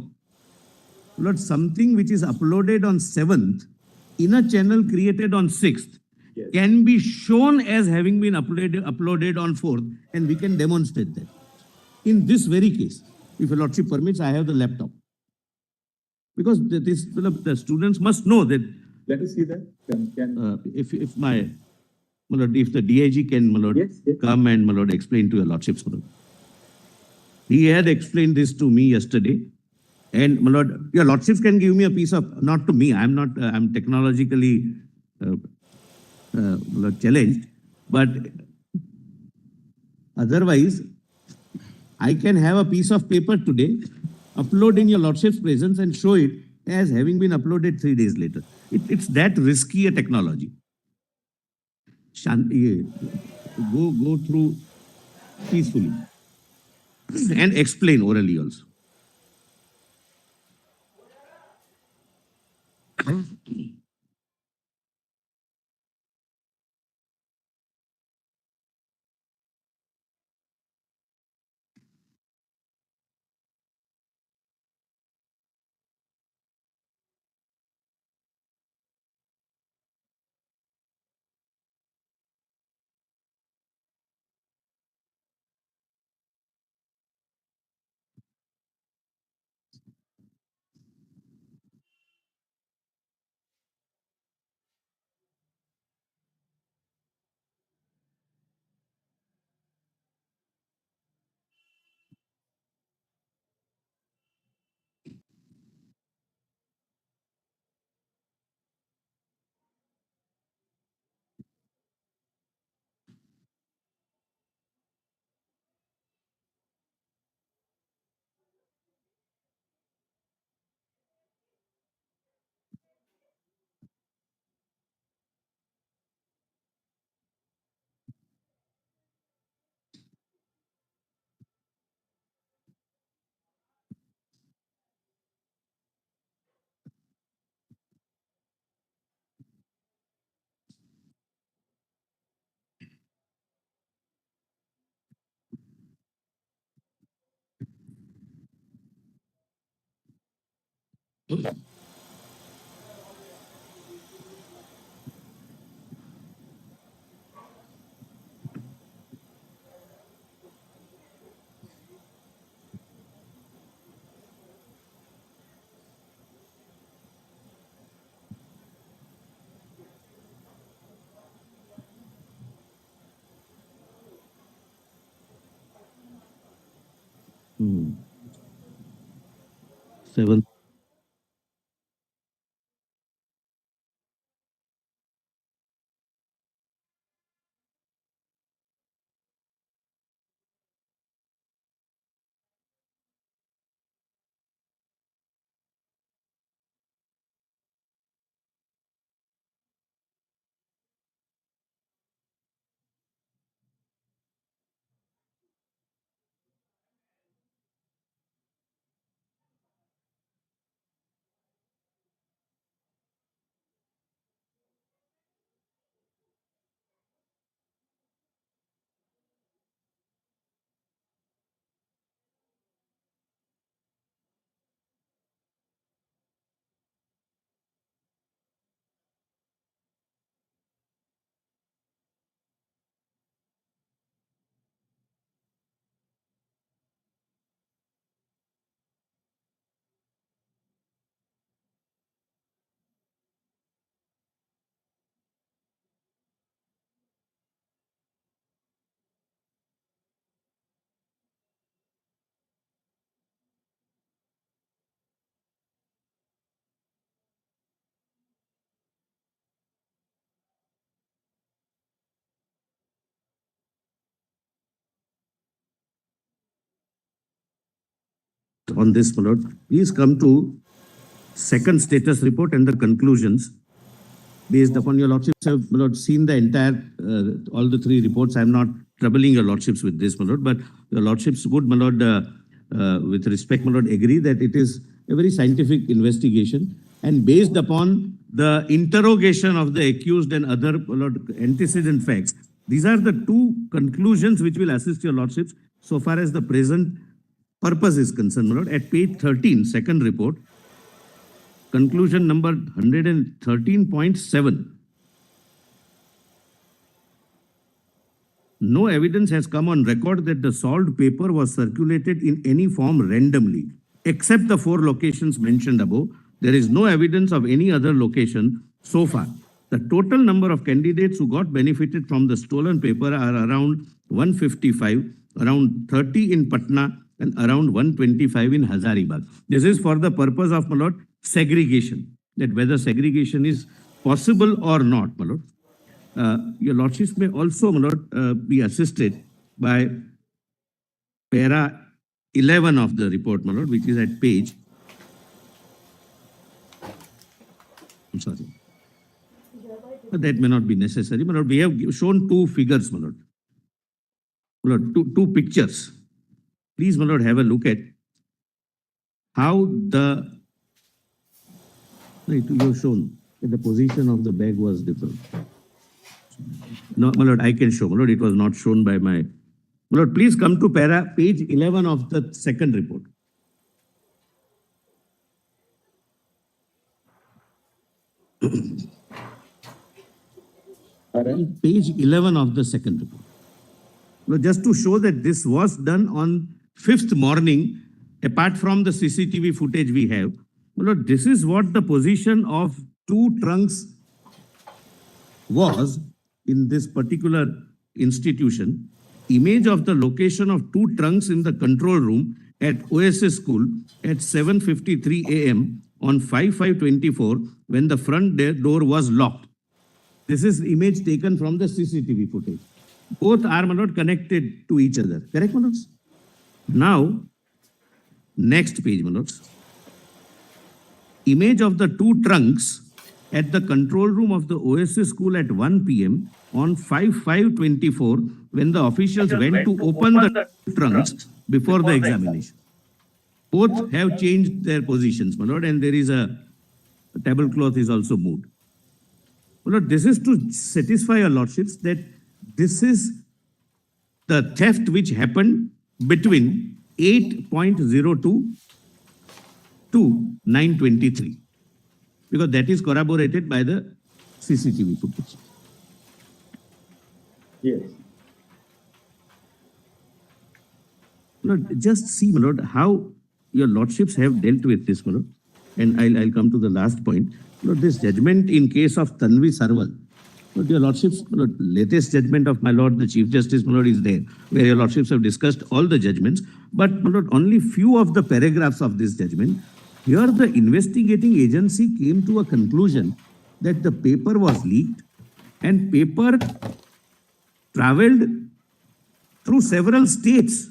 Lord, something which is uploaded on 7th in a channel created on 6th Yes. can be shown as having been uploaded on 4th, and we can demonstrate that. In this very case, if your lordship permits, I have the laptop. Because the students must know that Let us see that. if my lord, if the DIG can, my lord, Yes. come and, my lord, explain to your lordships, my lord. He had explained this to me yesterday. And, my lord, your lordships can give me a piece of, not to me, I'm technologically my lord, challenged, but otherwise, I can have a piece of paper today, upload in your lordship's presence and show it as having been uploaded 3 days later. It's that risky a technology. Shanti, go through peacefully and explain orally also. 7. On this, my lord, please come to second status report and the conclusions. Based upon your lordships have, my lord, seen the entire, all the three reports. I am not troubling your lordships with this, my lord, but your lordships would, my lord, with respect, my lord, agree that it is a very scientific investigation and based upon the interrogation of the accused and other, my lord, antecedent facts. These are the two conclusions which will assist your lordships so far as the present purpose is concerned, my lord. At page 13, second report, conclusion number 113.7. No evidence has come on record that the solved paper was circulated in any form randomly. Except the 4 locations mentioned above, there is no evidence of any other location so far. The total number of candidates who got benefited from the stolen paper are around 155, around 30 in Patna, and around 125 in Hazaribagh. This is for the purpose of, my lord, segregation, that whether segregation is possible or not, my lord. Your lordships may also, my lord, be assisted by para 11 of the report, my lord, which is at page, I'm sorry, but that may not be necessary, my lord. We have shown 2 figures, my lord. My lord, two pictures. Please, my lord, have a look at how the, right, you have shown that the position of the bag was different. No, my lord, I can show, my lord, it was not shown by my lord. Please come to page 11 of the second report. Page 11 of the second report. Now, just to show that this was done on 5th morning, apart from the CCTV footage we have, well, this is what the position of 2 trunks was in this particular institution. Image of the location of 2 trunks in the control room at OSS school at 7:53 a.m. on 5/5/24 when the front door was locked. This is image taken from the CCTV footage. Both are, my lord, connected to each other. Correct, my lords? Now, next page, my lords. Image of the 2 trunks at the control room of the OSS school at 1 p.m. on 5/5/24 when the officials went to open the trunks before the examination. Both have changed their positions, my lord, and there is a tablecloth is also moved. My lord, this is to satisfy your lordships that this is the theft which happened between 8:02 to 9:23, because that is corroborated by the CCTV footage. Yes. Lord, just see, my lord, how your lordships have dealt with this, my lord. And I'll come to the last point. Lord, this judgment in case of Tanvi Sarwal, Lord, your lordships, Lord, latest judgment of my lord, the Chief Justice, my lord, is there, where your lordships have discussed all the judgments. But, my lord, only few of the paragraphs of this judgment Here, the investigating agency came to a conclusion that the paper was leaked and paper traveled through several states.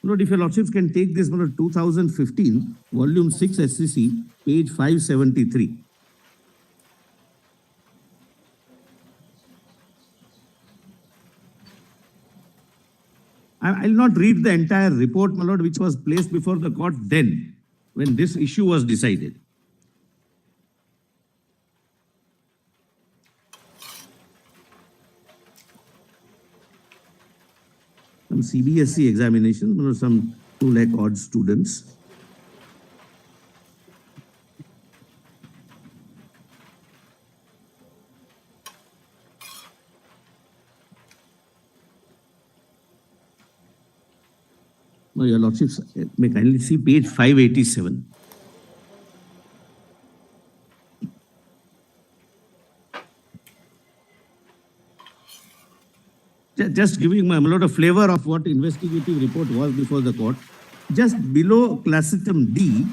Lord, if your lordships can take this, 2015, volume 6 SCC, page 573. I'll not read the entire report, my lord, which was placed before the court then, when this issue was decided. Some CBSE examinations, some 2 lakh odd students. Now, your lordships may kindly see page 587. Just giving my lord a flavor of what investigative report was before the court. Just below classitum D,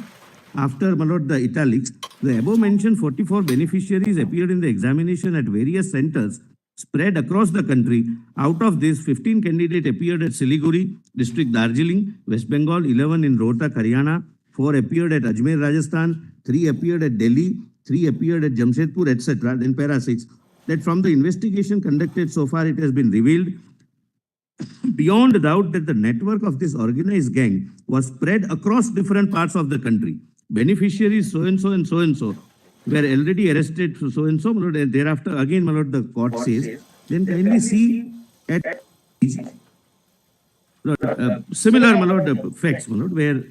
after my lord the italics, the above mentioned 44 beneficiaries appeared in the examination at various centers spread across the country. Out of this, 15 candidates appeared at Siliguri, district Darjeeling, West Bengal, 11 in Rohtak, Haryana, 4 appeared at Ajmer, Rajasthan, 3 appeared at Delhi, 3 appeared at Jamshedpur, etc. Then para 6. That from the investigation conducted so far, it has been revealed beyond doubt that the network of this organized gang was spread across different parts of the country. Beneficiaries so-and-so and so-and-so were already arrested, so-and-so, my lord, thereafter, again, my lord, the court says, then kindly see at similar, my lord, facts, my lord, where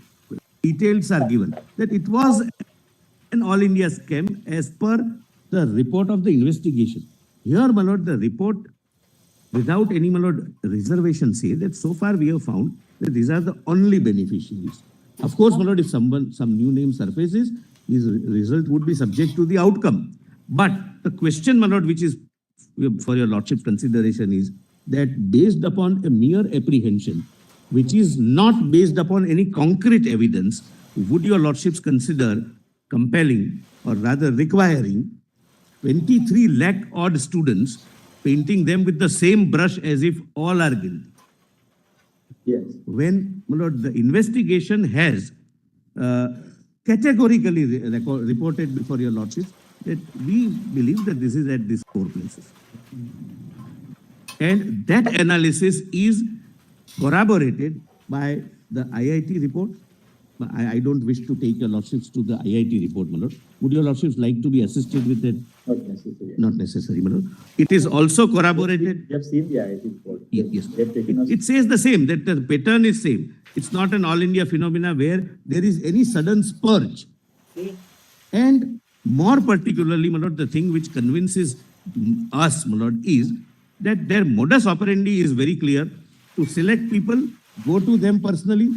details are given, that it was an all India scam as per the report of the investigation. Here, my lord, the report, without any, my lord, reservation, say that so far we have found that these are the only beneficiaries. Of course, my lord, if some new name surfaces, his result would be subject to the outcome. But the question, my lord, which is for your lordship's consideration is that based upon a mere apprehension, which is not based upon any concrete evidence, would your lordships consider compelling or rather requiring 23 lakh odd students, painting them with the same brush as if all are guilty? Yes. When, my lord, the investigation has categorically reported before your lordships that we believe that this is at these 4 places. And that analysis is corroborated by the IIT report. I don't wish to take your lordships to the IIT report, my lord. Would your lordships like to be assisted with that? Not necessary. Not necessary, my lord. It is also corroborated. You have seen the IIT report. Yes. They have taken us. It says the same, that the pattern is same. It's not an all India phenomena where there is any sudden spurge. And more particularly, my lord, the thing which convinces us, my lord, is that their modus operandi is very clear: to select people, go to them personally,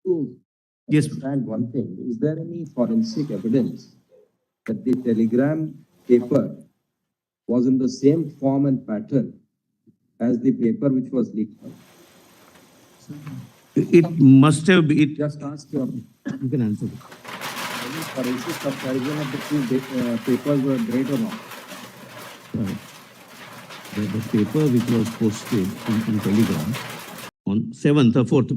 To Yes. understand one thing, is there any forensic evidence that the telegram paper was in the same form and pattern as the paper which was leaked? it must have been, Just ask your, you can answer. any forensic comparison of the two papers were great or not? The paper which was posted in Telegram on 7th or 4th,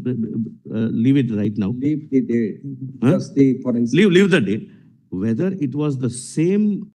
leave it right now. Leave the date, Huh? just the forensic. Leave the date. Whether it was the same